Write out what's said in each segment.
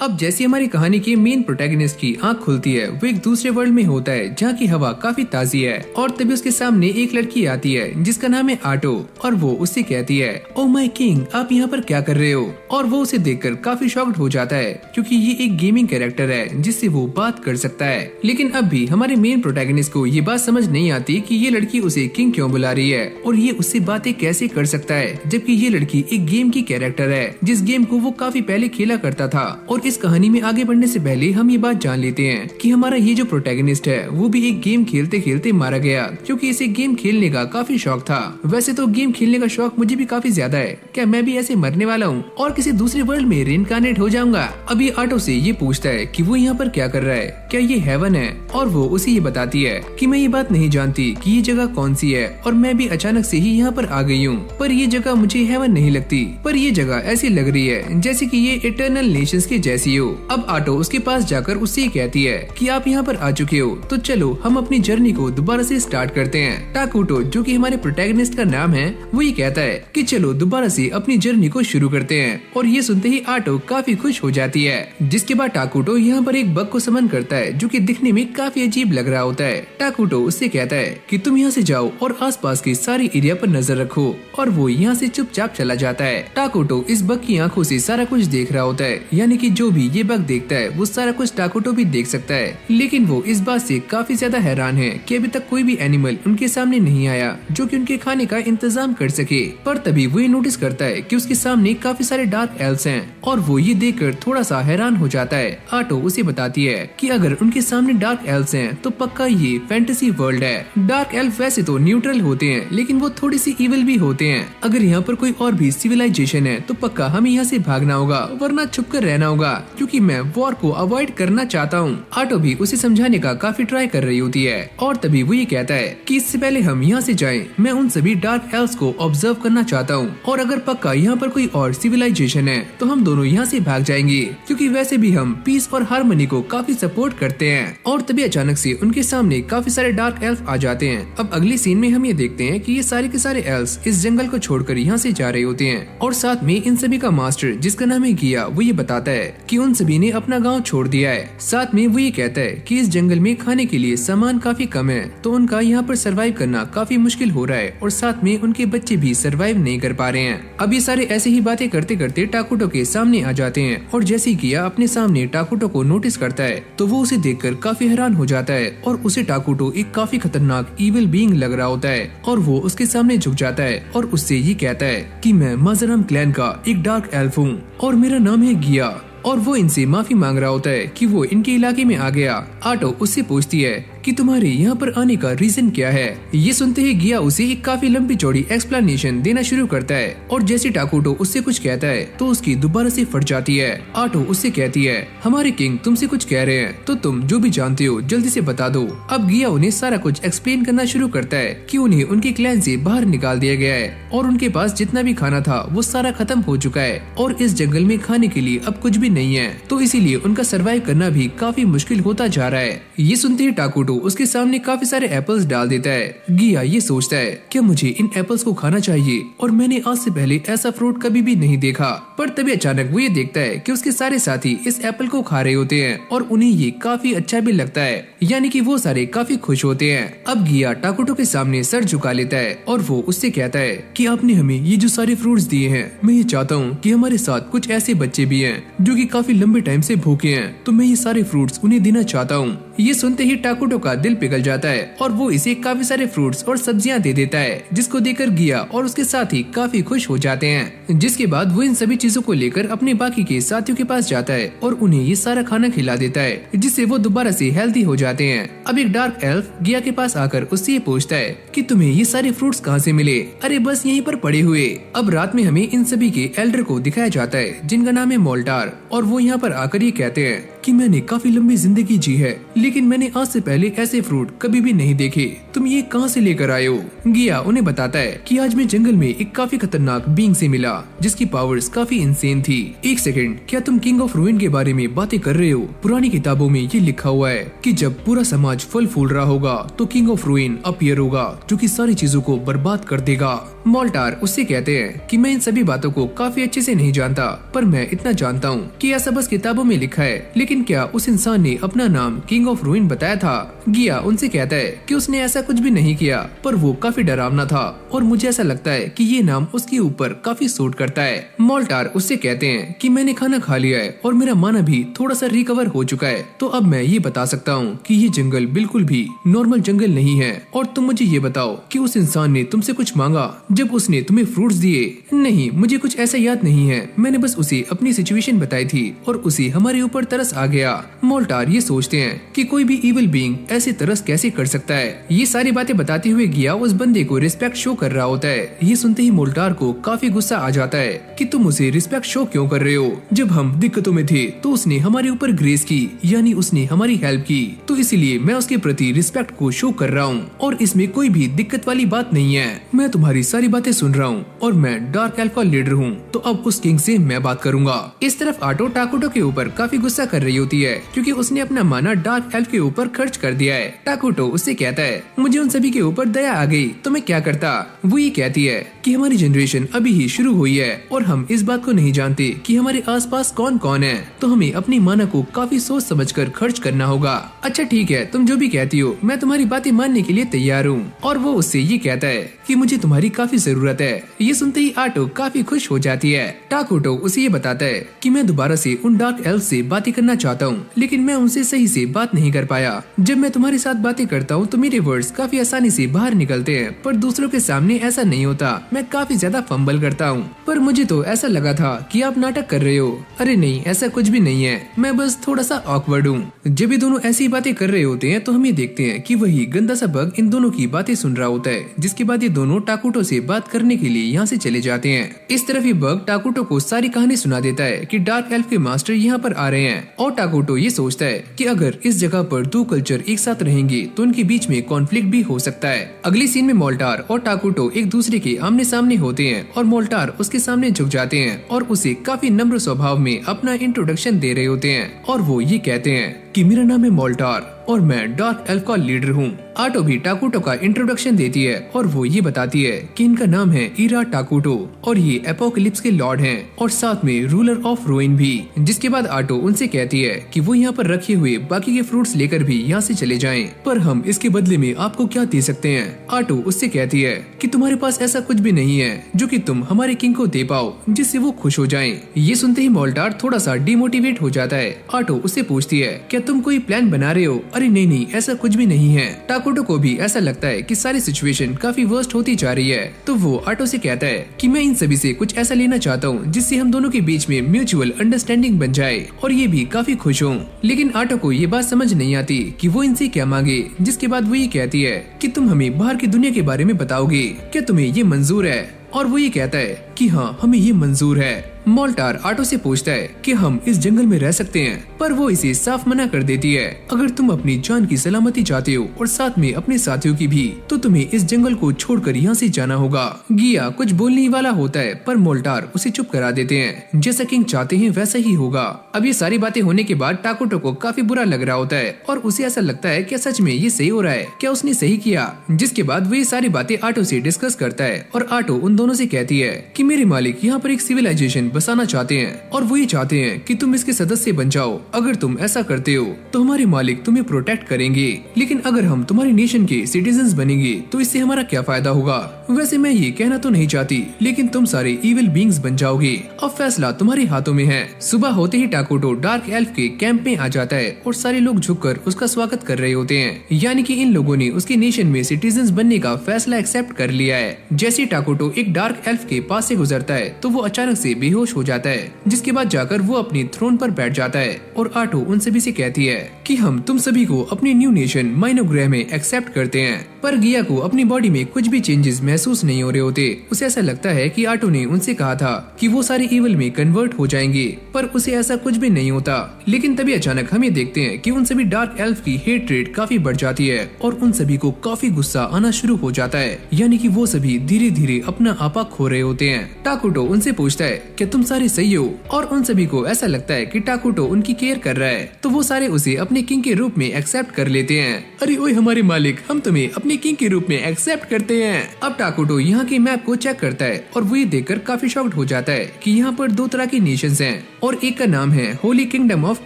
अब जैसी हमारी कहानी की मेन प्रोटैगनिस्ट की आंख खुलती है, वो एक दूसरे वर्ल्ड में होता है जहाँ की हवा काफी ताजी है और तभी उसके सामने एक लड़की आती है जिसका नाम है आटो और वो उससे कहती है, ओ माय किंग, आप यहाँ पर क्या कर रहे हो? और वो उसे देखकर काफी शॉक्ड हो जाता है क्योंकि ये एक गेमिंग कैरेक्टर है जिससे वो बात कर सकता है। लेकिन अब भी हमारे मेन प्रोटैगनिस्ट को ये बात समझ नहीं आती कि ये लड़की उसे किंग क्यों बुला रही है और ये उससे बातें कैसे कर सकता है, जबकि ये लड़की एक गेम की कैरेक्टर है जिस गेम को वो काफी पहले खेला करता था। और इस कहानी में आगे बढ़ने से पहले हम ये बात जान लेते हैं कि हमारा ये जो प्रोटैगनिस्ट है वो भी एक गेम खेलते खेलते मारा गया क्योंकि इसे गेम खेलने का काफी शौक था। वैसे तो गेम खेलने का शौक मुझे भी काफी ज्यादा है, क्या मैं भी ऐसे मरने वाला हूँ और किसी दूसरे वर्ल्ड में रिइनकार्नेट हो जाऊंगा? अभी आटो से ये पूछता है कि वो यहाँ पर क्या कर रहा है, क्या ये हेवन है? और वो उसे ये बताती है कि मैं ये बात नहीं जानती कि ये जगह कौन सी है और मैं भी अचानक से ही यहाँ पर आ गई हूँ, पर ये जगह मुझे हेवन नहीं लगती, पर ये जगह ऐसी लग रही है जैसे कि ये इटर्नल नेशंस की जैसी हो। अब आटो उसके पास जाकर उससे कहती है कि आप यहाँ पर आ चुके हो तो चलो हम अपनी जर्नी को दोबारा से स्टार्ट करते हैं। टाकुटो, जो कि हमारे प्रोटैगनिस्ट का नाम है, वो ये कहता है कि चलो दोबारा से अपनी जर्नी को शुरू करते हैं। और ये सुनते ही आटो काफी खुश हो जाती है, जिसके बाद टाकुटो यहाँ पर एक बग को समन करता है जो कि दिखने में काफी अजीब लग रहा होता है। टाकुटो उससे कहता है कि तुम यहाँ से जाओ और आसपास के सारी एरिया पर नजर रखो, और वो यहाँ से चुपचाप चला जाता है। टाकुटो इस बग की आंखों से सारा कुछ देख रहा होता है, यानी कि जो भी ये बग देखता है वो सारा कुछ टाकुटो भी देख सकता है। लेकिन वो इस बात से काफी ज्यादा हैरान है कि अभी तक कोई भी एनिमल उनके सामने नहीं आया जो कि उनके खाने का इंतजाम कर सके। पर तभी वो ये नोटिस करता है कि उसके सामने काफी सारे डार्क एल्व्स हैं और वो ये देखकर थोड़ा सा हैरान हो जाता है। आटो उसे बताती है कि अगर उनके सामने डार्क एल्व्स हैं तो पक्का ये फैंटेसी वर्ल्ड है। डार्क एल्फ वैसे तो न्यूट्रल होते हैं लेकिन वो थोड़ी सी इविल भी होते हैं। अगर यहाँ पर कोई और भी सिविलाइजेशन है तो पक्का हमें यहाँ से भागना होगा वरना छुपकर रहना होगा, क्योंकि मैं वॉर को अवॉइड करना चाहता हूँ। आटो भी उसे समझाने का काफी ट्राई कर रही होती है और तभी वो ये कहता है कि इससे पहले हम यहाँ से जाएं, मैं उन सभी डार्क एल्व्स को ऑब्जर्व करना चाहता हूँ और अगर पक्का यहाँ पर कोई और सिविलाइजेशन है तो हम दोनों यहाँ से भाग जाएंगे, क्योंकि वैसे भी हम पीस और हार्मनी को काफी सपोर्ट करते हैं। और तभी अचानक से उनके सामने काफी सारे डार्क एल्फ आ जाते हैं। अब अगली सीन में हम ये देखते हैं कि ये सारे के सारे एल्व्स इस जंगल को छोड़कर यहाँ से जा रहे होते हैं और साथ में इन सभी का मास्टर, जिसका नाम है गिया, वो ये बताता है कि उन सभी ने अपना गांव छोड़ दिया है। साथ में वो ये कहता है कि इस जंगल में खाने के लिए सामान काफी कम है तो उनका यहाँ पर सरवाइव करना काफी मुश्किल हो रहा है और साथ में उनके बच्चे भी सरवाइव नहीं कर पा रहे हैं। अब ये सारे ऐसे ही बातें करते करते टाकुटो के सामने आ जाते हैं और जैसे ही गिया अपने सामने टाकुटो को नोटिस करता है तो वो उसे देखकर काफी हैरान हो जाता है और उसे टाकुटो एक काफी खतरनाक इविल बीइंग लग रहा होता है और वो उसके सामने झुक जाता है और उससे ये कहता है कि मैं माजराम क्लैन का एक डार्क एल्फ हूँ और मेरा नाम है गिया। और वो इनसे माफी मांग रहा होता है कि वो इनके इलाके में आ गया। आटो उससे पूछती है कि तुम्हारे यहाँ पर आने का रीजन क्या है। ये सुनते ही गिया उसे एक काफी लंबी चौड़ी एक्सप्लेनेशन देना शुरू करता है और जैसे टाकुटो उससे कुछ कहता है तो उसकी दोबारा से फट जाती है। आटो उससे कहती है, हमारे किंग तुमसे कुछ कह रहे हैं तो तुम जो भी जानते हो जल्दी से बता दो। अब गिया उन्हें सारा कुछ एक्सप्लेन करना शुरू करता है कि उन्हें उनके क्लैन से बाहर निकाल दिया गया है और उनके पास जितना भी खाना था वो सारा खत्म हो चुका है और इस जंगल में खाने के लिए अब कुछ भी नहीं है, तो इसीलिए उनका सरवाइव करना भी काफी मुश्किल होता जा रहा है। ये सुनते ही टाकुटो उसके सामने काफी सारे एप्पल्स डाल देता है। गिया ये सोचता है क्या मुझे इन एप्पल्स को खाना चाहिए और मैंने आज से पहले ऐसा फ्रूट कभी भी नहीं देखा। पर तभी अचानक वो ये देखता है कि उसके सारे साथी इस एप्पल को खा रहे होते हैं और उन्हें ये काफी अच्छा भी लगता है, यानी कि वो सारे काफी खुश होते हैं। अब गिया टाकुटो के सामने सर झुका लेता है और वो उससे कहता है कि आपने हमें ये जो सारे फ्रूट्स दिए हैं, मैं ये चाहता हूँ कि हमारे साथ कुछ ऐसे बच्चे भी हैं जो कि काफी लंबे टाइम से भूखे हैं, तो मैं ये सारे फ्रूट्स उन्हें देना चाहता हूँ। ये सुनते ही टाकुटो का दिल पिघल जाता है और वो इसे काफी सारे फ्रूट्स और सब्जियां दे देता है, जिसको देकर गिया और उसके साथी काफी खुश हो जाते हैं। जिसके बाद वो इन सभी चीजों को लेकर अपने बाकी के साथियों के पास जाता है और उन्हें ये सारा खाना खिला देता है, जिससे वो दोबारा से हेल्दी हो जाते हैं। अब एक डार्क एल्फ गिया के पास आकर उससे ये पूछता है कि तुम्हें ये सारे फ्रूट्स कहाँ से मिले? अरे बस यहीं पर पड़े हुए। अब रात में हमें इन सभी के एल्डर को दिखाया जाता है जिनका नाम है मोल्टार, और वो यहाँ पर आकर ये कहते हैं कि मैंने काफी लंबी जिंदगी जी है लेकिन मैंने आज से पहले ऐसे फ्रूट कभी भी नहीं देखे, तुम ये कहाँ से लेकर आए हो? गिया उन्हें बताता है कि आज मैं जंगल में एक काफी खतरनाक बीइंग से मिला जिसकी पावर्स काफी इंसेन थी। एक सेकंड, क्या तुम किंग ऑफ रूइन के बारे में बातें कर रहे हो? पुरानी किताबों में ये लिखा हुआ है कि जब पूरा समाज फल फूल रहा होगा तो किंग ऑफ रूइन अपीयर होगा जो कि सारी चीजों को बर्बाद कर देगा। मोल्टार उससे कहते हैं कि मैं इन सभी बातों को काफी अच्छे से नहीं जानता, पर मैं इतना जानता हूँ कि ऐसा बस किताबों में लिखा है। लेकिन क्या उस इंसान ने अपना नाम किंग ऑफ रूइन बताया था? गिया उनसे कहता है कि उसने ऐसा कुछ भी नहीं किया, पर वो काफी डरावना था और मुझे ऐसा लगता है कि ये नाम उसके ऊपर काफी सूट करता है। मोल्टार उससे कहते हैं कि मैंने खाना खा लिया है और मेरा माना भी थोड़ा सा रिकवर हो चुका है, तो अब मैं ये बता सकता हूँ कि ये जंगल बिल्कुल भी नॉर्मल जंगल नहीं है। और तुम मुझे ये बताओ कि उस इंसान ने तुमसे कुछ मांगा जब उसने तुम्हें फ्रूट्स दिए? नहीं, मुझे कुछ ऐसा याद नहीं है। मैंने बस उसे अपनी सिचुएशन बताई थी और उसे हमारे ऊपर तरस आ गया। मोल्टार ये सोचते हैं कि कोई भी इविल बीइंग ऐसे तरस कैसे कर सकता है। ये सारी बातें बताते हुए गिया उस बंदे को रिस्पेक्ट शो कर रहा होता है। ये सुनते ही मोल्टार को काफी गुस्सा आ जाता है कि तुम उसे रिस्पेक्ट शो क्यों कर रहे हो? जब हम दिक्कतों में थे तो उसने हमारे ऊपर ग्रेस की, यानी उसने हमारी हेल्प की, तो इसलिए मैं उसके प्रति रिस्पेक्ट को शो कर रहा हूँ और इसमें कोई भी दिक्कत वाली बात नहीं है। मैं तुम्हारी सारी बातें सुन रहा हूँ और मैं डार्क एल्फ का लीडर हूँ, तो अब उस किंग से मैं बात करूंगा। इस तरफ आटो टाकुटो के ऊपर काफी गुस्सा कर रही होती है क्योंकि उसने अपना माना डार्क एल्फ के ऊपर खर्च कर दिया है। टाकुटो उससे कहता है मुझे उन सभी के ऊपर दया आ गई तो मैं क्या करता। वो ये कहती है कि हमारी जनरेशन अभी ही शुरू हुई है और हम इस बात को नहीं जानते कि हमारे आसपास कौन कौन है, तो हमें अपनी माना को काफी सोच समझकर खर्च करना होगा। अच्छा ठीक है, तुम जो भी कहती हो मैं तुम्हारी बातें मानने के लिए तैयार हूँ। और वो उससे ये कहता है कि मुझे तुम्हारी काफी जरूरत है। ये सुनते ही आटो काफी खुश हो जाती है। टाकुटो उसे ये बताता है कि मैं दोबारा से उन डार्क एल्फ से बातें करना चाहता हूँ, लेकिन मैं उनसे सही से बात नहीं कर पाया। जब मैं तुम्हारे साथ बातें करता हूँ तो मेरे वर्ड्स काफी आसानी से बाहर निकलते हैं, पर दूसरों के सामने ऐसा नहीं होता। मैं काफी ज्यादा फंबल करता हूँ, पर मुझे तो ऐसा लगा था कि आप नाटक कर रहे हो। अरे नहीं, ऐसा कुछ भी नहीं है, मैं बस थोड़ा सा ऑकवर्ड हूँ। जब ये दोनों ऐसी बातें कर रहे होते हैं तो हम ये देखते हैं कि वही गंदा सा बग इन दोनों की बातें सुन रहा होता है, जिसके बाद ये दोनों टाकुटो से बात करने के लिए यहाँ से चले जाते हैं। इस तरफ ये बग टाकुटो को सारी कहानी सुना देता है कि डार्क एल्फ के मास्टर यहाँ पर आ रहे हैं और टाकुटो ये सोचता है कि अगर इस जगह पर दो कल्चर एक साथ रहेंगे तो उनके बीच में कॉन्फ्लिक्ट भी हो सकता है। अगली सीन में मोल्टार और टाकुटो एक दूसरे के आमने सामने होते हैं और मोल्टार उसके सामने झुक जाते हैं और उसे काफी नम्र स्वभाव में अपना इंट्रोडक्शन दे रहे होते हैं और वो ये कहते हैं कि मेरा नाम है मोल्टार और मैं डार्क एल्फ का लीडर हूँ। आटो भी टाकुटो का इंट्रोडक्शन देती है और वो ये बताती है कि इनका नाम है इरा टाकुटो और ये एपोकलिप्स के लॉर्ड हैं और साथ में रूलर ऑफ रूइन भी। जिसके बाद आटो उनसे कहती है कि वो यहाँ पर रखे हुए बाकी के फ्रूट्स लेकर भी यहाँ से चले जाएं, पर हम इसके बदले में आपको क्या दे सकते हैं। आटो उससे कहती है कि तुम्हारे पास ऐसा कुछ भी नहीं है जो कि तुम हमारे किंग को दे पाओ जिससे वो खुश हो जाएं। ये सुनते ही मोल्टार थोड़ा सा डिमोटिवेट हो जाता है। आटो उससे पूछती है क्या तुम कोई प्लान बना रहे हो? अरे नहीं, ऐसा कुछ भी नहीं है। टाकुटो को भी ऐसा लगता है कि सारी सिचुएशन काफी वर्स्ट होती जा रही है, तो वो आटो से कहता है कि मैं इन सभी से कुछ ऐसा लेना चाहता हूँ जिससे हम दोनों के बीच में म्यूचुअल अंडरस्टैंडिंग बन जाए और ये भी काफी खुश हों। लेकिन आटो को ये बात समझ नहीं आती कि वो इनसे क्या मांगे। जिसके बाद वो ये कहती है कि तुम हमें बाहर की दुनिया के बारे में बताओगे, क्या तुम्हें ये मंजूर है? और वो ये कहता है कि हाँ, हमें ये मंजूर है। मोल्टार आटो से पूछता है कि हम इस जंगल में रह सकते हैं, पर वो इसे साफ मना कर देती है। अगर तुम अपनी जान की सलामती चाहते हो और साथ में अपने साथियों की भी, तो तुम्हें इस जंगल को छोड़कर यहाँ से जाना होगा। गिया कुछ बोलने वाला होता है, पर मोल्टार उसे चुप करा देते हैं। जैसा किंग चाहते हैं वैसा ही होगा। अब ये सारी बातें होने के बाद टाकुटो को काफी बुरा लग रहा होता है और उसे ऐसा लगता है कि सच में ये सही हो रहा है, क्या उसने सही किया। जिसके बाद वो ये सारी बातें आटो से डिस्कस करता है और आटो उन दोनों से कहती है कि मेरे मालिक यहाँ पर एक सिविलाइजेशन बसाना चाहते हैं और वो ये चाहते हैं कि तुम इसके सदस्य बन जाओ। अगर तुम ऐसा करते हो तो हमारे मालिक तुम्हें प्रोटेक्ट करेंगे, लेकिन अगर हम तुम्हारी नेशन के सिटीजन्स बनेंगे तो इससे हमारा क्या फायदा होगा। वैसे मैं ये कहना तो नहीं चाहती, लेकिन तुम सारे इविल बीइंग्स बन जाओगे। अब फैसला तुम्हारे हाथों में है। सुबह होते ही टाकुटो डार्क एल्फ के कैंप में आ जाता है और सारे लोग झुककर उसका स्वागत कर रहे होते हैं, यानी कि इन लोगों ने उसकी नेशन में सिटीजन्स बनने का फैसला एक्सेप्ट कर लिया है। जैसे टाकुटो एक डार्क एल्फ के पास से गुजरता है तो वो अचानक से बेहोश हो जाता है, जिसके बाद जाकर वो अपनी थ्रोन पर बैठ जाता है और आटो उन सभी से कहती है कि हम तुम सभी को अपनी न्यू नेशन माइनोग्रह में एक्सेप्ट करते हैं। पर गिया को अपनी बॉडी में कुछ भी चेंजेस महसूस नहीं हो रहे होते। उसे ऐसा लगता है कि आटो ने उनसे कहा था कि वो सारे इविल में कन्वर्ट हो जाएंगे, पर उसे ऐसा कुछ भी नहीं होता। लेकिन तभी अचानक हम ये देखते हैं कि उन सभी डार्क एल्फ की हेट्रेड काफी बढ़ जाती है और उन सभी को काफी गुस्सा आना शुरू हो जाता है, यानी कि वो सभी धीरे धीरे अपना आपा खो रहे होते हैं। टाकुटो उनसे पूछता है कि तुम सारे सही हो। और उन सभी को ऐसा लगता है कि टाकुटो उनकी केयर कर रहा है, तो वो सारे उसे अपने किंग के रूप में एक्सेप्ट कर लेते हैं। अरे ओए हमारे मालिक, हम तुम्हें अपने किंग के रूप में एक्सेप्ट करते हैं। अब टाकुटो यहाँ की मैप को चेक करता है और वो ये देखकर काफी शॉक्ड हो जाता है कि यहाँ पर 2 तरह की नेशंस हैं और एक का नाम है होली किंगडम ऑफ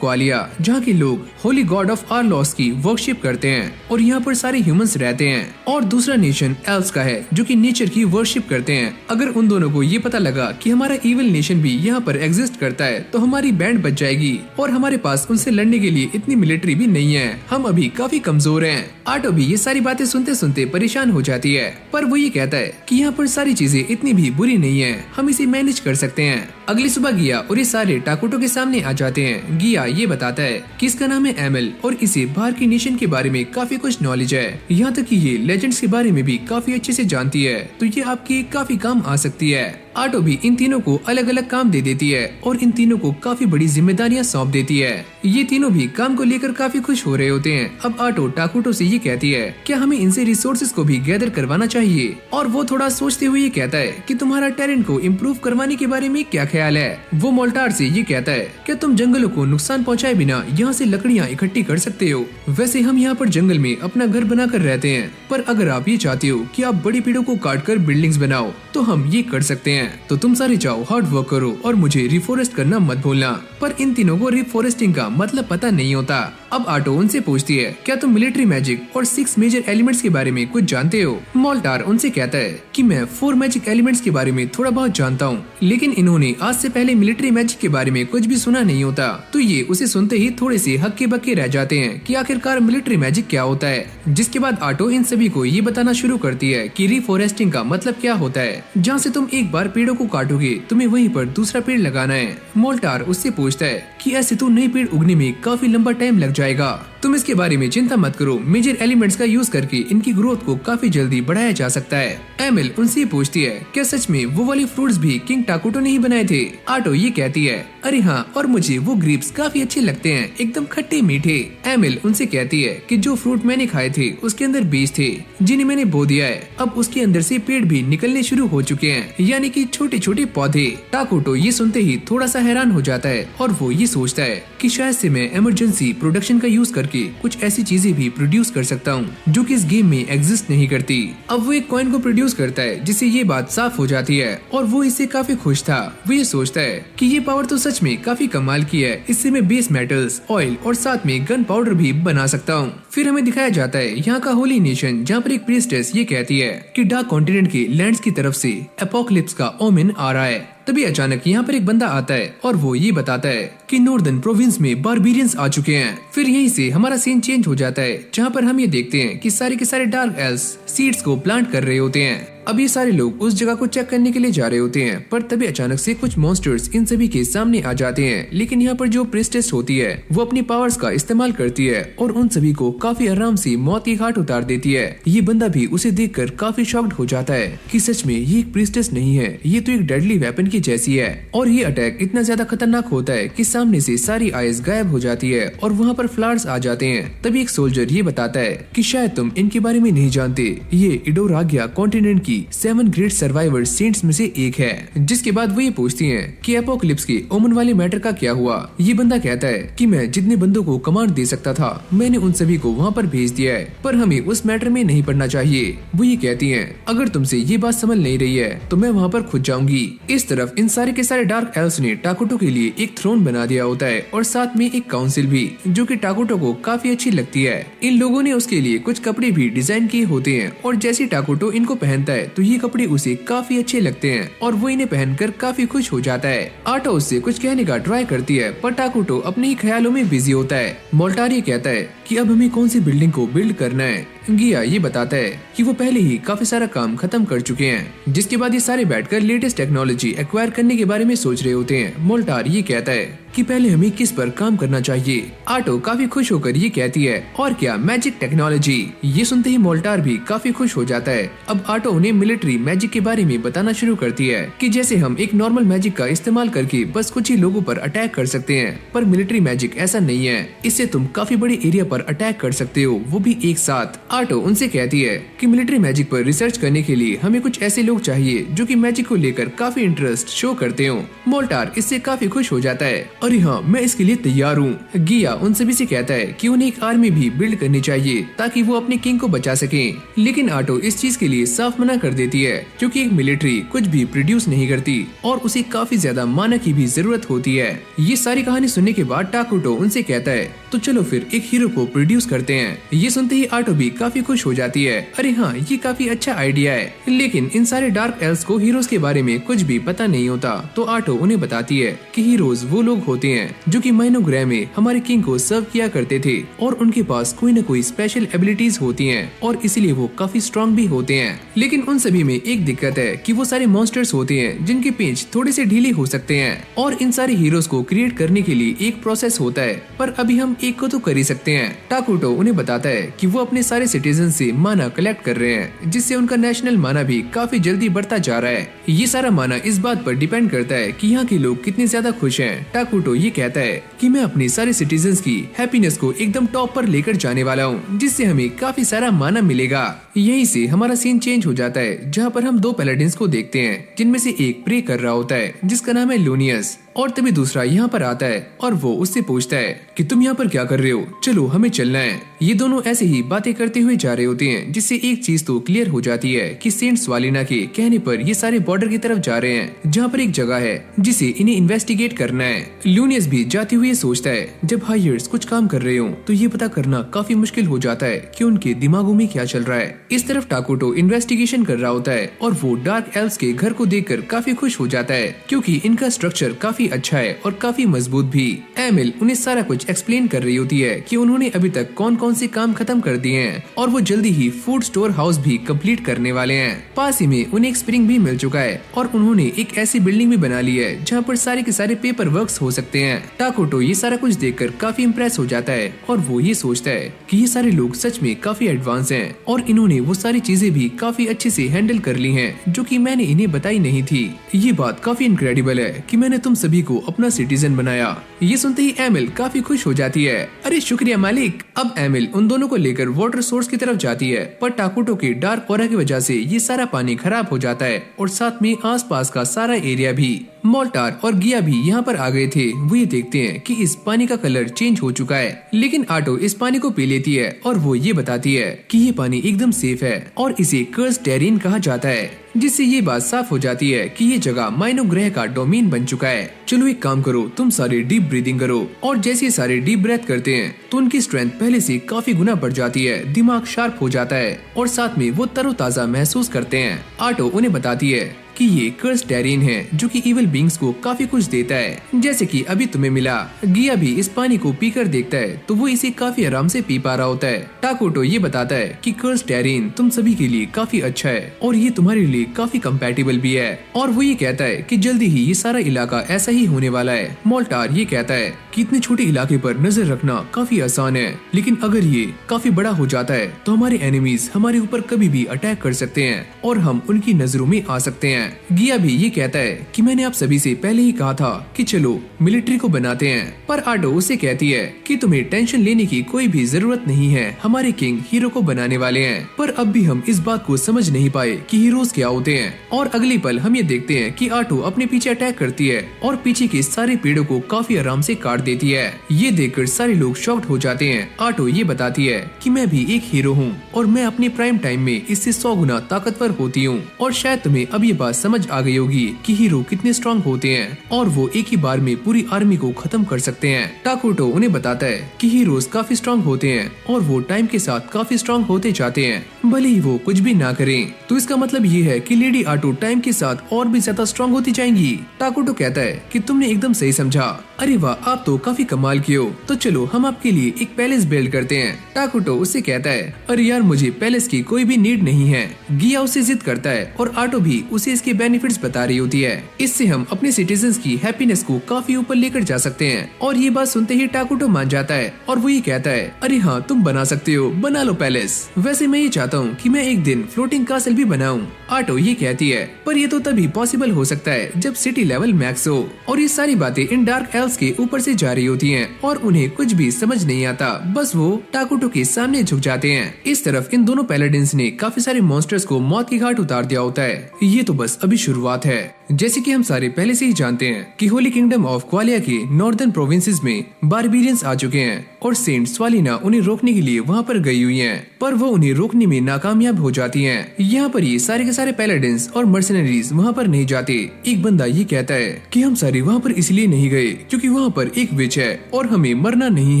क्वालिया, जहाँ के लोग होली गॉड ऑफ आर्लोस की वर्शिप करते हैं और यहाँ पर सारे ह्यूमंस रहते हैं, और दूसरा नेशन एल्व्स का है जो कि नेचर की वर्शिप करते हैं। अगर उन दोनों को ये पता लगा कि हमारा इविल नेशन भी यहाँ पर एग्जिस्ट करता है तो हमारी बैंड बच जाएगी और हमारे पास उनसे लड़ने के लिए इतनी मिलिट्री भी नहीं है, हम अभी काफी कमजोर हैं। आटो भी ये सारी बातें सुनते सुनते परेशान हो जाती है, पर वो ये कहता है कि यहाँ पर सारी चीजें इतनी भी बुरी नहीं है, हम इसे मैनेज कर सकते हैं। अगली सुबह गिया और ये सारे टाकुटो के सामने आ जाते हैं। गिया ये बताता है कि इसका नाम है एमिल और इसे बाहर की नेशन के बारे में काफी कुछ नॉलेज है, यहाँ तक कि ये लेजेंड्स के बारे में भी काफी अच्छे से जानती है, तो ये आपकी काफी काम आ सकती है। आटो भी इन तीनों को अलग अलग काम दे देती है और इन तीनों को काफी बड़ी जिम्मेदारियां सौंप देती है। ये तीनों भी काम को लेकर काफी खुश हो रहे होते हैं। अब आटो टाकुटो से ये कहती है क्या हमें इनसे रिसोर्सेज को भी गैदर करवाना चाहिए, और वो थोड़ा सोचते हुए ये कहता है कि तुम्हारा टैलेंट को इम्प्रूव करवाने के बारे में क्या ख्याल है। वो मोल्टार से ये कहता है क्या तुम जंगलों को नुकसान पहुँचाए बिना यहाँ से लकड़ियाँ इकट्ठी कर सकते हो। वैसे हम यहाँ पर जंगल में अपना घर बना कर रहते हैं, पर अगर आप ये चाहते हो कि आप बड़ी पेड़ों को काट कर बिल्डिंग्स बनाओ तो हम ये कर सकते हैं। तो तुम सारे जाओ हार्ड वर्क करो और मुझे रिफॉरेस्ट करना मत भूलना। पर इन तीनों को रिफॉरेस्टिंग का मतलब पता नहीं होता। अब आटो उनसे पूछती है क्या तुम मिलिट्री मैजिक और 6 मेजर एलिमेंट्स के बारे में कुछ जानते हो। मोल्टार उनसे कहता है कि मैं 4 मैजिक एलिमेंट्स के बारे में थोड़ा बहुत जानता हूँ, लेकिन इन्होंने आज से पहले मिलिट्री मैजिक के बारे में कुछ भी सुना नहीं होता। तो ये उसे सुनते ही थोड़े से हक्के बक्के रह जाते हैं कि आखिरकार मिलिट्री मैजिक क्या होता है। जिसके बाद आटो इन सभी को ये बताना शुरू करती है कि रिफॉरेस्टिंग का मतलब क्या होता है, जहाँ से तुम एक बार पेड़ों को काटोगे तुम्हें वहीं पर दूसरा पेड़ लगाना है। मोल्टार उससे पूछता है कि ऐसे तो नए पेड़ उगने में काफी लंबा टाइम लग जाएगा, तुम इसके बारे में चिंता मत करो, मेजर एलिमेंट्स का यूज करके इनकी ग्रोथ को काफी जल्दी बढ़ाया जा सकता है। एमिल उनसे पूछती है क्या सच में वो वाले फ्रूट्स भी किंग टाकुटो ने ही बनाए थे। आटो ये कहती है अरे हाँ, और मुझे वो ग्रेप्स काफी अच्छे लगते हैं, एकदम खट्टे मीठे। एमिल उनसे कहती है कि जो फ्रूट मैंने खाए थे उसके अंदर बीज थे जिन्हें मैंने बो दिया है, अब उसके अंदर से पेड़ भी निकलने शुरू हो चुके हैं, यानी कि छोटे छोटे पौधे। टाकुटो ये सुनते ही थोड़ा सा हैरान हो जाता है और वो ये सोचता है कि शायद से मैं इमरजेंसी प्रोडक्शन का यूज करके कुछ ऐसी चीजें भी प्रोड्यूस कर सकता हूँ जो कि इस गेम में एग्जिस्ट नहीं करती। अब वो एक कॉइन को प्रोड्यूस करता है जिससे ये बात साफ हो जाती है और वो इससे काफी खुश था। वो ये सोचता है कि ये पावर तो सच में काफी कमाल की है, इससे मैं बेस मेटल्स, ऑयल और साथ में गन पाउडर भी बना सकता हूँ। फिर हमें दिखाया जाता है यहाँ का होली नेशन, जहाँ पर एक प्रीस्टेस ये कहती है कि डार्क कॉन्टिनेंट के लैंड्स की तरफ से एपोकलिप्स का ओमेन आ रहा है। तभी अचानक यहाँ पर एक बंदा आता है और वो ये बताता है कि नॉर्दर्न प्रोविंस में बारबेरियंस आ चुके हैं। फिर यहीं से हमारा सीन चेंज हो जाता है, जहाँ पर हम ये देखते हैं कि सारे के सारे डार्क एल्व्स सीड्स को प्लांट कर रहे होते हैं। अब ये सारे लोग उस जगह को चेक करने के लिए जा रहे होते हैं, पर तभी अचानक से कुछ मॉन्स्टर्स इन सभी के सामने आ जाते हैं। लेकिन यहाँ पर जो प्रीस्टेस होती है वो अपनी पावर्स का इस्तेमाल करती है और उन सभी को काफी आराम से मौत की घाट उतार देती है। ये बंदा भी उसे देखकर काफी शॉक्ड हो जाता है कि सच में ये एक प्रीस्टेस नहीं है, ये तो एक डेडली वेपन की जैसी है। और ये अटैक इतना ज्यादा खतरनाक होता है कि सामने से सारी आइज गायब हो जाती है और वहाँ पर फ्लावर्स आ जाते हैं। तभी एक सोल्जर ये बताता है कि शायद तुम इनके बारे में नहीं जानते, ये इडोरागिया कॉन्टिनेंट की 7 ग्रेट सर्वाइवर सेंट्स में से एक है। जिसके बाद वो ये पूछती हैं कि एपोकलिप्स के ओमन वाले मैटर का क्या हुआ। ये बंदा कहता है कि मैं जितने बंदों को कमांड दे सकता था मैंने उन सभी को वहाँ पर भेज दिया है, पर हमें उस मैटर में नहीं पड़ना चाहिए। वो ये कहती हैं अगर तुमसे ये बात समझ नहीं रही है तो मैं वहाँ पर खुद जाऊंगी। इस तरफ इन सारे के सारे डार्क एल्व्स ने टाकुटो के लिए एक थ्रोन बना दिया होता है और साथ में एक काउंसिल भी, जो कि टाकुटो को काफी अच्छी लगती है। इन लोगों ने उसके लिए कुछ कपड़े भी डिजाइन किए होते हैं और जैसे टाकुटो इनको पहनता है तो ये कपड़े उसे काफी अच्छे लगते हैं और वो इन्हें पहनकर काफी खुश हो जाता है। आटो उससे कुछ कहने का ट्राई करती है पर टाकुटो अपने ही ख्यालों में बिजी होता है। मोल्टार ये कहता है कि अब हमें कौन सी बिल्डिंग को बिल्ड करना है। गिया ये बताता है कि वो पहले ही काफी सारा काम खत्म कर चुके हैं। जिसके बाद ये सारे बैठकर लेटेस्ट टेक्नोलॉजी एक्वायर करने के बारे में सोच रहे होते हैं। मोल्टार ये कहता है कि पहले हमें किस पर काम करना चाहिए। आटो काफी खुश होकर ये कहती है, और क्या मैजिक टेक्नोलॉजी। ये सुनते ही मोल्टार भी काफी खुश हो जाता है। अब आटो उन्हें मिलिट्री मैजिक के बारे में बताना शुरू करती है कि जैसे हम एक नॉर्मल मैजिक का इस्तेमाल करके बस कुछ ही लोगों पर अटैक कर सकते हैं, पर मिलिट्री मैजिक ऐसा नहीं है। इससे तुम काफी बड़े एरिया पर अटैक कर सकते हो, वो भी एक साथ। आटो उनसे कहती है कि मिलिट्री मैजिक पर रिसर्च करने के लिए हमें कुछ ऐसे लोग चाहिए जो कि मैजिक को लेकर काफी इंटरेस्ट शो करते हो। मोल्टार इससे काफी खुश हो जाता है। अरे हाँ, मैं इसके लिए तैयार हूँ। गिया उन सभी से कहता है कि उन्हें एक आर्मी भी बिल्ड करनी चाहिए ताकि वो अपने किंग को बचा सके। लेकिन आटो इस चीज के लिए साफ मना कर देती है, क्योंकि एक मिलिट्री कुछ भी प्रोड्यूस नहीं करती और उसे काफी ज्यादा माना की भी जरूरत होती है। ये सारी कहानी सुनने के बाद टाकुटो उनसे कहता है, तो चलो फिर एक हीरो को प्रोड्यूस करते हैं। ये सुनते ही आटो भी काफी खुश हो जाती है। अरे हाँ, ये काफी अच्छा आइडिया है। लेकिन इन सारे डार्क एल्व्स को हीरोज के बारे में कुछ भी पता नहीं होता, तो आटो उन्हें बताती है कि हीरोज वो लोग होते हैं जो कि माइनो ग्रह में हमारे किंग को सर्व किया करते थे और उनके पास कोई न कोई स्पेशल एबिलिटीज होती हैं और इसीलिए वो काफी स्ट्रॉन्ग भी होते हैं। लेकिन उन सभी में एक दिक्कत है कि वो सारे मॉन्स्टर्स होते हैं जिनके पेंच थोड़े से ढीले हो सकते हैं और इन सारे हीरोज को क्रिएट करने के लिए एक प्रोसेस होता है, पर अभी हम एक को तो कर ही सकते हैं। टाकुटो उन्हें बताता है कि वो अपने सारे सिटीजन से माना कलेक्ट कर रहे हैं, जिससे उनका नेशनल माना भी काफी जल्दी बढ़ता जा रहा है। ये सारा माना इस बात पर डिपेंड करता है कि यहाँ के लोग कितने ज्यादा खुश हैं। टाकुटो ये कहता है कि मैं अपने सारे सिटीजन्स की हैप्पीनेस को एकदम टॉप पर लेकर जाने वाला हूँ, जिससे हमें काफी सारा माना मिलेगा। यहीं से हमारा सीन चेंज हो जाता है, जहाँ पर हम दो पैलेडिन्स को देखते हैं, जिनमें से एक प्रे कर रहा होता है जिसका नाम है लूनियस, और तभी दूसरा यहाँ पर आता है और वो उससे पूछता है कि तुम यहाँ पर क्या कर रहे हो, चलो हमें चलना है। ये दोनों ऐसे ही बातें करते हुए जा रहे होते हैं, जिससे एक चीज तो क्लियर हो जाती है कि सेंट स्वालिना के कहने पर ये सारे बॉर्डर की तरफ जा रहे हैं, जहाँ पर एक जगह है जिसे इन्हें इन्वेस्टिगेट करना है। लूनियस भी जाते हुए सोचता है, जब हायर्स कुछ काम कर रहे हो तो ये पता करना काफी मुश्किल हो जाता है कि उनके दिमागों में क्या चल रहा है। इस तरफ टाकुटो इन्वेस्टिगेशन कर रहा होता है और वो डार्क एल्व्स के घर को देखकर काफी खुश हो जाता है, क्योंकि इनका स्ट्रक्चर काफी अच्छा है और काफी मजबूत भी। एमिल उन्हें सारा कुछ एक्सप्लेन कर रही होती है कि उन्होंने अभी तक कौन कौन से काम खत्म कर दिए हैं और वो जल्दी ही फूड स्टोर हाउस भी कंप्लीट करने वाले हैं। पास ही में उन्हें एक स्प्रिंग भी मिल चुका है और उन्होंने एक ऐसी बिल्डिंग भी बना ली है जहाँ पर सारे के सारे पेपर वर्क्स हो सकते हैं। टाकुटो ये सारा कुछ देखकर काफी इम्प्रेस हो जाता है और वो ये सोचता है कि ये सारे लोग सच में काफी एडवांस हैं और इन्होंने वो सारी चीजें भी काफी अच्छे से हैंडल कर ली हैं जो कि मैंने इन्हें बताई नहीं थी। ये बात काफी इनक्रेडिबल है कि मैंने तुम सभी को अपना सिटीजन बनाया। ये सुनते ही एमिल काफी खुश हो जाती है। अरे शुक्रिया मालिक। अब एमिल उन दोनों को लेकर वाटर सोर्स की तरफ जाती है, पर टाकुटो के डार्क ऑरा की वजह से ये सारा पानी खराब हो जाता है और साथ में आसपास का सारा एरिया भी। मोल्टार और गिया भी यहाँ पर आ गए थे। वो ये देखते हैं कि इस पानी का कलर चेंज हो चुका है, लेकिन आटो इस पानी को पी लेती है और वो ये बताती है कि ये पानी एकदम सेफ है और इसे कर्स टेरिन कहा जाता है, जिससे ये बात साफ हो जाती है कि ये जगह माइनो ग्रह का डोमेन बन चुका है। चलो एक काम करो, तुम सारे डीप ब्रीदिंग करो, और जैसे सारे डीप ब्रेथ करते हैं तो उनकी स्ट्रेंथ पहले से काफी गुना बढ़ जाती है, दिमाग शार्प हो जाता है और साथ में वो तरोताजा महसूस करते हैं। आटो उन्हें बताती है कि ये कर्स टेरिन है जो कि इविल बींग्स को काफी कुछ देता है, जैसे कि अभी तुम्हें मिला। गिया भी इस पानी को पीकर देखता है तो वो इसे काफी आराम से पी पा रहा होता है। टाकुटो ये बताता है कि कर्स टेरिन तुम सभी के लिए काफी अच्छा है और ये तुम्हारे लिए काफी कंपैटिबल भी है, और वो ये कहता है कि जल्दी ही ये सारा इलाका ऐसा ही होने वाला है। मोल्टार ये कहता है कि इतने छोटे इलाके पर नजर रखना काफी आसान है, लेकिन अगर ये काफी बड़ा हो जाता है तो हमारे एनिमीज हमारे ऊपर कभी भी अटैक कर सकते हैं और हम उनकी नजरों में आ सकते हैं। गिया भी ये कहता है कि मैंने आप सभी से पहले ही कहा था कि चलो मिलिट्री को बनाते हैं, पर आटो उसे कहती है कि तुम्हें टेंशन लेने की कोई भी जरूरत नहीं है, हमारे किंग हीरो को बनाने वाले हैं। पर अब भी हम इस बात को समझ नहीं पाए कि हीरोज क्या होते हैं, और अगले पल हम ये देखते हैं कि आटो अपने पीछे अटैक करती है और पीछे के सारे पेड़ों को काफी आराम से काट देती है। ये देखकर सारे लोग शॉक्ड हो जाते हैं। आटो ये बताती है कि मैं भी एक हीरो हूँ और मैं अपने प्राइम टाइम में इससे 100 गुना ताकतवर होती हूँ, और शायद तुम्हें अब ये बात समझ आ गई होगी कि हीरो कितने स्ट्रॉन्ग होते हैं और वो एक ही बार में पूरी आर्मी को खत्म कर सकते हैं। टाकुटो उन्हें बताता है कि हीरोज काफी स्ट्रॉन्ग होते हैं और वो टाइम के साथ काफी स्ट्रॉन्ग होते जाते हैं। भले ही वो कुछ भी ना करें। तो इसका मतलब ये है कि लेडी आटो टाइम के साथ और भी ज्यादा स्ट्रॉन्ग होती जाएंगी। टाकुटो कहता है कि तुमने एकदम सही समझा। अरे वाह, आप तो काफी कमाल की हो। तो चलो हम आपके लिए एक पैलेस बिल्ड करते हैं। टाकुटो उससे कहता है, अरे यार मुझे पैलेस की कोई भी नीड नहीं है। गिया उससे जिद करता है और आटो भी उसे इसके बेनिफिट्स बता रही होती है। इससे हम अपने सिटीजन्स की हैप्पीनेस को काफी ऊपर लेकर जा सकते हैं। और ये बात सुनते ही टाकुटो मान जाता है और वो ये कहता है, अरे हाँ तुम बना सकते हो, बना लो पैलेस। वैसे मैं ये चाहता हूँ कि मैं एक दिन फ्लोटिंग कासल भी बनाऊं। आटो ये कहती है, पर ये तो तभी पॉसिबल हो सकता है जब सिटी लेवल मैक्स हो। और ये सारी बातें इन डार्क एल्व्स के ऊपर से जा रही होती हैं और उन्हें कुछ भी समझ नहीं आता। बस वो टाकुटो के सामने झुक जाते हैं। इस तरफ इन दोनों पैलेडिन्स ने काफी सारे मॉन्स्टर्स को मौत की घाट उतार दिया होता है। ये तो बस अभी शुरुआत है। जैसे कि हम सारे पहले से ही जानते हैं कि होली किंगडम ऑफ क्वालिया के नॉर्दर्न प्रोविंसेस में बारबेरियंस आ चुके हैं और सेंट स्वालिना उन्हें रोकने के लिए वहाँ पर गई हुई हैं, पर वो उन्हें रोकने में नाकामयाब हो जाती हैं। यहाँ पर ये सारे के सारे पैलेडिन्स और मर्सनरीज वहाँ पर नहीं जाते। एक बंदा ये कहता है कि हम सारे वहाँ पर इसलिए नहीं गए क्योंकि वहाँ पर एक विच है और हमें मरना नहीं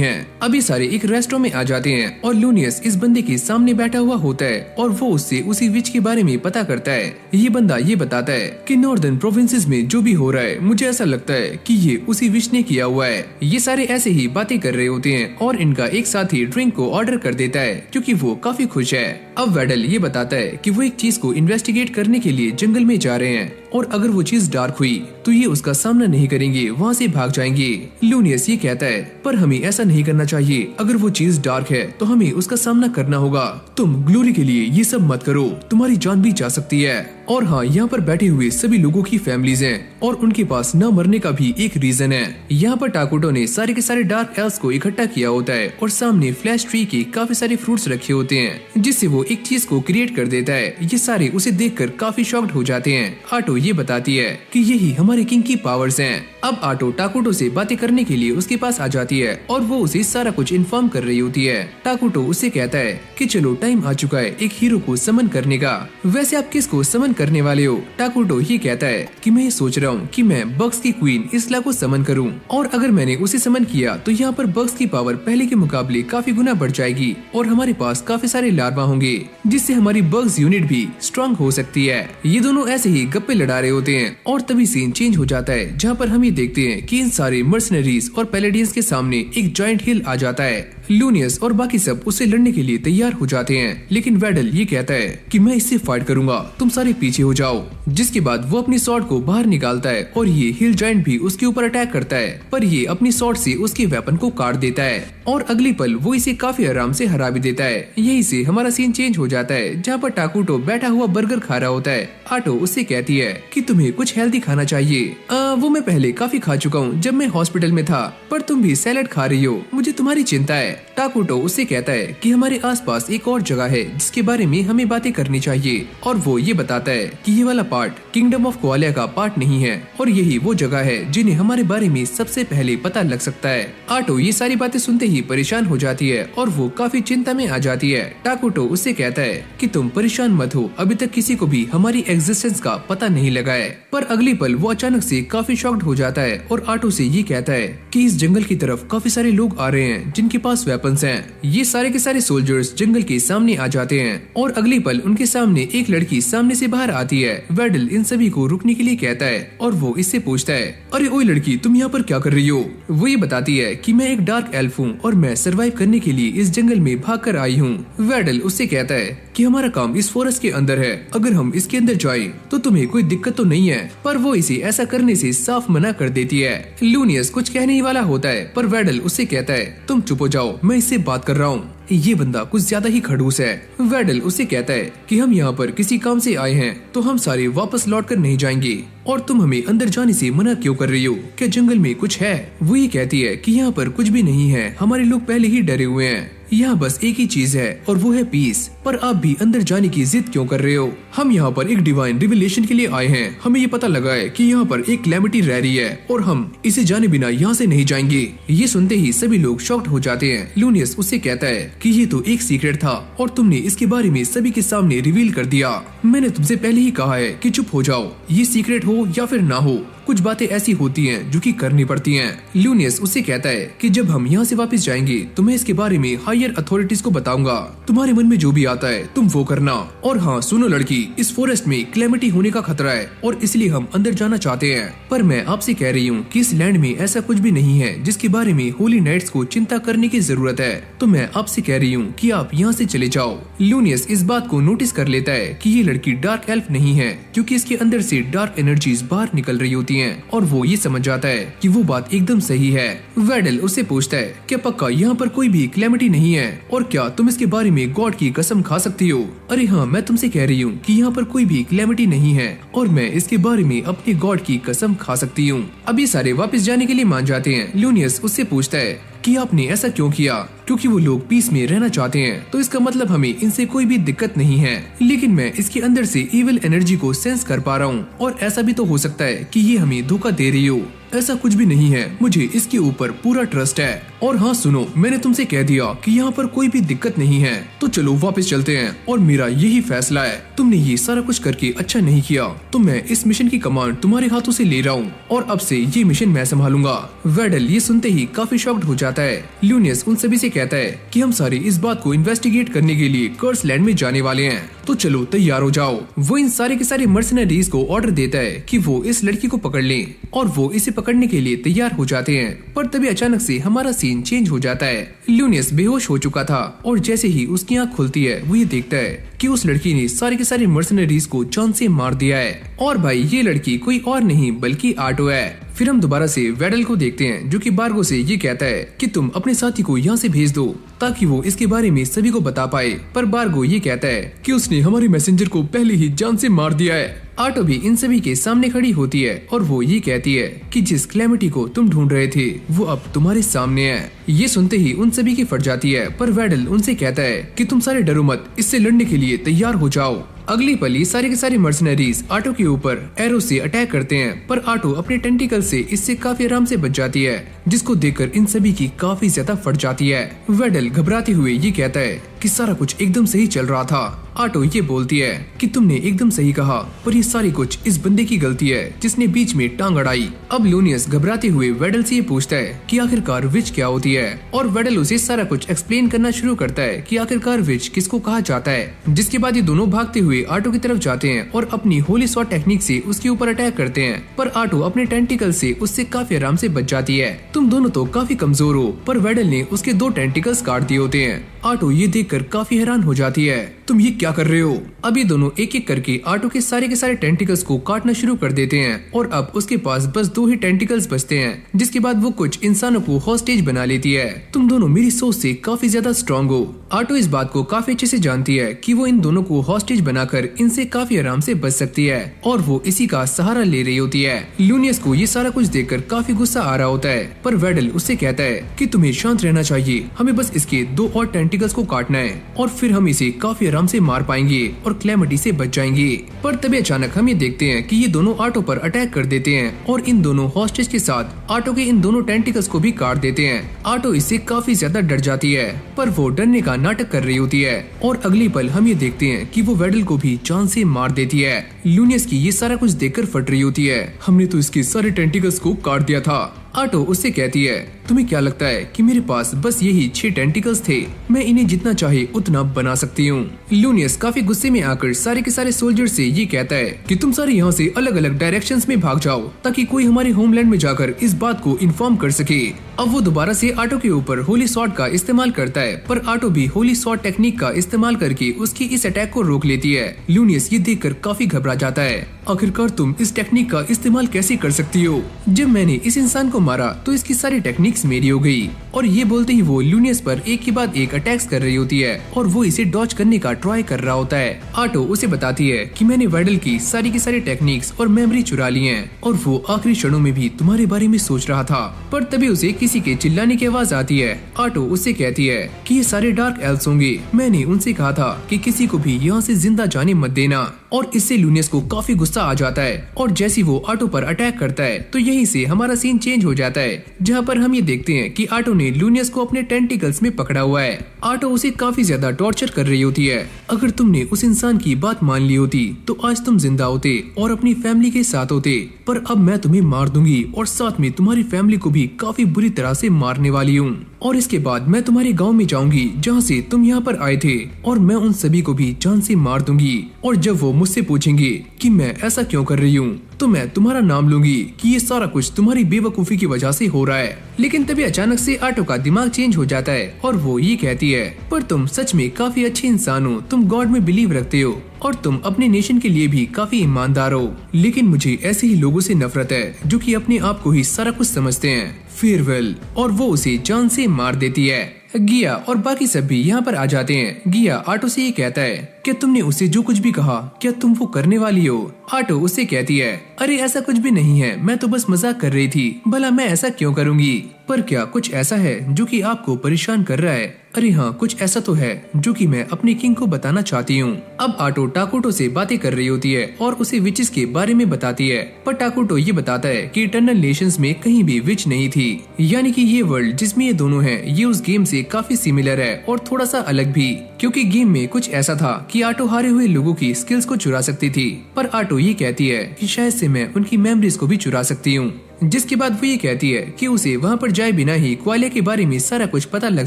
है। अभी सारे एक रेस्टोरेंट में आ जाते हैं और लूनियस इस बंदे के सामने बैठा हुआ होता है और वो उससे उसी विच के बारे में पता करता है। ये बंदा ये बताता है कि नॉर्दर्न प्रोविंसेस में जो भी हो रहा है मुझे ऐसा लगता है कि ये उसी विच ने किया हुआ है। ये सारे ऐसे ही बातें कर रहे होते हैं और इनका एक साथी ड्रिंक को ऑर्डर कर देता है क्योंकि वो काफी खुश है। अब वेडल ये बताता है कि वो एक चीज को इन्वेस्टिगेट करने के लिए जंगल में जा रहे हैं और अगर वो चीज डार्क हुई तो ये उसका सामना नहीं करेंगे, वहाँ से भाग जाएंगे। लूनियस ये कहता है, पर हमें ऐसा नहीं करना चाहिए। अगर वो चीज डार्क है तो हमें उसका सामना करना होगा। तुम ग्लोरी के लिए ये सब मत करो, तुम्हारी जान भी जा सकती है। और हाँ, यहाँ पर बैठे हुए सभी लोगों की फैमिलीज हैं और उनके पास न मरने का भी एक रीजन है। यहाँ पर टाकुटो ने सारे के सारे डार्क एल्व्स को इकट्ठा किया होता है और सामने फ्लैश ट्री के काफी सारे फ्रूट्स रखे होते हैं जिससे वो एक चीज को क्रिएट कर देता है। ये सारे उसे देखकर काफी शॉक्ड हो जाते हैं। आटो ये बताती है कि यही हमारे किंग की पावर्स हैं। अब आटो टाकुटो से बातें करने के लिए उसके पास आ जाती है और वो उसे सारा कुछ इन्फॉर्म कर रही होती है। टाकुटो उससे कहता है कि चलो टाइम आ चुका है एक हीरो को समन करने का। वैसे आप किसको समन करने वाले हो? टाकुटो ये कहता है कि मैं ये सोच रहा हूँ कि मैं बग्स की क्वीन इसला को समन करूँ और अगर मैंने उसे समन किया तो यहाँ पर बग्स की पावर पहले के मुकाबले काफी गुना बढ़ जाएगी और हमारे पास काफी सारे लार्वा होंगे जिससे हमारी बग्स यूनिट भी स्ट्रॉन्ग हो सकती है। ये दोनों ऐसे ही गप्पे लड़ा रहे होते हैं और तभी सीन चेंज हो जाता है जहाँ पर हम ये देखते हैं कि इन सारे मर्सनरीज और पैलेडियंस के सामने एक जॉइंट हिल आ जाता है। लूनियस और बाकी सब उससे लड़ने के लिए तैयार हो जाते हैं लेकिन वेडल ये कहता है कि मैं इससे फाइट करूंगा, तुम सारे पीछे हो जाओ। जिसके बाद वो अपनी स्वॉर्ड को बाहर निकालता है और ये हिल जॉइंट भी उसके ऊपर अटैक करता है, पर ये अपनी स्वॉर्ड से उसके वेपन को काट देता है और अगली पल वो इसे काफी आराम से हरा भी देता है। यही से हमारा सीन चेंज हो जाता है जहाँ पर टाकुटो बैठा हुआ बर्गर खा रहा होता है। आटो उससे कहती है कि तुम्हें कुछ हेल्दी खाना चाहिए। वो मैं पहले काफी खा चुका हूँ जब मैं हॉस्पिटल में था, पर तुम भी सैलेड खा रही हो, मुझे तुम्हारी चिंता है। टाकुटो उससे कहता है कि हमारे आसपास एक और जगह है जिसके बारे में हमें बातें करनी चाहिए और वो ये बताता है कि ये वाला पार्ट किंगडम ऑफ क्वालिया का पार्ट नहीं है और यही वो जगह है जिन्हें हमारे बारे में सबसे पहले पता लग सकता है। आटो ये सारी बातें सुनते ही परेशान हो जाती है और वो काफी चिंता में आ जाती है। टाकुटो उससे कहता है कि तुम परेशान मत हो, अभी तक किसी को भी हमारी एग्जिस्टेंस का पता नहीं लगा है। पर अगली पल वो अचानक से काफी शॉक्ड हो जाता है और आटो से ये कहता है कि इस जंगल की तरफ काफी सारे लोग आ रहे हैं जिनके पास वेपन्स हैं। ये सारे के सारे सोल्जर्स जंगल के सामने आ जाते हैं और अगली पल उनके सामने एक लड़की सामने से बाहर आती है। वेडल इन सभी को रुकने के लिए कहता है और वो इससे पूछता है, अरे ओए लड़की, तुम यहाँ पर क्या कर रही हो? वो ये बताती है कि मैं एक डार्क एल्फ हूँ और मैं सरवाइव करने के लिए इस जंगल में भाग कर आई हूँ। वेडल उससे कहता है कि हमारा काम इस फॉरेस्ट के अंदर है, अगर हम इसके अंदर जाएं तो तुम्हें कोई दिक्कत तो नहीं है, पर वो इसे ऐसा करने से साफ मना कर देती है। लूनियस कुछ कहने ही वाला होता है पर वेडल उससे कहता है, तुम चुप हो जाओ, मैं इससे बात कर रहा हूँ। ये बंदा कुछ ज्यादा ही खड़ूस है। वेडल उससे कहता है कि हम यहाँ पर किसी काम से आए हैं तो हम सारे वापस लौट कर नहीं जाएंगे और तुम हमें अंदर जाने से मना क्यों कर रही हो? क्या जंगल में कुछ है? वो ये कहती है कि यहाँ पर कुछ भी नहीं है, हमारे लोग पहले ही डरे हुए हैं, यहाँ बस एक ही चीज है और वो है पीस। पर आप भी अंदर जाने की जिद क्यों कर रहे हो? हम यहाँ पर एक डिवाइन रिविलेशन के लिए आए हैं, हमें ये पता लगा है कि यहाँ पर एक कैलेमिटी रह रही है और हम इसे जाने बिना यहाँ से नहीं जाएंगे। ये सुनते ही सभी लोग शॉक्ड हो जाते हैं। लूनियस उससे कहता है कि ये तो एक सीक्रेट था और तुमने इसके बारे में सभी के सामने रिवील कर दिया। मैंने तुमसे पहले ही कहा है कि चुप हो जाओ, ये सीक्रेट हो या फिर ना हो, कुछ बातें ऐसी होती हैं जो कि करनी पड़ती हैं। लूनियस उससे कहता है कि जब हम यहाँ से वापस जाएंगे तो मैं इसके बारे में हायर अथॉरिटीज को बताऊंगा। तुम्हारे मन में जो भी आता है तुम वो करना। और हाँ सुनो लड़की, इस फॉरेस्ट में कैलेमिटी होने का खतरा है और इसलिए हम अंदर जाना चाहते हैं, पर मैं आपसे कह रही हूँ कि इस लैंड में ऐसा कुछ भी नहीं है जिसके बारे में होली नाइट्स को चिंता करने की जरूरत है। तो मैं आपसे कह रही हूँ कि आप यहाँ से चले जाओ। लूनियस इस बात को नोटिस कर लेता है कि ये लड़की डार्क एल्फ नहीं है, क्योंकि इसके अंदर से डार्क एनर्जीज बाहर निकल रही होती हैं, और वो ये समझ जाता है कि वो बात एकदम सही है। वेडल उससे पूछता है क्या पक्का यहाँ पर कोई भी कैलेमिटी नहीं है, और क्या तुम इसके बारे में गॉड की कसम खा सकती हो? अरे हाँ, मैं तुमसे कह रही हूँ कि यहाँ पर कोई भी कैलेमिटी नहीं है और मैं इसके बारे में अपने गॉड की कसम खा सकती हूँ। अभी सारे वापस जाने के लिए मान जाते हैं। लूनियस उससे पूछता है कि आपने ऐसा क्यों किया? क्योंकि वो लोग पीस में रहना चाहते हैं, तो इसका मतलब हमें इनसे कोई भी दिक्कत नहीं है। लेकिन मैं इसके अंदर से इविल एनर्जी को सेंस कर पा रहा हूँ, और ऐसा भी तो हो सकता है कि ये हमें धोखा दे रही हो। ऐसा कुछ भी नहीं है, मुझे इसके ऊपर पूरा ट्रस्ट है। और हाँ सुनो, मैंने तुमसे कह दिया कि यहाँ पर कोई भी दिक्कत नहीं है, तो चलो वापस चलते हैं। और मेरा यही फैसला है, तुमने ये सारा कुछ करके अच्छा नहीं किया, तो मैं इस मिशन की कमांड तुम्हारे हाथों से ले रहा हूँ और अब से ये मिशन मैं संभालूंगा। वेडल ये सुनते ही काफी शॉक्ड हो जाता है। लूनियस उन सभी से कहता है कि हम सारे इस बात को इन्वेस्टिगेट करने के लिए कर्स लैंड में जाने वाले हैं, तो चलो तैयार हो जाओ। वो इन सारे के सारे मर्सनरीज को ऑर्डर देता है कि वो इस लड़की को पकड़ लें, और वो इसे पकड़ने के लिए तैयार हो जाते हैं। पर तभी अचानक से हमारा सीन चेंज हो जाता है। लूनियस बेहोश हो चुका था, और जैसे ही उसकी आँख खुलती है वो ये देखता है कि उस लड़की ने सारे के सारे मर्सनरीज को जान से मार दिया है। और भाई ये लड़की कोई और नहीं बल्कि आटो है। फिर हम दोबारा से वेडल को देखते हैं, जो कि बार्गो से ये कहता है कि तुम अपने साथी को यहाँ से भेज दो ताकि वो इसके बारे में सभी को बता पाए। पर बार्गो ये कहता है कि उसने हमारे मैसेंजर को पहले ही जान से मार दिया है। आटो भी इन सभी के सामने खड़ी होती है और वो ये कहती है कि जिस कैलेमिटी को तुम ढूंढ रहे थे वो अब तुम्हारे सामने है। ये सुनते ही उन सभी की फट जाती है, पर वेडल उनसे कहता है कि तुम सारे डरो मत, इससे लड़ने के लिए तैयार हो जाओ। अगली पल ये सारे के सारे मर्सनरीज आटो के ऊपर एरो से अटैक करते हैं, पर आटो अपने टेंटिकल से इससे काफी आराम से बच जाती है, जिसको देखकर इन सभी की काफी ज्यादा फट जाती है। वेडल घबराते हुए ये कहता है कि सारा कुछ एकदम सही चल रहा था। आटो ये बोलती है कि तुमने एकदम सही कहा, पर ये सारी कुछ इस बंदे की गलती है जिसने बीच में टांग अड़ाई। अब लूनियस घबराते हुए वेडल से ये पूछता है कि आखिरकार विच क्या होती है, और वेडल उसे सारा कुछ एक्सप्लेन करना शुरू करता है कि आखिरकार विच किसको कहा जाता है। जिसके बाद ये दोनों भागते हुए आटो की तरफ जाते हैं और अपनी होली स्वॉर्ड टेक्निक से उसके ऊपर अटैक करते हैं, पर आटो अपने टेंटिकल से उससे काफी आराम से बच जाती है। तुम दोनों तो काफी कमजोर हो, पर वेडल ने उसके 2 टेंटिकल्स काट दिए होते हैं। आटो ये देखकर काफी हैरान हो जाती है, तुम ये क्या कर रहे हो? अभी दोनों एक एक करके आटो के सारे टेंटिकल्स को काटना शुरू कर देते हैं, और अब उसके पास बस 2 ही टेंटिकल्स बचते हैं, जिसके बाद वो कुछ इंसानों को हॉस्टेज बना लेती है। तुम दोनों मेरी सोच से काफी ज्यादा स्ट्रॉन्ग हो। आटो इस बात को काफी अच्छे से जानती है कि वो इन दोनों को हॉस्टेज बनाकर इनसे काफी आराम से बच सकती है, और वो इसी का सहारा ले रही होती है। लूनियस को ये सारा कुछ देखकर काफी गुस्सा आ रहा होता है, पर वेडल उससे कहता है कि तुम्हें शांत रहना चाहिए, हमें बस इसके 2 और टेंटिकल्स को काटना है, और फिर हम इसे काफी आराम से मार पाएंगे और कैलेमिटी से बच जाएंगे। पर तभी अचानक हम ये देखते हैं कि ये दोनों आटो पर अटैक कर देते हैं, और इन दोनों हॉस्टेज के साथ आटो के इन दोनों टेंटिकल्स को भी काट देते हैं। आटो इससे काफी ज्यादा डर जाती है, पर वो डरने का नाटक कर रही होती है, और अगली पल हम ये देखते हैं कि वो वेडल को भी जान से मार देती है। लूनियस की ये सारा कुछ देखकर फट रही होती है, हमने तो इसके सारे टेंटिकल्स को काट दिया था। आटो उससे कहती है तुम्हें क्या लगता है कि मेरे पास बस यही 6 टेंटिकल्स थे, मैं इन्हें जितना चाहे उतना बना सकती हूँ। लूनियस काफी गुस्से में आकर सारे के सारे सोल्जर से ये कहता है कि तुम सारे यहाँ से अलग अलग डायरेक्शंस में भाग जाओ, ताकि कोई हमारे होमलैंड में जाकर इस बात को इन्फॉर्म कर सके। अब वो दोबारा से आटो के ऊपर होली स्वॉर्ड का इस्तेमाल करता है, पर आटो भी होली स्वॉर्ड टेक्निक का इस्तेमाल करके उसकी इस अटैक को रोक लेती है। लूनियस ये देखकर काफी घबरा जाता है, आखिरकार तुम इस टेक्निक का इस्तेमाल कैसे कर सकती हो? जब मैंने इस इंसान को मारा तो इसकी सारी टेक्निक्स मेरी हो गई। और ये बोलते ही वो लूनियस पर एक के बाद एक अटैक्स कर रही होती है, और वो इसे डॉज करने का ट्राई कर रहा होता है। आटो उसे बताती है कि मैंने वेडल की सारी टेक्निक्स और मेमोरी चुरा ली है, और वो आखिरी क्षणों में भी तुम्हारे बारे में सोच रहा था। पर तभी उसे किसी के चिल्लाने की आवाज आती है। आटो उससे कहती है कि ये सारे डार्क एल्व्स होंगे, मैंने उनसे कहा था कि किसी को भी यहाँ से जिंदा जाने मत देना। और इससे लूनियस को काफी गुस्सा आ जाता है और जैसे वो आटो पर अटैक करता है तो यहीं से हमारा सीन चेंज हो जाता है, जहाँ पर हम ये देखते हैं कि आटो ने लूनियस को अपने टेंटिकल्स में पकड़ा हुआ है। आटो उसे काफी ज्यादा टॉर्चर कर रही होती है। अगर तुमने उस इंसान की बात मान ली होती तो आज तुम जिंदा होते और अपनी फैमिली के साथ होते, पर अब मैं तुम्हें मार दूंगी और साथ में तुम्हारी फैमिली को भी काफी बुरी तरह से मारने वाली हूँ। और इसके बाद मैं तुम्हारे गांव में जाऊंगी जहाँ से तुम यहाँ पर आए थे और मैं उन सभी को भी जान से मार दूंगी। और जब वो मुझसे पूछेंगे कि मैं ऐसा क्यों कर रही हूँ तो मैं तुम्हारा नाम लूंगी कि ये सारा कुछ तुम्हारी बेवकूफी की वजह से हो रहा है। लेकिन तभी अचानक से आटो का दिमाग चेंज हो जाता है और वो ये कहती है, पर तुम सच में काफी अच्छे इंसान हो, तुम गॉड में बिलीव रखते हो और तुम अपने नेशन के लिए भी काफी ईमानदार हो। लेकिन मुझे ऐसे ही लोगों से नफरत है जो कि अपने आप को ही सारा कुछ समझते हैं। फेयरवेल। और वो उसे जान से मार देती है। गिया और बाकी सब भी यहाँ पर आ जाते हैं। गिया आटो से ये कहता है, क्या तुमने उसे जो कुछ भी कहा क्या तुम वो करने वाली हो? आटो उससे कहती है, अरे ऐसा कुछ भी नहीं है, मैं तो बस मजाक कर रही थी, भला मैं ऐसा क्यों करूँगी? पर क्या कुछ ऐसा है जो कि आपको परेशान कर रहा है? अरे हाँ, कुछ ऐसा तो है जो कि मैं अपने किंग को बताना चाहती हूँ। अब आटो टाकुटो से बातें कर रही होती है और उसे विचेस के बारे में बताती है, पर टाकुटो ये बताता है कि इटर्नल नेशंस में कहीं भी विच नहीं थी, यानी कि ये वर्ल्ड जिसमें ये दोनों हैं ये उस गेम से काफी सिमिलर है और थोड़ा सा अलग भी, क्योंकि गेम में कुछ ऐसा था कि आटो हारे हुए लोगों की स्किल्स को चुरा सकती थी, पर आटो ये कहती है कि शायद से मैं उनकी मेमोरीज को भी चुरा सकती हूँ। जिसके बाद वो ये कहती है कि उसे वहाँ पर जाए बिना ही क्वालिया के बारे में सारा कुछ पता लग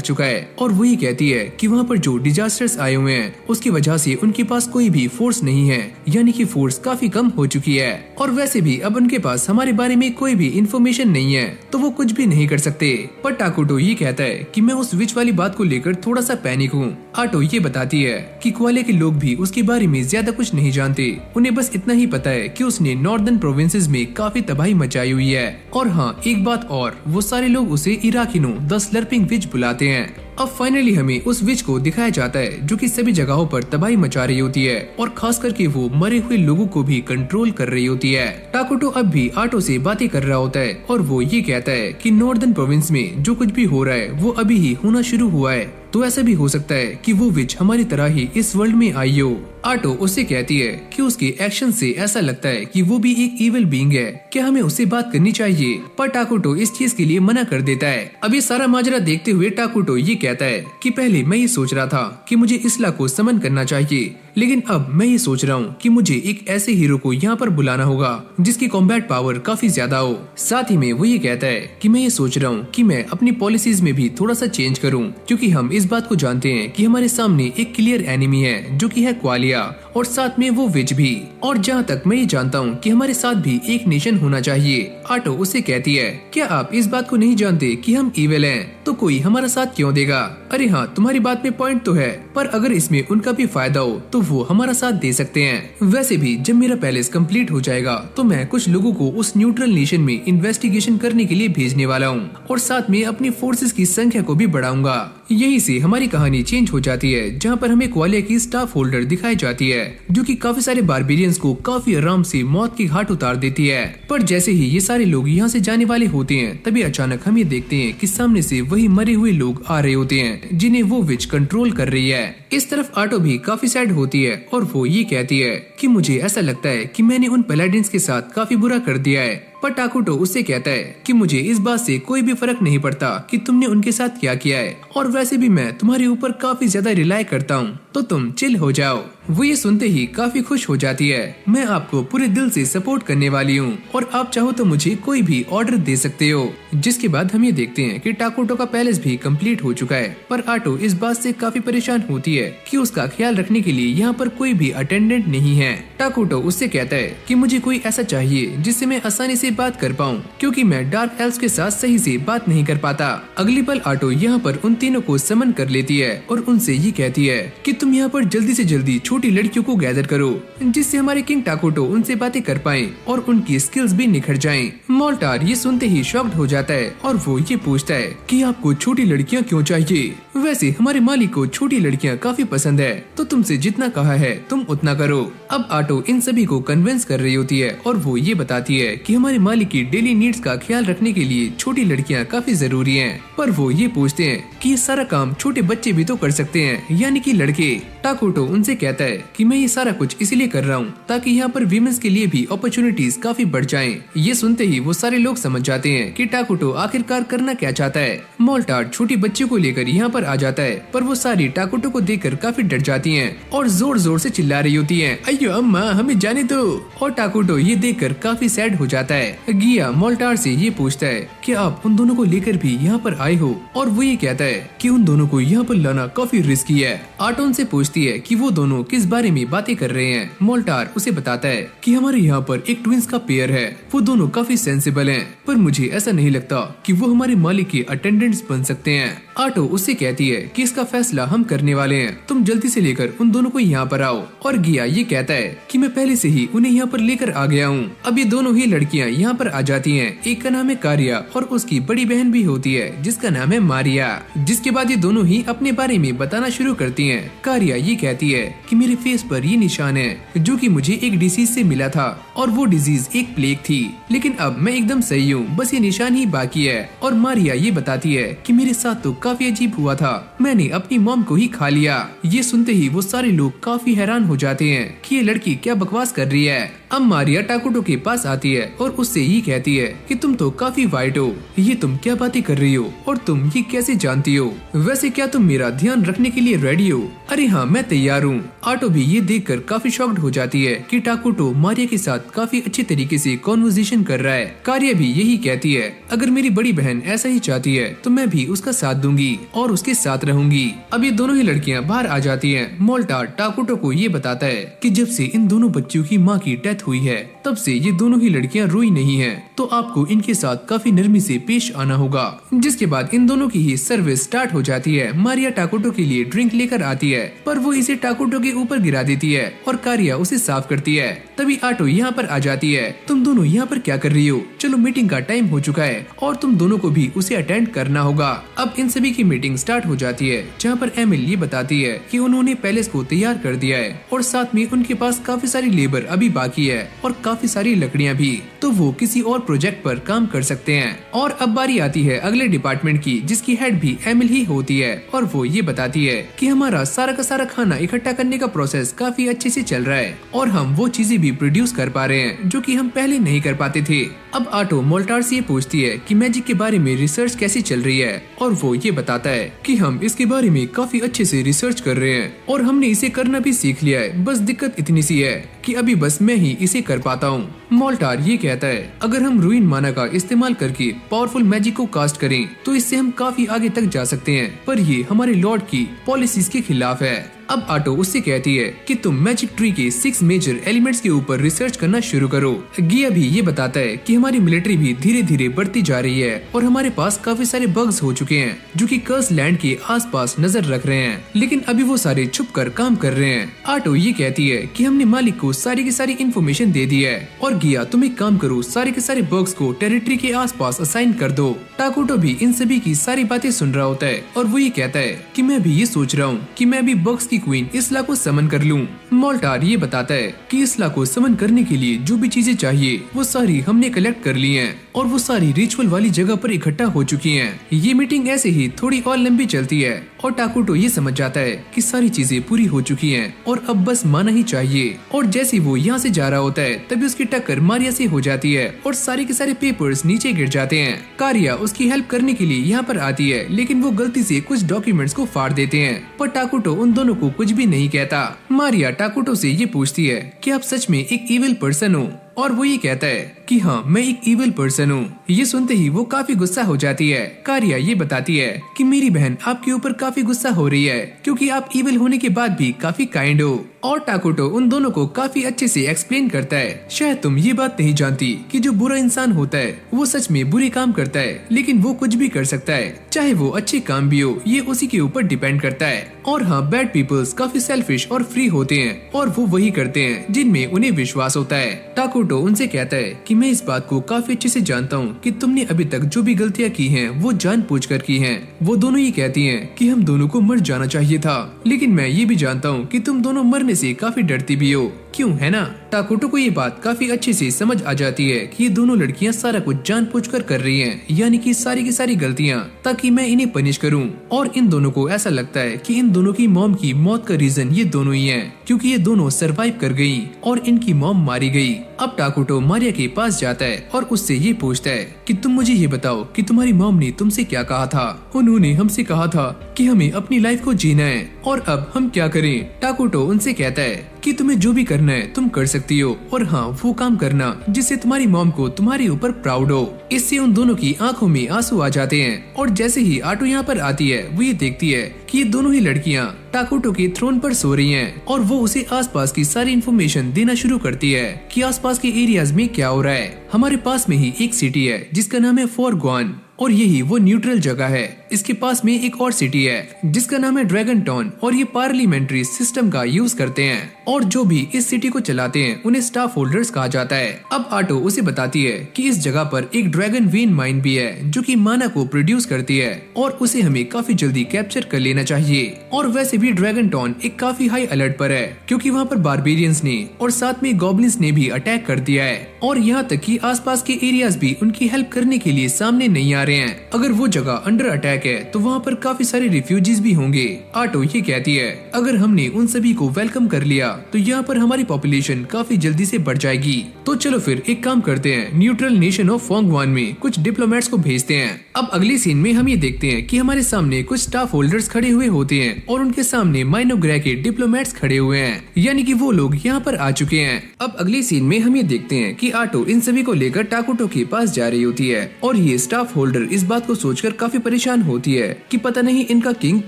चुका है और वो ये कहती है कि वहाँ पर जो डिजास्टर्स आए हुए हैं उसकी वजह से उनके पास कोई भी फोर्स नहीं है, यानी कि फोर्स काफी कम हो चुकी है और वैसे भी अब उनके पास हमारे बारे में कोई भी इंफॉर्मेशन नहीं है तो वो कुछ भी नहीं कर सकते। पर टाकुटो ये कहता है कि मैं उस विच वाली बात को लेकर थोड़ा सा पैनिक हूँ। आटो ये बताती है कि क्वालिया के लोग भी उसके बारे में ज्यादा कुछ नहीं जानते, उन्हें बस इतना ही पता है कि उसने नॉर्दर्न प्रोविंसेस में काफी तबाही मचाई हुई है। और हाँ, एक बात और, वो सारे लोग उसे इराकिनो द स्लर्पिंग विच बुलाते हैं। अब फाइनली हमें उस विच को दिखाया जाता है जो कि सभी जगहों पर तबाही मचा रही होती है और खास करके वो मरे हुए लोगों को भी कंट्रोल कर रही होती है। टाकुटो अब भी आटो से बातें कर रहा होता है और वो ये कहता है कि नॉर्दर्न प्रोविंस में जो कुछ भी हो रहा है वो अभी ही होना शुरू हुआ है, तो ऐसा भी हो सकता है कि वो विच हमारी तरह ही इस वर्ल्ड में आई हो। आटो उससे कहती है कि उसके एक्शन से ऐसा लगता है कि वो भी एक इविल बीइंग है, क्या हमें उससे बात करनी चाहिए? पर टाकुटो इस चीज के लिए मना कर देता है। अब ये सारा माजरा देखते हुए टाकुटो ये कहता है कि पहले मैं ये सोच रहा था कि मुझे इसला को समन करना चाहिए, लेकिन अब मैं ये सोच रहा हूँ कि मुझे एक ऐसे हीरो को यहाँ पर बुलाना होगा जिसकी कॉम्बैट पावर काफी ज्यादा हो। साथ ही में वो ये कहता है कि मैं ये सोच रहा हूँ कि मैं अपनी पॉलिसीज में भी थोड़ा सा चेंज करूँ, क्योंकि हम इस बात को जानते हैं कि हमारे सामने एक क्लियर एनिमी है जो कि है क्वालिया और साथ में वो विच भी, और जहाँ तक मैं ये जानता हूँ कि हमारे साथ भी एक नेशन होना चाहिए। आटो उससे कहती है, क्या आप इस बात को नहीं जानते कि हम इविल हैं, तो कोई हमारा साथ क्यों देगा? अरे हाँ, तुम्हारी बात में पॉइंट तो है, पर अगर इसमें उनका भी फायदा हो तो वो हमारा साथ दे सकते हैं। वैसे भी जब मेरा पैलेस कंप्लीट हो जाएगा तो मैं कुछ लोगों को उस न्यूट्रल नेशन में इन्वेस्टिगेशन करने के लिए भेजने वाला हूँ और साथ में अपनी फोर्सेस की संख्या को भी बढ़ाऊंगा। यहीं से हमारी कहानी चेंज हो जाती है, जहाँ पर हमें क्वालिया की स्टाफ होल्डर दिखाई जाती है जो कि काफी सारे बारबेरियंस को काफी आराम से मौत की घाट उतार देती है। पर जैसे ही ये सारे लोग यहाँ से जाने वाले होते हैं तभी अचानक हम ये देखते हैं कि सामने से वही मरे हुए लोग आ रहे होते हैं जिन्हें वो विच कंट्रोल कर रही है। इस तरफ आटो भी काफी सैड होती है और वो ये कहती है कि मुझे ऐसा लगता है कि मैंने उन पैलाडिन्स के साथ काफी बुरा कर दिया है। पर टाकुटो उससे कहता है कि मुझे इस बात से कोई भी फर्क नहीं पड़ता कि तुमने उनके साथ क्या किया है, और वैसे भी मैं तुम्हारे ऊपर काफी ज्यादा रिलाई करता हूँ, तो तुम चिल हो जाओ। वो ये सुनते ही काफी खुश हो जाती है। मैं आपको पूरे दिल से सपोर्ट करने वाली हूँ और आप चाहो तो मुझे कोई भी ऑर्डर दे सकते हो। जिसके बाद हम ये देखते हैं कि टाकुटो का पैलेस भी कंप्लीट हो चुका है, पर आटो इस बात से काफी परेशान होती है कि उसका ख्याल रखने के लिए यहाँ पर कोई भी अटेंडेंट नहीं है। टाकुटो उससे कहता है कि मुझे कोई ऐसा चाहिए जिससे मैं आसानी से बात कर पाऊँ, क्योंकि मैं डार्क एल्व्स के साथ सही से बात नहीं कर पाता। अगली पल आटो यहाँ पर उन तीनों को समन कर लेती है और उनसे ये कहती है कि तुम यहाँ पर जल्दी से जल्दी छोटी लड़कियों को गैदर करो, जिससे हमारे किंग टाकुटो उनसे बातें कर पाए और उनकी स्किल्स भी निखर जाएं। मोल्टार ये सुनते ही शॉक्ड हो जाता है और वो ये पूछता है कि आपको छोटी लड़कियाँ क्यों चाहिए? वैसे हमारे मालिक को छोटी लड़कियाँ काफी पसंद है, तो तुमसे जितना कहा है तुम उतना करो। अब आटो इन सभी को कन्विंस कर रही होती है और वो ये बताती है कि हमारे मालिक की डेली नीड्स का ख्याल रखने के लिए छोटी लड़कियाँ काफी जरूरी हैं। पर वो ये पूछते हैं कि ये सारा काम छोटे बच्चे भी तो कर सकते हैं, यानी कि लड़के। टाकुटो उनसे कहता है कि मैं ये सारा कुछ इसलिए कर रहा हूँ ताकि यहाँ पर विमेंस के लिए भी अपॉर्चुनिटीज काफी बढ़ जाएं। ये सुनते ही वो सारे लोग समझ जाते हैं कि टाकुटो आखिरकार करना क्या चाहता है। मोल्टार्ड छोटी बच्ची को लेकर यहाँ पर आ जाता है, पर वो सारी टाकुटो को देखकर काफी डर जाती हैं और जोर जोर से चिल्ला रही होती हैं, अयो अम्मा हमें जाने दो। और टाकुटो ये देखकर काफी सैड हो जाता है। गिया मोल्टार्ड से ये पूछता है कि आप उन दोनों को लेकर भी यहाँ पर आए हो, और वो ये कहता है कि उन दोनों को यहाँ पर लाना काफी रिस्की है। आटो उनसे पूछती है कि वो दोनों किस बारे में बातें कर रहे हैं। मोल्टार्ड उसे बताता है कि हमारे यहाँ पर एक ट्विंस का पेयर है, वो दोनों काफी सेंसिबल हैं, पर मुझे ऐसा नहीं लगता कि वो हमारे मालिक के अटेंडेंट्स बन सकते हैं। आटो उससे कहती है कि इसका फैसला हम करने वाले हैं, तुम जल्दी से लेकर उन दोनों को यहाँ पर आओ। और गिया ये कहता है कि मैं पहले से ही उन्हें यहाँ पर लेकर आ गया हूँ। अब ये दोनों ही लड़कियाँ यहाँ पर आ जाती हैं। एक का नाम है कारिया और उसकी बड़ी बहन भी होती है जिसका नाम है मारिया। जिसके बाद ये दोनों ही अपने बारे में बताना शुरू करती हैं। कारिया ये कहती है कि मेरे फेस पर ये निशान है जो कि मुझे एक डिजीज से मिला था, और वो डिजीज एक प्लेग थी, लेकिन अब मैं एकदम सही हूँ, बस ये निशान ही बाकी है। और मारिया ये बताती है कि मेरे साथ तो काफी अजीब हुआ था, मैंने अपनी मॉम को ही खा लिया। ये सुनते ही वो सारे लोग काफी हैरान हो जाते हैं कि ये लड़की क्या बकवास कर रही है। अब मारिया टाकुटो के पास आती है और उससे ये कहती है कि तुम तो काफी वाइट हो, ये तुम क्या बातें कर रही हो और तुम ये कैसे जानती हो? वैसे क्या तुम मेरा ध्यान रखने के लिए रेडी हो? अरे हाँ मैं तैयार हूँ। आटो भी ये देखकर काफी शॉक्ड हो जाती है कि टाकुटो मारिया के साथ काफी अच्छे तरीके से कॉन्वर्सेशन कर रहा है। कारिया भी यही कहती है अगर मेरी बड़ी बहन ऐसा ही चाहती है तो मैं भी उसका साथ दूंगी और उसके साथ रहूंगी। अब ये दोनों ही लड़कियाँ बाहर आ जाती है। मोल्टार्ड टाकुटो को ये बताता है कि जब से इन दोनों बच्चों की माँ की डेथ हुई है तब से ये दोनों ही लड़कियां रोई नहीं हैं, तो आपको इनके साथ काफी नरमी से पेश आना होगा। जिसके बाद इन दोनों की ही सर्विस स्टार्ट हो जाती है। मारिया टाकुटो के लिए ड्रिंक लेकर आती है, पर वो इसे टाकुटो के ऊपर गिरा देती है और कारिया उसे साफ करती है। तभी आटो यहाँ पर आ जाती है। तुम दोनों यहाँ पर क्या कर रही हो? चलो मीटिंग का टाइम हो चुका है और तुम दोनों को भी उसे अटेंड करना होगा। अब इन सभी की मीटिंग स्टार्ट हो जाती है, जहाँ पर एमिल ये बताती है कि उन्होंने पैलेस को तैयार कर दिया है और साथ में उनके पास काफी सारी लेबर अभी बाकी है और काफी सारी लकड़ियाँ भी, तो वो किसी और प्रोजेक्ट पर काम कर सकते हैं। और अब बारी आती है अगले डिपार्टमेंट की, जिसकी हेड भी एमिल ही होती है और वो ये बताती है कि हमारा सारा का सारा खाना इकट्ठा करने का प्रोसेस काफी अच्छे से चल रहा है और हम वो चीजें भी प्रोड्यूस कर पा रहे हैं जो कि हम पहले नहीं कर पाते थे। अब आटो मोल्टार्ड से पूछती है कि मैजिक के बारे में रिसर्च कैसी चल रही है और वो ये बताता है कि हम इसके बारे में काफी अच्छे से रिसर्च कर रहे हैं और हमने इसे करना भी सीख लिया है, बस दिक्कत इतनी सी है कि अभी बस मैं ही इसे कर पाता हूँ। मोल्टार्ड ये कहता है अगर हम रूइन माना का इस्तेमाल करके पावरफुल मैजिक को कास्ट करें तो इससे हम काफी आगे तक जा सकते हैं, पर ये हमारे लॉर्ड की पॉलिसीज के खिलाफ है। अब आटो उससे कहती है कि तुम मैजिक ट्री के 6 मेजर एलिमेंट्स के ऊपर रिसर्च करना शुरू करो। गिया भी ये बताता है कि हमारी मिलिट्री भी धीरे धीरे बढ़ती जा रही है और हमारे पास काफी सारे बग्स हो चुके हैं जो कि कर्स लैंड के आसपास नजर रख रहे हैं, लेकिन अभी वो सारे छुप कर काम कर रहे हैं। आटो ये कहती है कि हमने मालिक को सारी की सारी इन्फॉर्मेशन दे दी है और गिया तुम एक काम करो, सारे के सारे बग्स को टेरिटरी के आसपास असाइन कर दो। टाकुटो भी इन सभी की सारी बातें सुन रहा होता है और वो ये कहता है कि मैं भी ये सोच रहा हूँ कि मैं भी बग्स की क्वीन इसला को समन कर लूं। मोल्टार्ड ये बताता है कि इसला को समन करने के लिए जो भी चीजें चाहिए वो सारी हमने कलेक्ट कर ली हैं और वो सारी रिचुअल वाली जगह पर इकट्ठा हो चुकी हैं। ये मीटिंग ऐसे ही थोड़ी और लंबी चलती है और टाकुटो ये समझ जाता है कि सारी चीजें पूरी हो चुकी हैं और अब बस माना ही चाहिए। और जैसे वो यहाँ से जा रहा होता है तभी उसकी टक्कर मारिया से हो जाती है और सारे के सारे पेपर्स नीचे गिर जाते हैं। कारिया उसकी हेल्प करने के लिए यहाँ पर आती है, लेकिन वो गलती से कुछ डॉक्यूमेंट्स को फाड़ देते हैं, पर टाकुटो उन दोनों को कुछ भी नहीं कहता। मारिया टाकुटो से ये पूछती है कि आप सच में एक इविल पर्सन हो और वो ये कहता है कि हाँ मैं एक इविल पर्सन हूँ। ये सुनते ही वो काफी गुस्सा हो जाती है। कारिया ये बताती है कि मेरी बहन आपके ऊपर काफी गुस्सा हो रही है क्योंकि आप इविल होने के बाद भी काफी काइंड हो। और टाकुटो उन दोनों को काफी अच्छे से एक्सप्लेन करता है शायद तुम ये बात नहीं जानती कि जो बुरा इंसान होता है वो सच में बुरे काम करता है, लेकिन वो कुछ भी कर सकता है, चाहे वो अच्छे काम भी हो, ये उसी के ऊपर डिपेंड करता है। और हाँ बैड पीपल्स काफी सेल्फिश और फ्री होते हैं और वो वही करते हैं जिनमें उन्हें विश्वास होता है। टाकुटो उनसे कहता है कि मैं इस बात को काफी अच्छे से जानता हूँ कि तुमने अभी तक जो भी गलतियाँ की हैं वो जानबूझकर की हैं। वो दोनों ये कहती हैं कि हम दोनों को मर जाना चाहिए था, लेकिन मैं ये भी जानता हूँ कि तुम दोनों मरने से काफी डरती भी हो क्यों, है ना। टाकुटो को ये बात काफी अच्छे से समझ आ जाती है कि ये दोनों लड़कियां सारा कुछ जानबूझकर कर रही हैं, यानी कि सारी की सारी गलतियां, ताकि मैं इन्हें पनिश करूं। और इन दोनों को ऐसा लगता है कि इन दोनों की मॉम की मौत का रीजन ये दोनों ही हैं, क्योंकि ये दोनों सरवाइव कर गयी और इनकी मॉम मारी गयी। अब टाकुटो मारिया के पास जाता है और उससे ये पूछता है कि तुम मुझे ये बताओ कि तुम्हारी मॉम ने तुमसे क्या कहा था। उन्होंने हमसे कहा था कि हमें अपनी लाइफ को जीना है और अब हम क्या करें। टाकुटो उनसे कहता है कि तुम्हें जो भी करना है तुम कर सकती हो, और हाँ वो काम करना जिससे तुम्हारी मॉम को तुम्हारे ऊपर प्राउड हो। इससे उन दोनों की आंखों में आंसू आ जाते हैं और जैसे ही आटो यहाँ पर आती है वो ये देखती है कि ये दोनों ही लड़कियाँ टाकुटो के थ्रोन पर सो रही हैं और वो उसे आसपास की सारी इन्फॉर्मेशन देना शुरू करती है कि आसपास के एरियाज में क्या हो रहा है। हमारे पास में ही एक सिटी है जिसका नाम है फोरगॉन और यही वो न्यूट्रल जगह है। इसके पास में एक और सिटी है जिसका नाम है ड्रैगन टाउन और ये पार्लियामेंट्री सिस्टम का यूज करते हैं और जो भी इस सिटी को चलाते हैं उन्हें स्टाफ होल्डर्स कहा जाता है। अब आटो उसे बताती है कि इस जगह पर एक ड्रैगन वेन माइन भी है जो कि माना को प्रोड्यूस करती है और उसे हमें काफी जल्दी कैप्चर कर लेना चाहिए। और वैसे भी ड्रैगन टाउन एक काफी हाई अलर्ट पर है क्योंकि वहाँ पर बारबेरियंस ने और साथ में गॉब्लिन्स ने भी अटैक कर दिया है और यहाँ तक कि आसपास के एरियाज भी उनकी हेल्प करने के लिए सामने नहीं आ रहे हैं। अगर वो जगह अंडर अटैक है तो वहाँ पर काफी सारे रिफ्यूजीज भी होंगे। आटो ये कहती है अगर हमने उन सभी को वेलकम कर लिया तो यहाँ पर हमारी पॉपुलेशन काफी जल्दी से बढ़ जाएगी। तो चलो फिर एक काम करते हैं, न्यूट्रल नेशन ऑफ फोरगॉन में कुछ डिप्लोमेट्स को भेजते हैं। अब अगली सीन में हम ये देखते हैं कि हमारे सामने कुछ स्टाफ होल्डर्स खड़े हुए होते हैं और उनके सामने माइनोग्रे के डिप्लोमेट्स खड़े हुए हैं, यानी कि वो लोग यहाँ पर आ चुके हैं। अब अगली सीन में हम ये देखते हैं कि आटो इन सभी को लेकर टाकुटो के पास जा रही होती है और ये स्टाफ होल्डर इस बात को सोचकर काफी परेशान होती है कि पता नहीं इनका किंग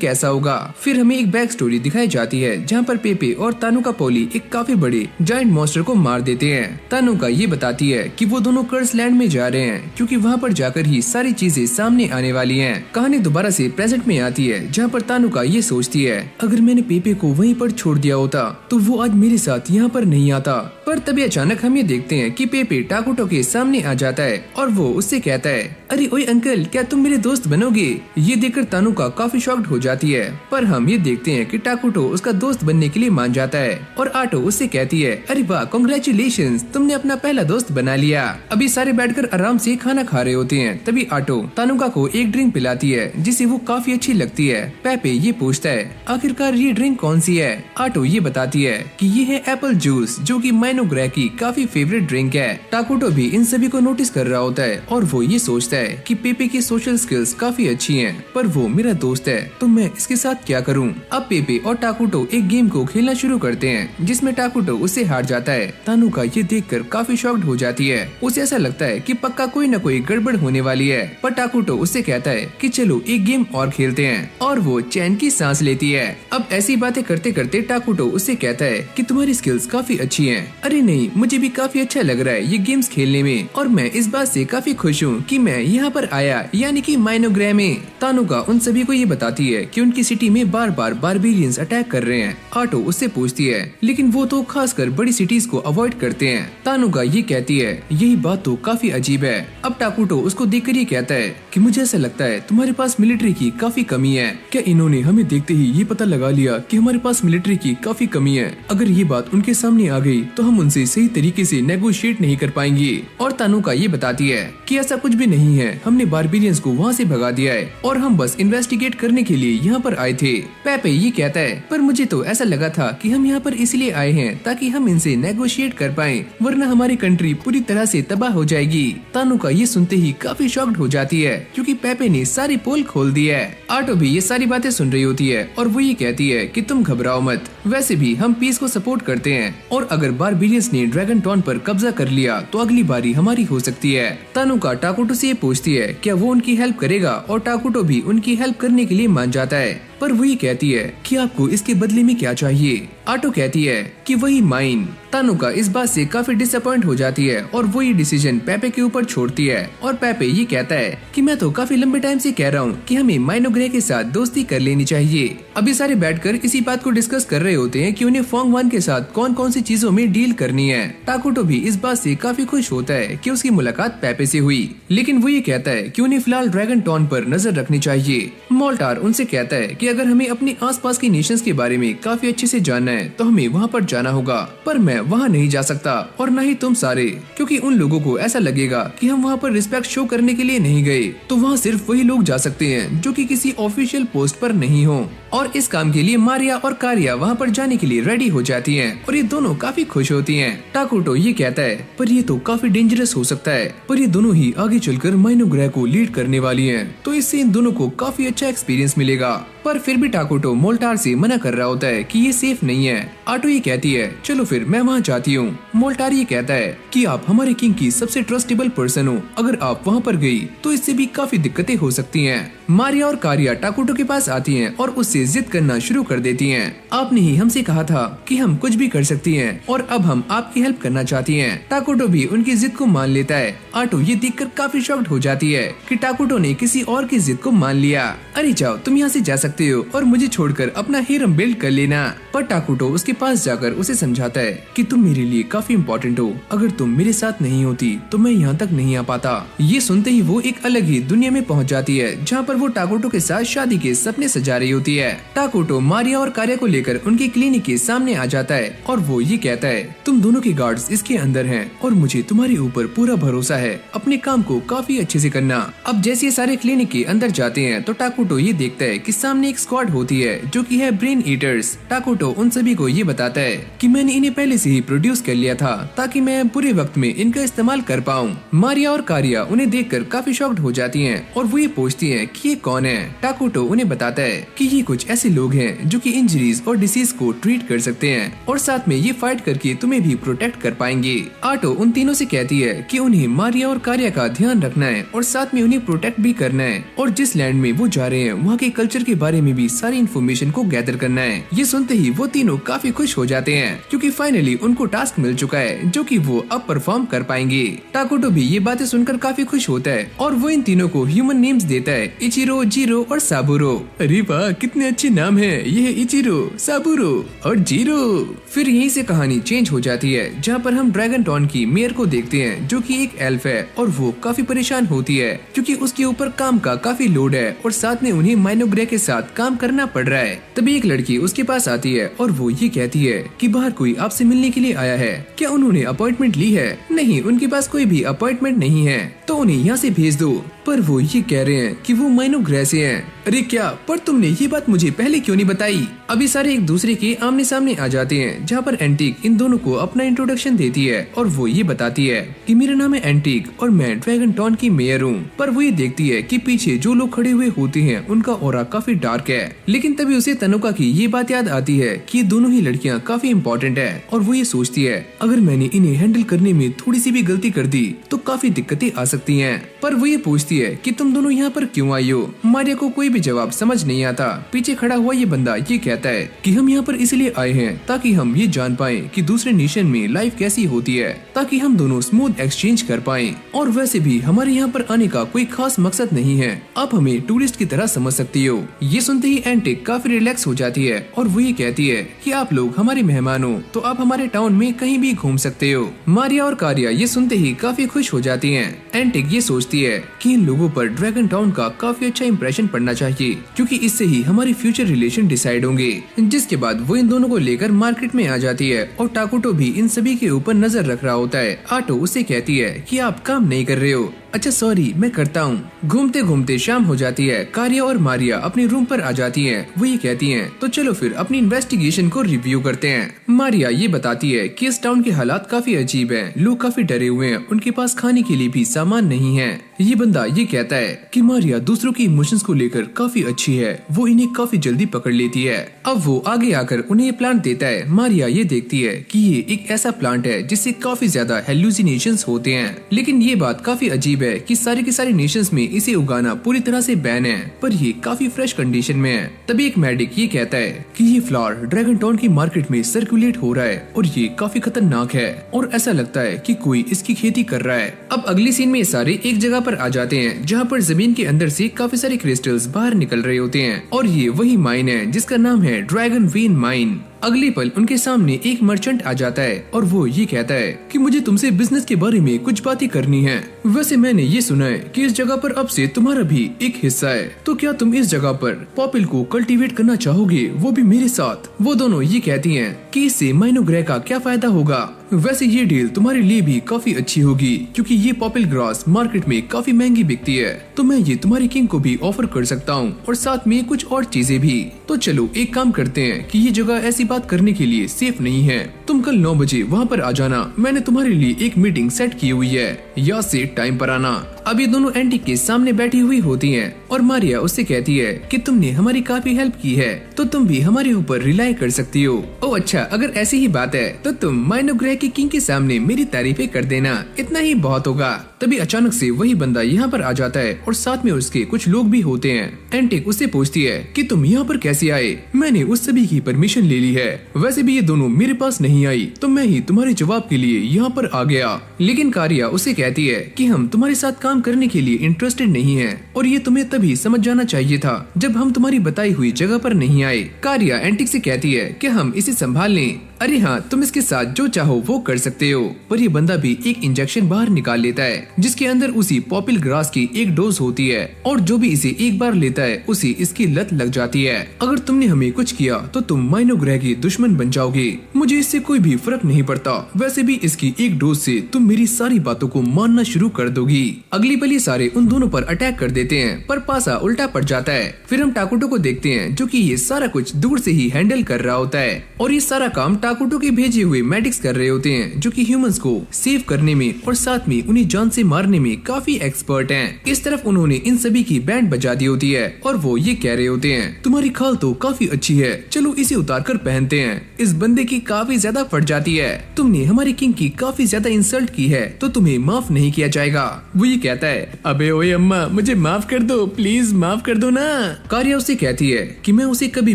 कैसा होगा। फिर हमें एक बैक स्टोरी दिखाई जाती है जहाँ पर पेपे और तानुका पोली एक काफी बड़े जायंट मॉन्स्टर को मार देते हैं। तानुका ये बताती है कि वो दोनों कर्स लैंड में जा रहे हैं क्योंकि वहाँ पर जाकर ही सारी चीजें सामने आने वाली हैं। कहानी दोबारा से प्रेजेंट में आती है जहाँ पर तानुका ये सोचती है अगर मैंने पेपे को वहीं पर छोड़ दिया होता तो वो आज मेरे साथ यहाँ पर नहीं आता। पर तभी अचानक हम ये देखते हैं कि पेपे टाकुटो के सामने आ जाता है और वो उससे कहता है अरे ओए अंकल, क्या तुम मेरे दोस्त बनोगे। ये देखकर तानुका काफी शॉक्ड हो जाती है, पर हम ये देखते हैं कि टाकुटो उसका दोस्त बनने के लिए मान जाता है और आटो उससे कहती है अरे वाह कांग्रेचुलेशंस, तुमने अपना पहला दोस्त बना लिया। अभी सारे बैठकर आराम से खाना खा रहे होते हैं। तभी आटो तानुका को एक ड्रिंक पिलाती है जिसे वो काफी अच्छी लगती है। पेपे ये पूछता है आखिरकार ये ड्रिंक कौन सी है। आटो ये बताती है कि ये है एप्पल जूस जो कि माइनोग्रे की काफी फेवरेट ड्रिंक है। टाकुटो भी इन सभी को नोटिस कर रहा होता है और वो ये सोचता है कि पेपे की सोशल स्किल्स काफी अच्छी हैं, पर वो मेरा दोस्त है तो मैं इसके साथ क्या करूं। अब पेपे और टाकुटो एक गेम को खेलना शुरू करते हैं जिसमें टाकुटो उससे हार जाता है। तानुका ये देखकर काफी शॉक्ड हो जाती है। उसे ऐसा लगता है कि पक्का कोई न कोई गड़बड़ होने वाली है, पर टाकुटो उससे कहता है कि चलो एक गेम और खेलते हैं और वो चैन की सांस लेती है। अब ऐसी बातें करते करते टाकुटो उससे कहता है कि तुम्हारी स्किल्स काफी अच्छी हैं। अरे नहीं, मुझे भी काफी अच्छा लग रहा है ये गेम्स खेलने में और मैं इस बात से काफी खुश हूँ कि मैं यहाँ पर आया, यानी कि माइनोग्रे में। तानुका उन सभी को ये बताती है कि उनकी सिटी में बार बार बारबेरियंस अटैक कर रहे हैं। आटो उससे पूछती है लेकिन वो तो खासकर बड़ी सिटीज को अवॉइड करते हैं। तानुका ये कहती है यही बात तो काफी अजीब है। अब टाकुटो उसको देखकर ये कहता है कि मुझे ऐसा लगता है तुम्हारे पास मिलिट्री की काफी कमी है। क्या इन्होंने हमें देखते ही ये पता लगा लिया कि हमारे पास मिलिट्री की काफी कमी है। अगर ये बात उनके सामने आ गई तो हम उनसे सही तरीके से नेगोशिएट नहीं कर पाएंगे। और तानुका ये बताती है कि ऐसा कुछ भी नहीं है, हमने बारबेरियंस को वहाँ से भगा दिया है और हम बस इन्वेस्टिगेट करने के लिए यहाँ पर आए थे। पेपे ये कहता है पर मुझे तो ऐसा लगा था कि हम यहाँ पर इसलिए आए हैं ताकि हम इनसे नेगोशिएट कर पाएं, वरना हमारी कंट्री पूरी तरह से तबाह हो जाएगी। तानुका ये सुनते ही काफी शॉक्ड हो जाती है क्योंकि पेपे ने सारी पोल खोल दी है। आटो भी ये सारी बातें सुन रही होती है और वो ये कहती है कि तुम घबराओ मत, वैसे भी हम पीस को सपोर्ट करते हैं और अगर बारबेरियंस ने ड्रैगन टाउन पर कब्जा कर लिया तो अगली बारी हमारी हो सकती है। तानुका टाकुटो से ये पूछती है क्या वो उनकी हेल्प करेगा और टाकुटो भी उनकी हेल्प करने के लिए मान जाता है, पर वही कहती है कि आपको इसके बदले में क्या चाहिए। आटो कहती है कि वही माइन। तानुका इस बात से काफी डिसअपॉइंट हो जाती है और वो ये डिसीजन पेपे के ऊपर छोड़ती है और पेपे ये कहता है कि मैं तो काफी लंबे टाइम से कह रहा हूँ कि हमें माइनोग्रे के साथ दोस्ती कर लेनी चाहिए। अभी सारे बैठकर इसी बात को डिस्कस कर रहे होते हैं कि उन्हें फोरगॉन के साथ कौन कौन सी चीजों में डील करनी है। टाकुटो भी इस बात से काफी खुश होता है कि उसकी मुलाकात पेपे से हुई, लेकिन वो ये कहता है कि उन्हें फिलहाल ड्रैगन टाउन पर नजर रखनी चाहिए। मोल्टार उनसे कहता है कि अगर हमें अपने आसपास के नेशंस के बारे में काफी अच्छे से जानना है तो हमें वहाँ पर जाना होगा, पर मैं वहाँ नहीं जा सकता और न ही तुम सारे, क्योंकि उन लोगों को ऐसा लगेगा कि हम वहाँ पर रिस्पेक्ट शो करने के लिए नहीं गए। तो वहाँ सिर्फ वही लोग जा सकते हैं जो कि किसी ऑफिशियल पोस्ट पर नहीं हो। और इस काम के लिए मारिया और कारिया वहाँ पर जाने के लिए रेडी हो जाती हैं और ये दोनों काफी खुश होती हैं। टाकुटो ये कहता है पर ये तो काफी डेंजरस हो सकता है, पर ये दोनों ही आगे चलकर माइनो ग्रह को लीड करने वाली हैं, तो इससे इन दोनों को काफी अच्छा एक्सपीरियंस मिलेगा। पर फिर भी टाकुटो मोल्टार से मना कर रहा होता है कि ये सेफ नहीं है। आटो ये कहती है चलो फिर मैं वहाँ जाती हूँ। मोल्टार ये कहता है कि आप हमारे किंग की सबसे ट्रस्टेबल पर्सन हो, अगर आप वहाँ पर गई तो इससे भी काफी दिक्कतें हो सकती हैं। मारिया और कारिया टाकुटो के पास आती हैं और उससे जिद करना शुरू कर देती हैं। आपने ही हमसे कहा था कि हम कुछ भी कर सकती हैं और अब हम आपकी हेल्प करना चाहती हैं। टाकुटो भी उनकी जिद को मान लेता है। आटो ये देखकर काफी शॉक्ड हो जाती है कि टाकुटो ने किसी और की जिद को मान लिया। अरे जाओ तुम यहाँ से जा सकते हो और मुझे छोड़कर अपना हेरम बिल्ड कर लेना। पर टाकुटो उसके पास जाकर उसे समझाता है कि तुम मेरे लिए काफी इम्पोर्टेंट हो, अगर तुम मेरे साथ नहीं होती तो मैं यहाँ तक नहीं आ पाता। ये सुनते ही वो एक अलग ही दुनिया में पहुँच जाती है जहाँ पर वो टाकुटो के साथ शादी के सपने सजा रही होती है। टाकुटो मारिया और कारिया को लेकर उनके क्लिनिक के सामने आ जाता है और वो ये कहता है तुम दोनों के गार्ड्स इसके अंदर हैं और मुझे तुम्हारे ऊपर पूरा भरोसा है, अपने काम को काफी अच्छे से करना। अब जैसे ये सारे क्लिनिक के अंदर जाते हैं तो टाकुटो ये देखता है कि सामने एक स्क्वाड होती है जो कि है ब्रेन ईटर्स। टाकुटो उन सभी को ये बताता है कि मैंने इन्हें पहले से ही प्रोड्यूस कर लिया था ताकि मैं बुरे वक्त में इनका इस्तेमाल कर पाऊँ। मारिया और कारिया उन्हें देखकर काफी शॉक्ड हो जाती हैं और वो ये पूछती हैं कि ये कौन है। टाकुटो उन्हें बताता है कि ये कुछ ऐसे लोग हैं जो कि इंजरीज और डिसीज को ट्रीट कर सकते हैं और साथ में ये फाइट करके तुम्हें भी प्रोटेक्ट कर पाएंगे। आटो उन तीनों से कहती है कि उन्हें मारिया और कारिया का ध्यान रखना है और साथ में उन्हें प्रोटेक्ट भी करना है और जिस लैंड में वो जा रहे हैं वहाँ के कल्चर के बारे में भी सारी इन्फॉर्मेशन को गैदर करना है। ये सुनते ही वो तीनों काफी खुश हो जाते हैं क्योंकि फाइनली उनको टास्क मिल चुका है जो कि वो अब परफॉर्म कर पाएंगे। टाकुटो भी ये बातें सुनकर काफी खुश होता है और वो इन तीनों को ह्यूमन नेम्स देता है, इचिरो, जीरो और साबुरो। अरे वाह कितने अच्छे नाम है, ये है इचिरो, साबुरो और जीरो। फिर यहीं से कहानी चेंज हो जाती है जहाँ पर हम ड्रैगन टाउन की मेयर को देखते हैं जो कि एक एल्फ है और वो काफी परेशान होती है क्योंकि उसके ऊपर काम का काफी लोड है और साथ में उन्हें माइनो ग्रे के साथ काम करना पड़ रहा है। तभी एक लड़की उसके पास आती है और वो ये कहती है कि बाहर कोई आपसे मिलने के लिए आया है, क्या उन्होंने अपॉइंटमेंट ली है? नहीं, उनके पास कोई भी अपॉइंटमेंट नहीं है, तो उन्हें यहाँ से भेज दो। पर वो ये कह रहे हैं कि वो माइनो ग्रह से हैं। अरे क्या, पर तुमने ये बात मुझे पहले क्यों नहीं बताई? अभी सारे एक दूसरे के आमने सामने आ जाते हैं जहाँ पर एंटिक इन दोनों को अपना इंट्रोडक्शन देती है और वो ये बताती है कि मेरा नाम है एंटिक और मैं ड्रैगन टाउन की मेयर हूँ। पर वो ये देखती है कि पीछे जो लोग खड़े हुए होते हैं उनका ऑरा काफी डार्क है, लेकिन तभी उसे तनुका की ये बात याद आती है कि ये दोनों ही लड़कियाँ काफी इम्पोर्टेंट है और वो ये सोचती है अगर मैंने इन्हें हैंडल करने में थोड़ी सी भी गलती कर दी तो काफी दिक्कतें आ सकती हैं। पर वो ये पूछती है कि तुम दोनों यहाँ पर क्यों आई हो? मारिया को कोई भी जवाब समझ नहीं आता। पीछे खड़ा हुआ ये बंदा ये कहता है कि हम यहाँ पर इसलिए आए हैं ताकि हम ये जान पाएं कि दूसरे नेशन में लाइफ कैसी होती है, ताकि हम दोनों स्मूथ एक्सचेंज कर पाएं। और वैसे भी हमारे यहाँ पर आने का कोई खास मकसद नहीं है, आप हमें टूरिस्ट की तरह समझ सकती हो। ये सुनते ही एंटिक काफी रिलैक्स हो जाती है और वो ये कहती है कि आप लोग हमारे मेहमान हो तो आप हमारे टाउन में कहीं भी घूम सकते हो। मारिया और कारिया ये सुनते ही काफी खुश हो जाती हैं। एंटिक ये सोचती है कि इन लोगों पर ड्रैगन टाउन का काफी अच्छा इंप्रेशन पड़ना चाहिए क्योंकि इससे ही हमारी फ्यूचर रिलेशन डिसाइड होंगे। जिसके बाद वो इन दोनों को लेकर मार्केट में आ जाती है और टाकुटो भी इन सभी के ऊपर नजर रख रहा होता है। आटो उसे कहती है कि आप काम नहीं कर रहे हो। अच्छा सॉरी, मैं करता हूँ। घूमते घूमते शाम हो जाती है। कारिया और मारिया अपने रूम पर आ जाती हैं। वो ये कहती हैं तो चलो फिर अपनी इन्वेस्टिगेशन को रिव्यू करते हैं। मारिया ये बताती है कि इस टाउन के हालात काफी अजीब हैं, लोग काफी डरे हुए हैं, उनके पास खाने के लिए भी सामान नहीं है। ये बंदा ये कहता है कि मारिया दूसरों की इमोशंस को लेकर काफी अच्छी है, वो इन्हें काफी जल्दी पकड़ लेती है। अब वो आगे आकर उन्हें ये प्लांट देता है। मारिया ये देखती है कि ये एक ऐसा प्लांट है जिससे काफी ज्यादा हेलुसिनेशंस होते हैं, लेकिन ये बात काफी अजीब है कि सारे के सारे नेशंस में इसे उगाना पूरी तरह से बैन है, पर ये काफी फ्रेश कंडीशन में है। तभी एक मेडिक ये कहता है कि ये फ्लावर ड्रैगन टाउन की मार्केट में सर्कुलेट हो रहा है और ये काफी खतरनाक है और ऐसा लगता है कि कोई इसकी खेती कर रहा है। अब अगली सीन में सारे एक जगह पर आ जाते हैं जहाँ पर जमीन के अंदर से काफी सारे क्रिस्टल्स बाहर निकल रहे होते हैं और ये वही माइन है जिसका नाम है ड्रैगन वेन माइन। अगले पल उनके सामने एक मर्चेंट आ जाता है और वो ये कहता है कि मुझे तुमसे बिजनेस के बारे में कुछ बातें करनी है। वैसे मैंने ये सुना है कि इस जगह पर अब से तुम्हारा भी एक हिस्सा है, तो क्या तुम इस जगह पर पॉपिल को कल्टीवेट करना चाहोगे, वो भी मेरे साथ। वो दोनों ये कहती हैं कि इससे माइनोग्रे का क्या फायदा होगा। वैसे ये डील तुम्हारे लिए भी काफी अच्छी होगी क्योंकि ये पॉपिल ग्रास मार्केट में काफी महंगी बिकती है, तो मैं ये तुम्हारी किंग को भी ऑफर कर सकता हूँ और साथ में कुछ और चीजें भी। तो चलो एक काम करते हैं कि ये जगह ऐसी बात करने के लिए सेफ नहीं है। तुम कल 9 बजे वहाँ पर आ जाना, मैंने तुम्हारे लिए एक मीटिंग सेट की हुई है, या से टाइम पर आना। अब ये दोनों एंटिक के सामने बैठी हुई होती हैं और मारिया उससे कहती है कि तुमने हमारी काफी हेल्प की है, तो तुम भी हमारे ऊपर रिलाई कर सकती हो। ओह अच्छा, अगर ऐसी ही बात है तो तुम माइनोग्रे की किंग के सामने मेरी तारीफें कर देना, इतना ही बहुत होगा। तभी अचानक से वही बंदा यहाँ पर आ जाता है और साथ में उसके कुछ लोग भी होते हैं। एंटिक उससे पूछती है कि तुम यहाँ पर कैसे आए, मैंने उस सभी की परमिशन ले ली है। वैसे भी ये दोनों मेरे पास नहीं आई, तो मैं ही तुम्हारे जवाब के लिए यहाँ पर आ गया। लेकिन कारिया उसे कहती है कि हम तुम्हारे साथ काम करने के लिए इंटरेस्टेड नहीं है और ये तुम्हें तभी समझ जाना चाहिए था जब हम तुम्हारी बताई हुई जगह पर नहीं आए। कारिया एंटिक से कहती है कि हम इसे संभाल लें। अरे हाँ, तुम इसके साथ जो चाहो वो कर सकते हो। पर ये बंदा भी एक इंजेक्शन बाहर निकाल लेता है जिसके अंदर उसी पॉपिल ग्रास की एक डोज होती है और जो भी इसे एक बार लेता है उसे इसकी लत लग जाती है। अगर तुमने हमें कुछ किया तो तुम माइनोग्रे की दुश्मन बन जाओगे, मुझे इससे कोई भी फर्क नहीं पड़ता। वैसे भी इसकी एक डोज से तुम मेरी सारी बातों को मानना शुरू कर दोगी। अगली पल ये सारे उन दोनों पर अटैक कर देते हैं पर पासा उल्टा पड़ जाता है। फिर हम टाकुटो को देखते हैं जो कि ये सारा कुछ दूर से ही हैंडल कर रहा होता है और ये सारा काम टाकुटो के भेजे हुए मेडिक्स कर रहे होते हैं जो कि ह्यूमंस को सेव करने में और साथ में उन्हें जान से मारने में काफी एक्सपर्ट हैं। इस तरफ उन्होंने इन सभी की बैंड बजा दी होती है और वो ये कह रहे होते हैं तुम्हारी खाल तो काफी अच्छी है, चलो इसे उतार कर पहनते हैं। इस बंदे की काफी ज्यादा फट जाती है, तुमने हमारी किंग की काफी ज्यादा इंसल्ट की है तो तुम्हें माफ नहीं किया जाएगा। वो ये कहता है अबे ओए अम्मा, मुझे माफ कर दो, प्लीज माफ कर दो ना। कारिया उसे कहती है कि मैं उसे कभी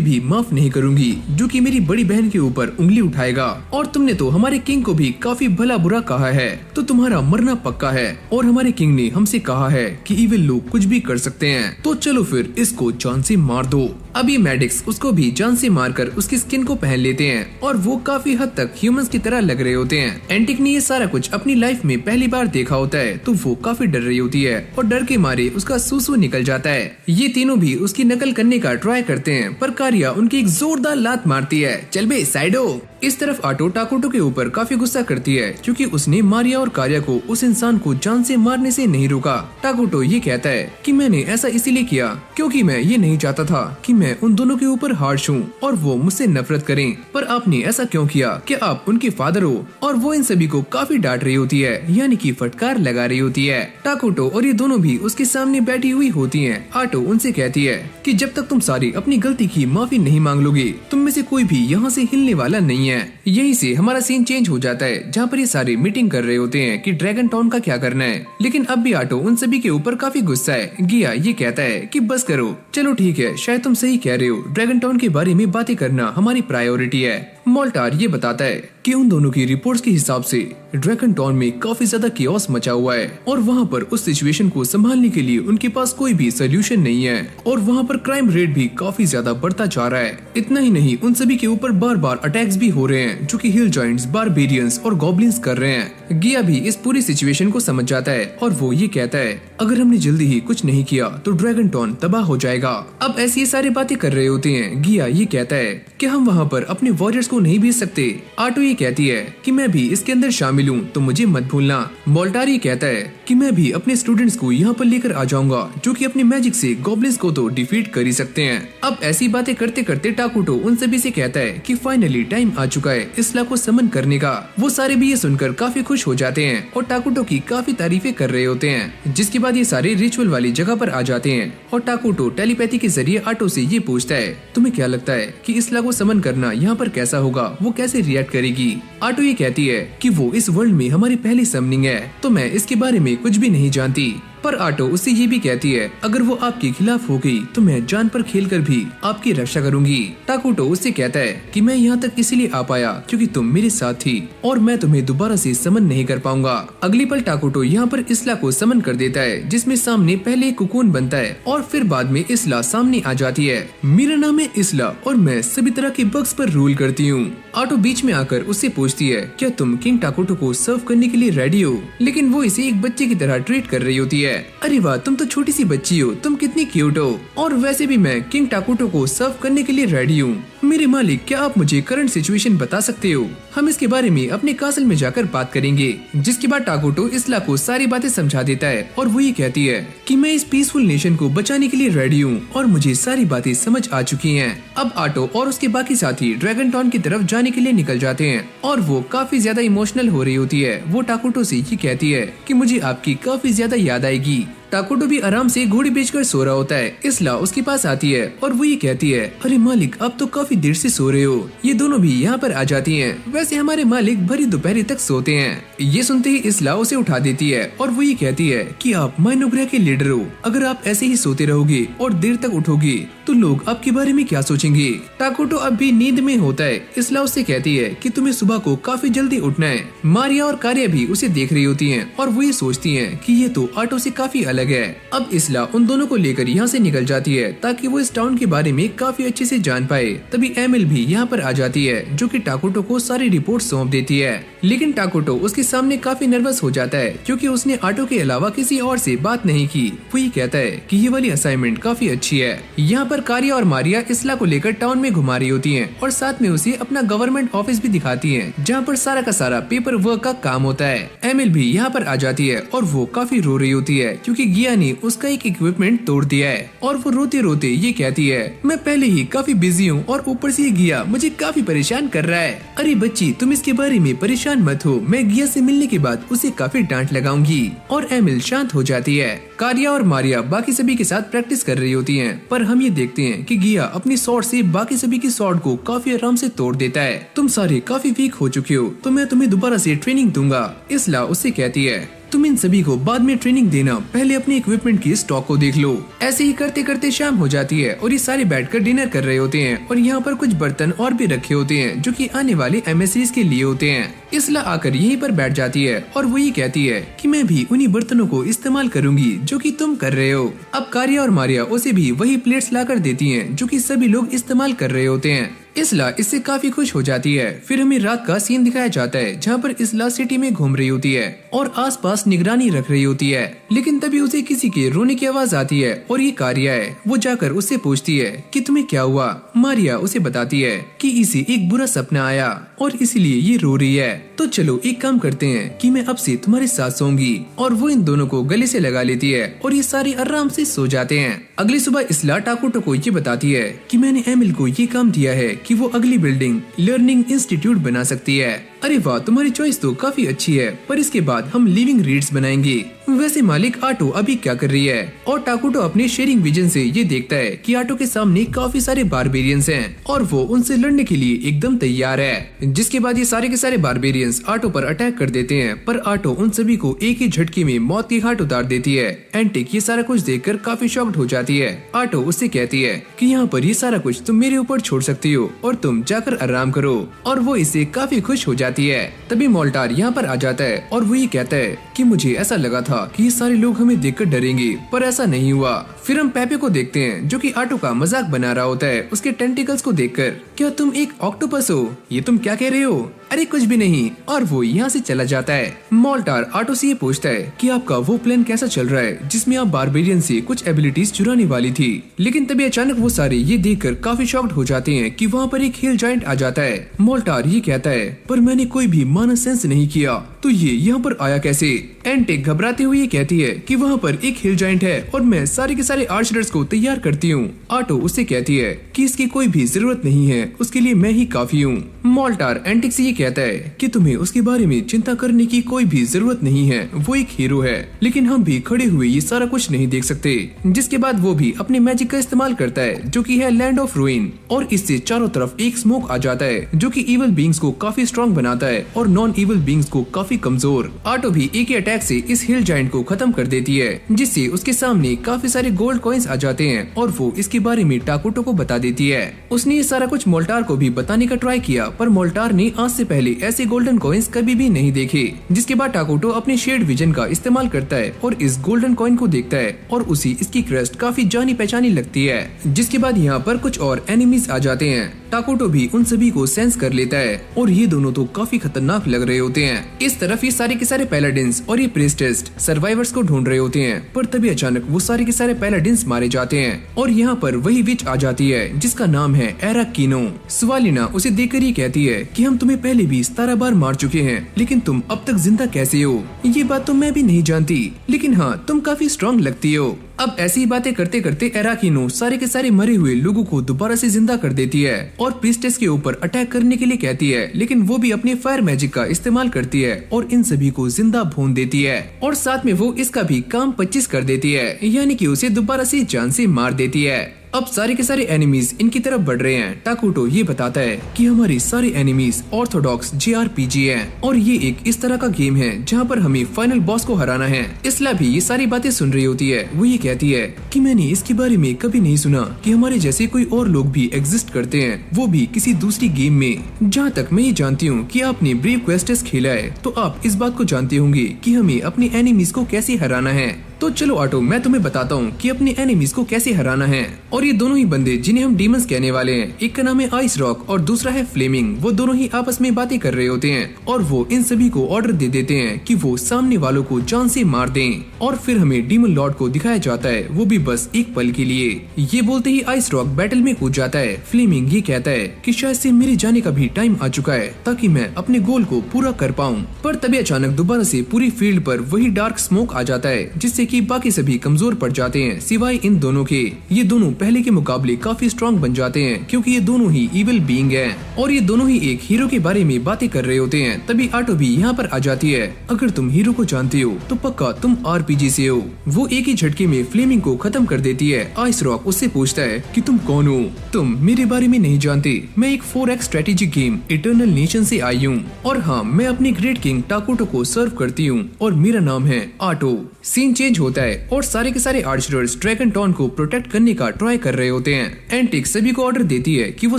भी माफ नहीं करूंगी जो कि मेरी बड़ी बहन के ऊपर उंगली उठाएगा, और तुमने तो हमारे किंग को भी काफी भला बुरा कहा है, तो तुम्हारा मरना पक्का है। और हमारे किंग ने हमसे कहा है कि इविल लोग कुछ भी कर सकते हैं, तो चलो फिर इसको जान से मार दो। अब ये मेडिक्स उसको भी जान से मारकर उसकी स्किन को पहन लेते हैं और वो काफी हद तक ह्यूमंस की तरह लग रहे होते हैं। एंटिक ने ये सारा कुछ अपनी लाइफ में पहली बार देखा होता है तो वो काफी डर रही होती है और डर के मारे उसका सूसू निकल जाता है। ये तीनों भी उसकी नकल करने का ट्राई करते हैं पर कारिया उनकी एक जोरदार लात मारती है, चल बे साइडो। इस तरफ आटो टाकुटो के ऊपर काफी गुस्सा करती है क्योंकि उसने मारिया और कारिया को उस इंसान को जान से मारने से नहीं रोका। टाकुटो ये कहता है कि मैंने ऐसा इसीलिए किया क्योंकि मैं ये नहीं चाहता था कि मैं उन दोनों के ऊपर हार्श हूँ और वो मुझसे नफरत करें, पर आपने ऐसा क्यों किया कि आप उनके फादर हो। और वो इन सभी को काफी डांट रही होती है, यानी कि फटकार लगा रही होती है। टाकुटो और ये दोनों भी उसके सामने बैठी हुई होती है। आटो उनसे कहती है कि जब तक तुम सारी अपनी गलती की माफी नहीं मांग लोगे तुम में से कोई भी यहाँ से हिलने वाला नहीं है। यहीं से हमारा सीन चेंज हो जाता है जहाँ पर ये सारे मीटिंग कर रहे होते हैं कि ड्रैगन टाउन का क्या करना है। लेकिन अब भी आटो उन सभी के ऊपर काफी गुस्सा है। गिया ये कहता है कि बस करो, चलो ठीक है, शायद तुम सही कह रहे हो, ड्रैगन टाउन के बारे में बातें करना हमारी प्रायोरिटी है। मोल्टार ये बताता है कि उन दोनों की रिपोर्ट्स के हिसाब से ड्रैगन टाउन में काफी ज्यादा कियोस मचा हुआ है और वहाँ पर उस सिचुएशन को संभालने के लिए उनके पास कोई भी सोल्यूशन नहीं है और वहाँ पर क्राइम रेट भी काफी ज्यादा बढ़ता जा रहा है। इतना ही नहीं, उन सभी के ऊपर बार बार अटैक्स भी हो रहे हैं जो कि हिल जॉइंट्स, बारबेरियंस और गॉब्लिन्स कर रहे हैं। गिया भी इस पूरी सिचुएशन को समझ जाता है और वो ये कहता है अगर हमने जल्दी ही कुछ नहीं किया तो ड्रैगन टाउन तबाह हो जाएगा। अब ऐसी ये सारी बातें कर रहे होते हैं। गिया ये कहता है कि हम वहाँ पर अपने वॉरियर्स को नहीं भेज सकते। आटो ये कहती है कि मैं भी इसके अंदर शामिल हूँ तो मुझे मत भूलना। मोल्टार ये कहता है कि मैं भी अपने स्टूडेंट्स को यहाँ पर लेकर आ जाऊंगा जो कि अपने मैजिक से गॉब्लिन्स को तो डिफीट कर ही सकते हैं। अब ऐसी बातें करते करते टाकुटो उन सभी से कहता है कि फाइनली टाइम आ चुका है इसला को समन करने का। वो सारे भी ये सुनकर काफी खुश हो जाते हैं और टाकुटो की काफी तारीफें कर रहे होते हैं। जिसके बाद ये सारे रिचुअल वाली जगह पर आ जाते हैं और टाकुटो टेलीपैथी के जरिए आटो से ये पूछता है तुम्हें क्या लगता है कि इसला को समन करना यहाँ पर कैसा होगा, वो कैसे रिएक्ट करेगी। आटो ये कहती है कि वो इस वर्ल्ड में हमारी पहली समनिंग है तो मैं इसके बारे में कुछ भी नहीं जानती, पर आटो उससे ये भी कहती है अगर वो आपके खिलाफ हो गई तो मैं जान पर खेलकर भी आपकी रक्षा करूंगी। टाकुटो उससे कहता है कि मैं यहाँ तक इसलिए आ पाया क्योंकि तुम मेरे साथ थी और मैं तुम्हें दोबारा से समन नहीं कर पाऊंगा। अगली पल टाकुटो यहाँ पर इसला को समन कर देता है जिसमें सामने पहले कुकून बनता है और फिर बाद में इसला सामने आ जाती है। मेरा नाम है इसला और मैं सभी तरह के बग्स पर रूल करती हूँ। आटो बीच में आकर उससे पूछती है क्या तुम किंग टाकुटो को सर्व करने के लिए रेडी हो, लेकिन वो इसे एक बच्चे की तरह ट्रीट कर रही होती है। अरे वाह, तुम तो छोटी सी बच्ची हो, तुम कितनी क्यूट हो, और वैसे भी मैं किंग टाकुटो को सर्व करने के लिए रेडी हूँ। मेरे मालिक, क्या आप मुझे करंट सिचुएशन बता सकते हो? हम इसके बारे में अपने कासल में जाकर बात करेंगे। जिसके बाद टाकुटो इसला को सारी बातें समझा देता है और वो ये कहती है कि मैं इस पीसफुल नेशन को बचाने के लिए रेडी हूँ और मुझे सारी बातें समझ आ चुकी हैं। अब आटो और उसके बाकी साथी ड्रैगन टाउन की तरफ जाने के लिए निकल जाते हैं और वो काफी ज्यादा इमोशनल हो रही होती है। वो टाकुटो से ये कहती है कि मुझे आपकी काफी ज्यादा याद आएगी। टाकुटो भी आराम से घोड़ी बेचकर सो रहा होता है। इसला उसके पास आती है और वो ये कहती है अरे मालिक, अब तो काफी देर से सो रहे हो। ये दोनों भी यहाँ पर आ जाती हैं। वैसे हमारे मालिक भरी दोपहर तक सोते हैं। ये सुनते ही इसला उसे उठा देती है और वो ये कहती है कि आप माइनोग्रह के लीडर हो। अगर आप ऐसे ही सोते रहोगे और देर तक उठोगे तो लोग आपके बारे में क्या सोचेंगे। टाकुटो अब भी नींद में होता है। इसला उससे कहती है कि तुम्हें सुबह को काफी जल्दी उठना है। मारिया और कार्या भी उसे देख रही होती हैं और वो ये सोचती हैं कि ये तो आटो से काफी अलग है। अब इसला उन दोनों को लेकर यहाँ से निकल जाती है ताकि वो इस टाउन के बारे में काफी अच्छे से जान पाए। तभी एमिल भी यहाँ पर आ जाती है जो कि टाकुटो को सारी रिपोर्ट सौंप देती है। लेकिन टाकुटो उसके सामने काफी नर्वस हो जाता है क्योंकि उसने आटो के अलावा किसी और से बात नहीं की। वो ये कहता है कि ये वाली असाइनमेंट काफी अच्छी है। यहाँ पर कार्या और मारिया इसला को लेकर टाउन में घुमा रही होती हैं और साथ में उसे अपना गवर्नमेंट ऑफिस भी दिखाती हैं जहाँ पर सारा का सारा पेपर वर्क का काम होता है। एमिल भी यहाँ पर आ जाती है और वो काफी रो रही होती है क्योंकि गिया ने उसका एक इक्विपमेंट तोड़ दिया है और वो रोते रोते ये कहती है मैं पहले ही काफी बिजी हूँ और ऊपर से ये गिया मुझे काफी परेशान कर रहा है। अरे बच्ची, तुम इसके बारे में परेशान मत हो, मैं गिया से मिलने के बाद उसे काफी डांट लगाऊंगी। और एमिल शांत हो जाती है। कार्या और मारिया बाकी सभी के साथ प्रैक्टिस कर रही होती हैं, पर हम ये देखते हैं कि गिया अपनी स्वॉर्ड से बाकी सभी की स्वॉर्ड को काफी आराम से तोड़ देता है। तुम सारे काफी वीक हो चुके हो तो मैं तुम्हें दोबारा से ट्रेनिंग दूंगा। इसला उससे कहती है तुम इन सभी को बाद में ट्रेनिंग देना, पहले अपने इक्विपमेंट की स्टॉक को देख लो। ऐसे ही करते करते शाम हो जाती है और ये सारे बैठकर डिनर कर रहे होते हैं और यहाँ पर कुछ बर्तन और भी रखे होते हैं जो कि आने वाले एमएससीज के लिए होते हैं। इसला आकर यहीं पर बैठ जाती है और वो ये कहती है कि मैं भी उन्हीं बर्तनों को इस्तेमाल करूंगी जो कि तुम कर रहे हो। अब कार्या और मारिया उसे भी वही प्लेट्स लाकर देती हैं जो कि सभी लोग इस्तेमाल कर रहे होते हैं। इसला इससे काफी खुश हो जाती है। फिर हमें रात का सीन दिखाया जाता है जहाँ पर इसला सिटी में घूम रही होती है और आसपास निगरानी रख रही होती है। लेकिन तभी उसे किसी के रोने की आवाज आती है और ये कार्या है। वो जाकर उससे पूछती है कि तुम्हें क्या हुआ। मारिया उसे बताती है कि इसे एक बुरा सपना आया और इसीलिए ये रो रही है। तो चलो एक काम करते हैं कि मैं अब से तुम्हारे साथ सोऊंगी। और वो इन दोनों को गले से लगा लेती है और ये सारे आराम से सो जाते हैं। अगली सुबह इसला टाकुटो को ये बताती है कि मैंने एमिल को ये काम दिया है कि वो अगली बिल्डिंग लर्निंग इंस्टीट्यूट बना सकती है। अरे वाह, तुम्हारी चॉइस तो काफी अच्छी है, पर इसके बाद हम लिविंग रीड्स बनाएंगे। वैसे मालिक, आटो अभी क्या कर रही है? और टाकुटो अपने शेयरिंग विजन से ये देखता है कि आटो के सामने काफी सारे बारबेरियंस हैं और वो उनसे लड़ने के लिए एकदम तैयार है। जिसके बाद ये सारे के सारे बारबेरियंस आटो पर अटैक कर देते हैं, पर आटो उन सभी को एक ही झटके में मौत की घाट उतार देती है। एंटिक ये सारा कुछ देखकर काफी शॉक्ड हो जाती है। आटो उससे कहती है कि यहाँ पर ये सारा कुछ तुम मेरे ऊपर छोड़ सकती हो और तुम जाकर आराम करो, और वो इससे काफी खुश हो जाती है। तभी मोल्टार यहाँ पर आ जाता है और वो ये कहता है कि मुझे ऐसा लगा था कि ये सारे लोग हमें देखकर डरेंगे, पर ऐसा नहीं हुआ। फिर हम पेपे को देखते हैं जो कि आटो का मजाक बना रहा होता है उसके टेंटिकल्स को देखकर। क्या तुम एक ऑक्टोपस हो? ये तुम क्या कह रहे हो? अरे कुछ भी नहीं। और वो यहाँ से चला जाता है। मोल्टार आटो से ये पूछता है कि आपका वो प्लान कैसा चल रहा है जिसमें आप बारबेरियन से कुछ एबिलिटीज चुराने वाली थी। लेकिन तभी अचानक वो सारे ये देखकर काफी शॉक्ड हो जाते हैं कि वहाँ पर एक हिल जायंट आ जाता है। मोल्टार ये कहता है पर मैंने कोई भी मानस सेंस नहीं किया, तो ये यहाँ पर आया कैसे? एंटिक घबराते हुए ये कहती है कि वहाँ पर एक हिल जायंट है और मैं सारे के सारे आर्चरर्स को तैयार करती हूँ। आटो उससे कहती है कि इसकी कोई भी जरूरत नहीं है, उसके लिए मैं ही काफी हूँ। मोल्टार एंटिक से ये कहता है कि तुम्हें उसके बारे में चिंता करने की कोई भी जरूरत नहीं है, वो एक हीरो है, लेकिन हम भी खड़े हुए ये सारा कुछ नहीं देख सकते। जिसके बाद वो भी अपने मैजिक का इस्तेमाल करता है जो कि है लैंड ऑफ रूइन, और इससे चारों तरफ एक स्मोक आ जाता है जो कि इविल बीइंग्स को काफी स्ट्रॉन्ग बनाता है और नॉन इविल बीइंग्स को काफी काफी कमजोर। आटो भी एक ही अटैक से इस हिल जाइंट को खत्म कर देती है, जिससे उसके सामने काफी सारे गोल्ड कॉइन्स आ जाते हैं और वो इसके बारे में टाकुटो को बता देती है। उसने ये सारा कुछ मोल्टार को भी बताने का ट्राई किया, पर मोल्टार ने आज से पहले ऐसे गोल्डन कॉइन्स कभी भी नहीं देखे। जिसके बाद टाकुटो अपने शेड विजन का इस्तेमाल करता है और इस गोल्डन कॉइन को देखता है और उसी इसकी क्रस्ट काफी जानी पहचानी लगती है। जिसके बाद यहाँ पर कुछ और एनिमीज आ जाते हैं। टाकुटो भी उन सभी को सेंस कर लेता है और ये दोनों तो काफी खतरनाक लग रहे होते हैं। इस तरफ ये सारे के सारे पैलाडिन्स और ये प्रीस्टेस सर्वाइवर्स को ढूंढ रहे होते हैं, पर तभी अचानक वो सारे के सारे पैलाडिन्स मारे जाते हैं और यहाँ पर वही विच आ जाती है जिसका नाम है एराकीनो। स्वालिना उसे देखकर ये कहती है कि हम तुम्हें पहले भी 17 बार मार चुके हैं, लेकिन तुम अब तक जिंदा कैसे हो? ये बात तो मैं भी नहीं जानती, लेकिन हाँ तुम काफी स्ट्रॉन्ग लगती हो। अब ऐसी बातें करते करते एराकीनो सारे के सारे मरे हुए लोगों को दोबारा से जिंदा कर देती है और प्रीस्टेस के ऊपर अटैक करने के लिए कहती है, लेकिन वो भी अपने फायर मैजिक का इस्तेमाल करती है और इन सभी को जिंदा भून देती है और साथ में वो इसका भी काम 25 कर देती है, यानी कि उसे दोबारा से जान से मार देती है। अब सारे के सारे एनिमीज इनकी तरफ बढ़ रहे हैं। टाकुटो ये बताता है कि हमारे सारे एनिमीज ऑर्थोडॉक्स JRPG हैं और ये एक इस तरह का गेम है जहाँ पर हमें फाइनल बॉस को हराना है। इसलिए भी ये सारी बातें सुन रही होती है। वो ये कहती है कि मैंने इसके बारे में कभी नहीं सुना कि हमारे जैसे कोई और लोग भी एग्जिस्ट करते हैं, वो भी किसी दूसरी गेम में। जहाँ तक मैं ये जानती हूँ कि आपने ब्रेव क्वेस्टेस खेला है, तो आप इस बात को जानते होंगे कि हमें अपने एनिमीज को कैसे हराना है। तो चलो आटो, मैं तुम्हें बताता हूँ कि अपने एनिमीज को कैसे हराना है। और ये दोनों ही बंदे जिन्हें हम डीमंस कहने वाले हैं, एक का नाम है आइस रॉक और दूसरा है फ्लेमिंग, वो दोनों ही आपस में बातें कर रहे होते हैं और वो इन सभी को ऑर्डर दे देते हैं कि वो सामने वालों को जान से मार दें। और फिर हमें डीमन लॉर्ड को दिखाया जाता है, वो भी बस एक पल के लिए। ये बोलते ही आइस रॉक बैटल में कूद जाता है। फ्लेमिंग ये कहता है कि शायद से मेरे जाने का भी टाइम आ चुका है ताकि मैं अपने गोल को पूरा कर पाऊँ। पर तभी अचानक दोबारा से पूरी फील्ड पर वही डार्क स्मोक आ जाता है, जिससे कि बाकी सभी कमजोर पड़ जाते हैं सिवाय इन दोनों के। ये दोनों पहले के मुकाबले काफी स्ट्रॉन्ग बन जाते हैं क्योंकि ये दोनों ही इविल बीइंग हैं और ये दोनों ही एक हीरो के बारे में बातें कर रहे होते हैं। तभी आटो भी यहाँ पर आ जाती है। अगर तुम हीरो को जानते हो तो पक्का तुम RPG से हो। वो एक ही झटके में फ्लेमिंग को खत्म कर देती है। आइस रॉक उससे पूछता है कि तुम कौन हो? तुम मेरे बारे में नहीं जानते। मैं एक 4X strategic game eternal nation से आई हूँ और हाँ, मैं अपने ग्रेट किंग टाकुटो को सर्व करती हूँ और मेरा नाम है आटो। सीन चेंज होता है और सारे के सारे आर्चरर्स ड्रैगन टॉन को प्रोटेक्ट करने का ट्राई कर रहे होते हैं। एंटिक सभी को ऑर्डर देती है कि वो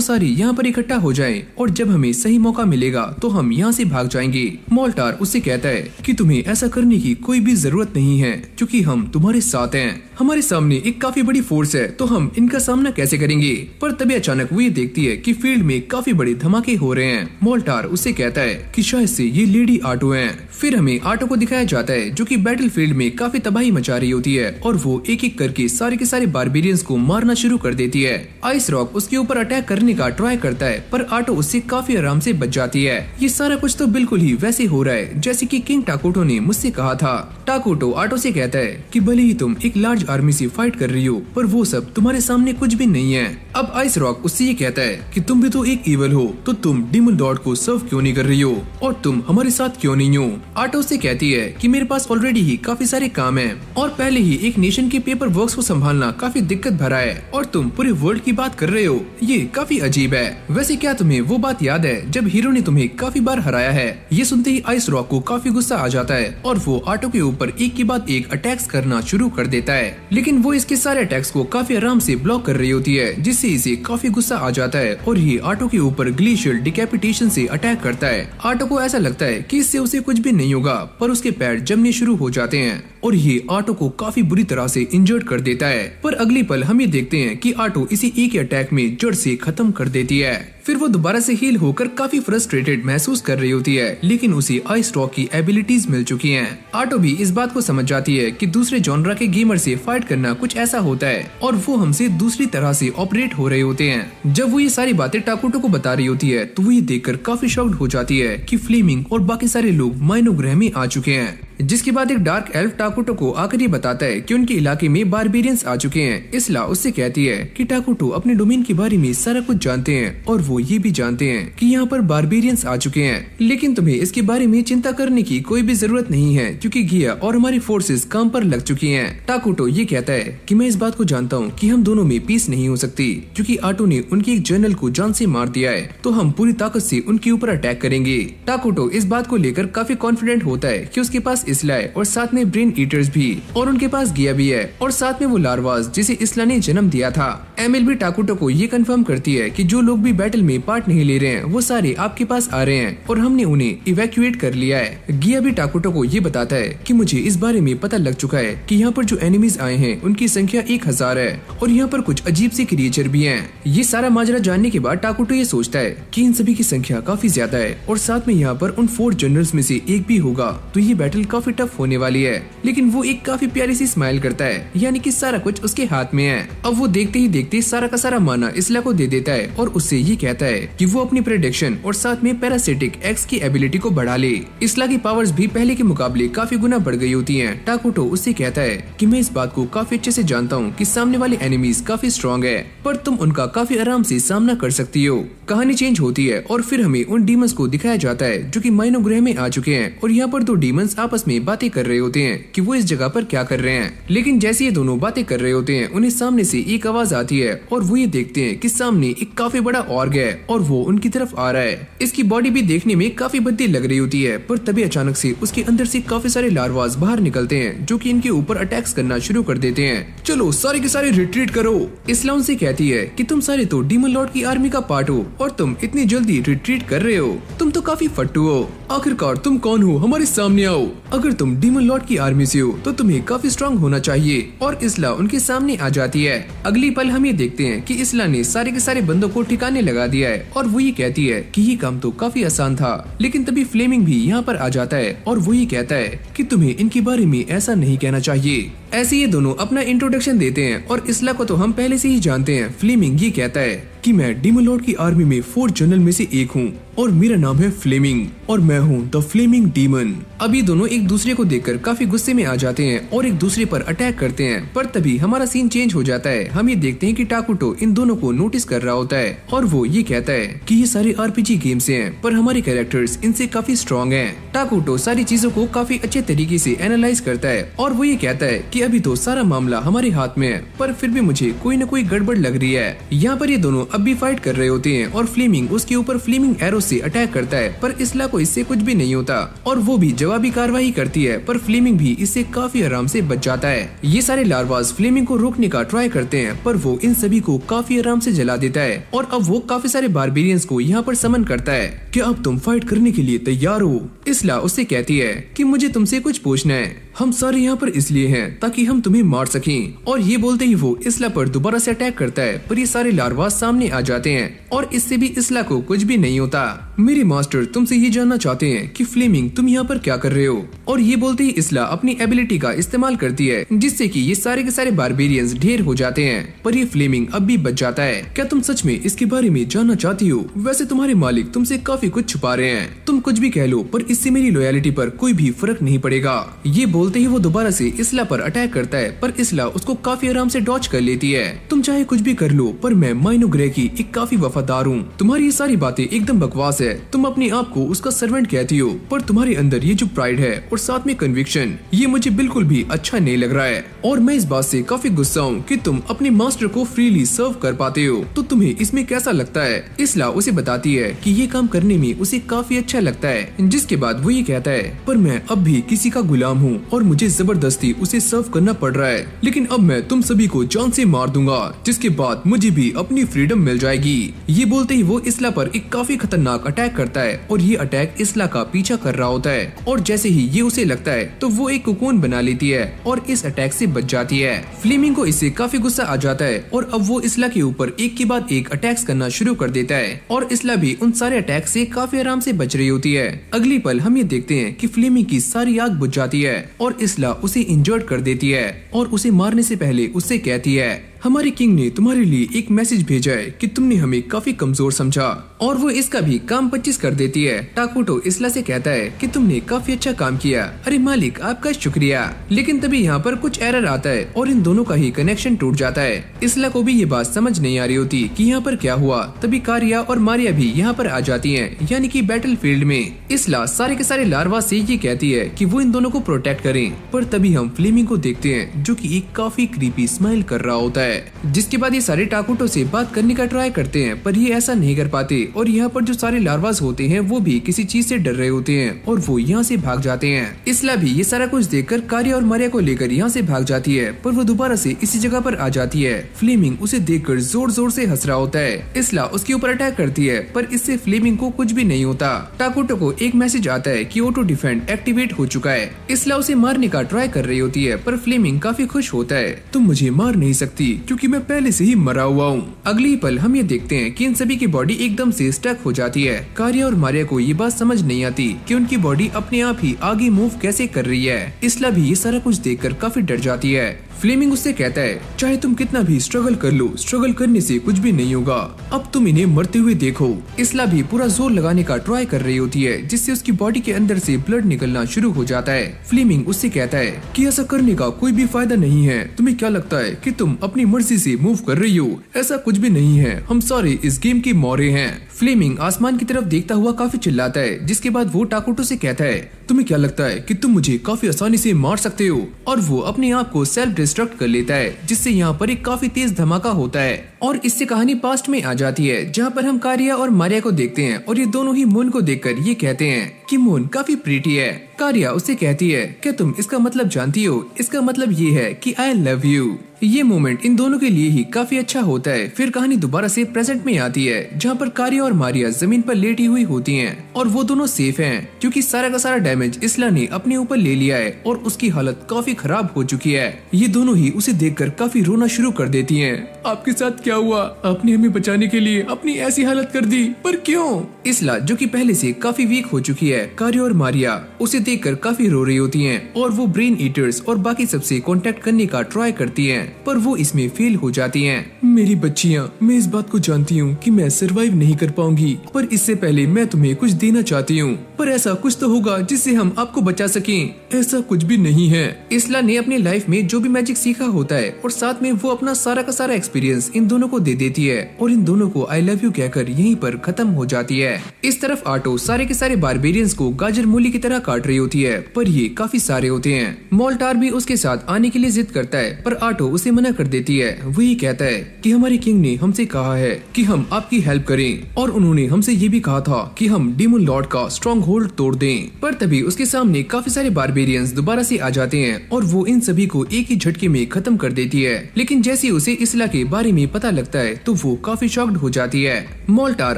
सारी यहाँ पर इकट्ठा हो जाएं और जब हमें सही मौका मिलेगा तो हम यहाँ से भाग जाएंगे। मोल्टार उससे कहता है कि तुम्हें ऐसा करने की कोई भी जरूरत नहीं है क्योंकि हम तुम्हारे साथ हैं। हमारे सामने एक काफी बड़ी फोर्स है, तो हम इनका सामना कैसे करेंगे? पर तभी अचानक वो ये देखती है कि फील्ड में काफी बड़े धमाके हो रहे हैं। मोल्टार उससे कहता है कि शायद से ये लेडी आटो हैं। फिर हमें आटो को दिखाया जाता है जो कि बैटल फील्ड में काफी तबाही मचा रही होती है और वो एक एक करके सारे के सारे बारबेरियंस को मारना शुरू कर देती है। आइस रॉक उसके ऊपर अटैक करने का ट्राई करता है पर आटो उससे काफी आराम से बच जाती है। ये सारा कुछ तो बिल्कुल ही वैसे हो रहा है जैसे कि किंग टाकुटो ने मुझसे कहा था। टाकुटो आटो से कहता है कि भले ही तुम एक लार्ज आर्मी से फाइट कर रही हो, पर वो सब तुम्हारे सामने कुछ भी नहीं है। अब आइस रॉक उससे ये कहता है कि तुम भी तो एक इवल हो, तो तुम डीमन लॉर्ड को सर्व क्यों नहीं कर रही हो और तुम हमारे साथ क्यों नहीं हो? आटो से कहती है कि मेरे पास ऑलरेडी ही काफी सारे काम हैं और पहले ही एक नेशन के पेपर वर्क्स को संभालना काफी दिक्कत भरा है और तुम पूरे वर्ल्ड की बात कर रहे हो। ये काफी अजीब है। वैसे क्या तुम्हें वो बात याद है जब हीरो ने तुम्हें काफी बार हराया है? ये सुनते ही आइस रॉक को काफी गुस्सा आ जाता है और वो आटो के ऊपर एक के बाद एक अटैक्स करना शुरू कर देता है, लेकिन वो इसके सारे अटैक्स को काफी आराम से ब्लॉक कर रही होती है, जिससे इसे काफी गुस्सा आ जाता है और ये आटो के ऊपर ग्लेशियल डिकैपिटेशन से अटैक करता है। आटो को ऐसा लगता है कि इससे उसे कुछ भी नहीं होगा, पर उसके पैर जमने शुरू हो जाते हैं और ये आटो को काफी बुरी तरह से इंजर्ड कर देता है। पर अगली पल हम ये देखते हैं कि आटो इसी एक अटैक में जड़ से खत्म कर देती है। फिर वो दोबारा से हील होकर काफी फ्रस्ट्रेटेड महसूस कर रही होती है, लेकिन उसे आइस रॉक की एबिलिटीज मिल चुकी हैं। आटो भी इस बात को समझ जाती है कि दूसरे जॉनरा के गेमर से फाइट करना कुछ ऐसा होता है और वो हमसे दूसरी तरह से ऑपरेट हो रहे होते हैं। जब वो ये सारी बातें टाकुटो को बता रही होती है तो वो ये देखकर काफी शॉक्ड हो जाती है कि फ्लेमिंग और बाकी सारे लोग माइनो ग्रह में आ चुके हैं। जिसके बाद एक डार्क एल्फ टाकुटो को आकर ये बताता है कि उनके इलाके में बारबेरियंस आ चुके हैं। इसला उससे कहती है कि टाकुटो अपने डोमेन के बारे में सारा कुछ जानते हैं और वो ये भी जानते हैं कि यहाँ पर बारबेरियंस आ चुके हैं, लेकिन तुम्हें इसके बारे में चिंता करने की कोई भी जरूरत नहीं है क्योंकि गिया और हमारी फोर्सेस काम पर लग चुकी हैं। टाकुटो ये कहता है कि मैं इस बात को जानता हूँ कि हम दोनों में पीस नहीं हो सकती क्योंकि आटो ने उनके एक जनरल को जान से मार दिया है, तो हम पूरी ताकत से उनके ऊपर अटैक करेंगे। टाकुटो इस बात को लेकर काफी कॉन्फिडेंट होता है कि उसके पास इसला है और साथ में ब्रेन ईटर्स भी, और उनके पास गिया भी है और साथ में वो लार्वास जिसे इसला ने जन्म दिया था। एमिल भी टाकुटो को ये कंफर्म करती है कि जो लोग भी बैटल में पार्ट नहीं ले रहे हैं वो सारे आपके पास आ रहे हैं और हमने उन्हें इवैक्यूएट कर लिया है। गिया भी टाकुटो को ये बताता है कि मुझे इस बारे में पता लग चुका है कि यहाँ पर जो एनिमीज आए हैं उनकी संख्या 1000 है और यहाँ पर कुछ अजीब सी क्रिएचर भी हैं। ये सारा माजरा जानने के बाद टाकुटो ये सोचता है कि इन सभी की संख्या काफी ज्यादा है और साथ में यहाँ पर उन 4 जनरल्स में से एक भी होगा, तो ये बैटल काफी टफ होने वाली है। लेकिन वो एक काफी प्यारी सी स्माइल करता है, यानी कि सारा कुछ उसके हाथ में है। अब वो देखते ही देखते सारा का सारा माना इसला को दे देता है और उससे ये कहता है कि वो अपनी प्रेडिक्शन और साथ में पैरासिटिक एक्स की एबिलिटी को बढ़ा ले। इसला की पावर्स भी पहले के मुकाबले काफी गुना बढ़ गई होती हैं। टाकुटो उससे कहता है कि मैं इस बात को काफी अच्छे से जानता हूँ कि सामने वाले एनिमीज काफी स्ट्रॉन्ग है, पर तुम उनका काफी आराम से सामना कर सकती हो। कहानी चेंज होती है और फिर हमें उन डीमंस को दिखाया जाता है जो कि माइनो ग्रह में आ चुके हैं और यहाँ पर 2 डीमंस आपस में बातें कर रहे होते हैं कि वो इस जगह पर क्या कर रहे हैं। लेकिन जैसे ये दोनों बातें कर रहे होते हैं उन्हें सामने से एक आवाज आती है और वो ये देखते हैं कि सामने एक काफी बड़ा ऑर्ग है और वो उनकी तरफ आ रहा है। इसकी बॉडी भी देखने में काफी भद्दी लग रही होती है, पर तभी अचानक से उसके अंदर से काफी सारे लार्वास बाहर निकलते हैं जो कि इनके ऊपर अटैक्स करना शुरू कर देते हैं। चलो सारे के सारे रिट्रीट करो। इसला उनसे कहती है कि तुम सारे तो डीमन लॉर्ड की आर्मी का पार्ट हो और तुम इतनी जल्दी रिट्रीट कर रहे हो, तुम तो काफी फट्टू हो। आखिरकार तुम कौन हो, हमारे सामने आओ। अगर तुम डीमन लॉर्ड की आर्मी से हो तो तुम्हें काफी स्ट्रांग होना चाहिए। और इसला उनके सामने आ जाती है। अगली पल हम ये देखते हैं कि इसला ने सारे के सारे बंदों को ठिकाने लगा दिया है और वो ये कहती है कि ये काम तो काफी आसान था। लेकिन तभी फ्लेमिंग भी यहाँ पर आ जाता है और वो ये कहता है कि तुम्हें इनके बारे में ऐसा नहीं कहना चाहिए। ऐसे ये दोनों अपना इंट्रोडक्शन देते हैं और इसला को तो हम पहले से ही जानते हैं। फ्लेमिंग ये कहता है कि मैं डीमन लॉर्ड की आर्मी में 4 जनरल में से एक हूँ और मेरा नाम है फ्लेमिंग और मैं हूँ द फ्लेमिंग डीमन। अब ये दोनों एक दूसरे को देखकर काफी गुस्से में आ जाते हैं और एक दूसरे पर अटैक करते हैं, पर तभी हमारा सीन चेंज हो जाता है। हम ये देखते हैं कि टाकुटो इन दोनों को नोटिस कर रहा होता है और वो ये कहता है कि ये सारे आरपीजी गेम्स हैं पर हमारे कैरेक्टर्स इनसे काफी स्ट्रॉन्ग हैं। टाकुटो सारी चीजों को काफी अच्छे तरीके से एनालाइज करता है और वो ये कहता है कि अभी तो सारा मामला हमारे हाथ में है, पर फिर भी मुझे कोई न कोई गड़बड़ लग रही है। यहाँ पर ये दोनों अब भी फाइट कर रहे होते हैं और फ्लेमिंग उसके ऊपर फ्लेमिंग एरो से अटैक करता है, पर इसला को इससे कुछ भी नहीं होता और वो भी जवाबी कार्रवाई करती है, पर फ्लेमिंग भी इससे काफी आराम से बच जाता है। ये सारे लार्वास फ्लेमिंग को रोकने का ट्राई करते हैं, पर वो इन सभी को काफी आराम से जला देता है और अब वो काफी सारे बारबेरियंस को यहाँ पर समन करता है। क्या अब तुम फाइट करने के लिए तैयार हो? इसला उससे कहती है कि मुझे तुमसे कुछ पूछना है। हम सारे यहाँ पर इसलिए हैं ताकि हम तुम्हें मार सकें। और ये बोलते ही वो इसला पर दोबारा से अटैक करता है, पर ये सारे लार्वास सामने आ जाते हैं और इससे भी इसला को कुछ भी नहीं होता। मेरे मास्टर तुमसे ये जानना चाहते हैं कि फ्लेमिंग तुम यहाँ पर क्या कर रहे हो? और ये बोलते ही इसला अपनी एबिलिटी का इस्तेमाल करती है जिससे कि ये सारे के सारे बारबेरियंस ढेर हो जाते हैं, पर ये फ्लेमिंग अब भी बच जाता है। क्या तुम सच में इसके बारे में जानना चाहती हो? वैसे तुम्हारे मालिक तुमसे काफी कुछ छुपा रहे हैं, तुम कुछ भी कह लो पर इससे मेरी लॉयलिटी पर कोई भी फर्क नहीं पड़ेगा। ये बोलते ही वो दोबारा से इसला पर अटैक करता है, पर इसला उसको काफी आराम से डॉच कर लेती है। तुम चाहे कुछ भी कर लो पर मैं माइनो ग्रे की एक काफी वफादार हूँ। तुम्हारी ये सारी बातें एकदम बकवास है। तुम अपने आप को उसका सर्वेंट कहती हो, पर तुम्हारे अंदर ये जो प्राइड है और साथ में कन्विक्शन, ये मुझे बिल्कुल भी अच्छा नहीं लग रहा है। और मैं इस बात से काफी गुस्सा हूँ कि तुम अपने मास्टर को फ्रीली सर्व कर पाते हो, तो तुम्हें इसमें कैसा लगता है? इसला उसे बताती है कि ये काम करने में उसे काफी अच्छा लगता है, जिसके बाद वो ये कहता है पर मैं अब भी किसी का गुलाम हूँ और मुझे जबरदस्ती उसे सर्व करना पड़ रहा है, लेकिन अब मैं तुम सभी को जान से मार दूंगा, जिसके बाद मुझे भी अपनी फ्रीडम मिल जाएगी। ये बोलते ही वो इसला पर एक काफी खतरनाक अटैक करता है और ये अटैक इसला का पीछा कर रहा होता है और जैसे ही ये उसे लगता है तो वो एक कोकोन बना लेती है और इस अटैक से बच जाती है। फ्लेमिंग को इससे काफी गुस्सा आ जाता है और अब वो इसला के ऊपर एक के बाद एक अटैक्स करना शुरू कर देता है और इसला भी उन सारे अटैक से काफी आराम से बच रही होती है। अगली पल हम ये देखते हैं कि फ्लेमिंग की सारी आग बुझ जाती है और इसला उसे इंजर्ड कर देती है और उसे मारने से पहले उससे कहती है हमारे किंग ने तुम्हारे लिए एक मैसेज भेजा है कि तुमने हमें काफी कमजोर समझा और वो इसका भी काम 25 कर देती है। टाकुटो इसला से कहता है कि तुमने काफी अच्छा काम किया। अरे मालिक आपका शुक्रिया। लेकिन तभी यहाँ पर कुछ एरर आता है और इन दोनों का ही कनेक्शन टूट जाता है। इसला को भी ये बात समझ नहीं आ रही होती कि यहाँ पर क्या हुआ। तभी कारिया और मारिया भी यहाँ पर आ जाती हैं, यानी कि बैटल फील्ड में। इसला सारे के सारे लार्वा से ये कहती है कि वो इन दोनों को प्रोटेक्ट करें, पर तभी हम फ्लेमिंग को देखते हैं जो कि एक काफी क्रीपी स्माइल कर रहा होता है। जिसके बाद ये सारे टाकुटो से बात करने का ट्राई करते हैं, पर ये ऐसा नहीं कर पाते और यहाँ पर जो सारे लार्वास होते हैं वो भी किसी चीज से डर रहे होते हैं और वो यहाँ से भाग जाते हैं। इसला भी ये सारा कुछ देखकर कारिया और मारिया को लेकर यहाँ से भाग जाती है, पर वो दोबारा से इसी जगह पर आ जाती है। फ्लेमिंग उसे देखकर जोर जोर से हंस रहा होता है। इसला उसके ऊपर अटैक करती है, पर इससे फ्लेमिंग को कुछ भी नहीं होता। टाकुटो को एक मैसेज आता है कि ऑटो डिफेंड एक्टिवेट हो चुका है। इसला उसे मारने का ट्राई कर रही होती है, पर फ्लेमिंग काफी खुश होता है। तुम मुझे मार नहीं सकती क्योंकि मैं पहले से ही मरा हुआ हूँ। अगली पल हम ये देखते हैं कि इन सभी की बॉडी एकदम से स्टक हो जाती है। कारिया और मारिया को ये बात समझ नहीं आती कि उनकी बॉडी अपने आप ही आगे मूव कैसे कर रही है। इसला भी ये सारा कुछ देखकर काफी डर जाती है। फ्लेमिंग उससे कहता है चाहे तुम कितना भी स्ट्रगल कर लो, स्ट्रगल करने से कुछ भी नहीं होगा। अब तुम इन्हें मरते हुए देखो। इसला भी पूरा जोर लगाने का ट्राई कर रही होती है, जिससे उसकी बॉडी के अंदर से ब्लड निकलना शुरू हो जाता है। फ्लेमिंग उससे कहता है कि ऐसा करने का कोई भी फायदा नहीं है। तुम्हें क्या लगता है कि तुम अपनी मर्जी से मूव कर रही हो? ऐसा कुछ भी नहीं है। हम सारे इस गेम के मौरे हैं। फ्लेमिंग आसमान की तरफ देखता हुआ काफी चिल्लाता है, जिसके बाद वो टाकुटो से कहता है तुम्हें क्या लगता है कि तुम मुझे काफी आसानी से मार सकते हो? और वो अपने आप को सेल्फ डिस्ट्रक्ट कर लेता है, जिससे यहाँ पर एक काफी तेज धमाका होता है और इससे कहानी पास्ट में आ जाती है, जहाँ पर हम कारिया और मारिया को देखते हैं और ये दोनों ही मून को देखकर ये कहते हैं कि मून काफी प्रीटी है। कारिया उससे कहती है क्या तुम इसका मतलब जानती हो? इसका मतलब ये है कि आई लव यू। ये मोमेंट इन दोनों के लिए ही काफी अच्छा होता है। फिर कहानी दोबारा से प्रेजेंट में आती है, जहाँ पर कारिया और मारिया जमीन पर लेटी हुई होती हैं और वो दोनों सेफ हैं, क्योंकि सारा का सारा डैमेज इसला ने अपने ऊपर ले लिया है और उसकी हालत काफी खराब हो चुकी है। ये दोनों ही उसे देखकर काफी रोना शुरू कर देती हैं। आपके साथ क्या हुआ? आपने हमें बचाने के लिए अपनी ऐसी हालत कर दी, पर क्यों? इसला जो कि पहले से काफी वीक हो चुकी है, कारिया और मारिया उसे देखकर काफी रो रही होती हैं और वो ब्रेन ईटर्स और बाकी सबसे कांटेक्ट करने का ट्राई करती हैं, पर वो इसमें फेल हो जाती हैं। मेरी बच्चियां, मैं इस बात को जानती हूँ कि मैं सरवाइव नहीं कर पाऊंगी, पर इससे पहले मैं तुम्हें कुछ देना चाहती हूँ। पर ऐसा कुछ तो होगा जिससे हम आपको बचा सकें। ऐसा कुछ भी नहीं है। इसला ने अपनी लाइफ में जो भी मैजिक सीखा होता है और साथ में वो अपना सारा का सारा एक्सपीरियंस इन दोनों को दे देती है और इन दोनों को आई लव यू कहकर यहीं पर खत्म हो जाती है। इस तरफ आटो सारे के सारे बारबेरियंस को गाजर मूली की तरह काट रही होती है, पर ये काफी सारे होते हैं। मोल्टार भी उसके साथ आने के लिए जिद करता है, पर आटो उसे मना कर देती है। वो ये कहता है कि हमारे किंग ने हमसे कहा है कि हम आपकी हेल्प करें और उन्होंने हमसे ये भी कहा था कि हम डीमन लॉर्ड का स्ट्रॉन्ग होल्ड तोड़ दें। पर तभी उसके सामने काफी सारे बारबेरियंस दोबारा से आ जाते हैं और वो इन सभी को एक ही झटके में खत्म कर देती है। लेकिन जैसे उसे इसला के बारे में पता लगता है तो वो काफी शॉक्ड हो जाती है। मोल्टार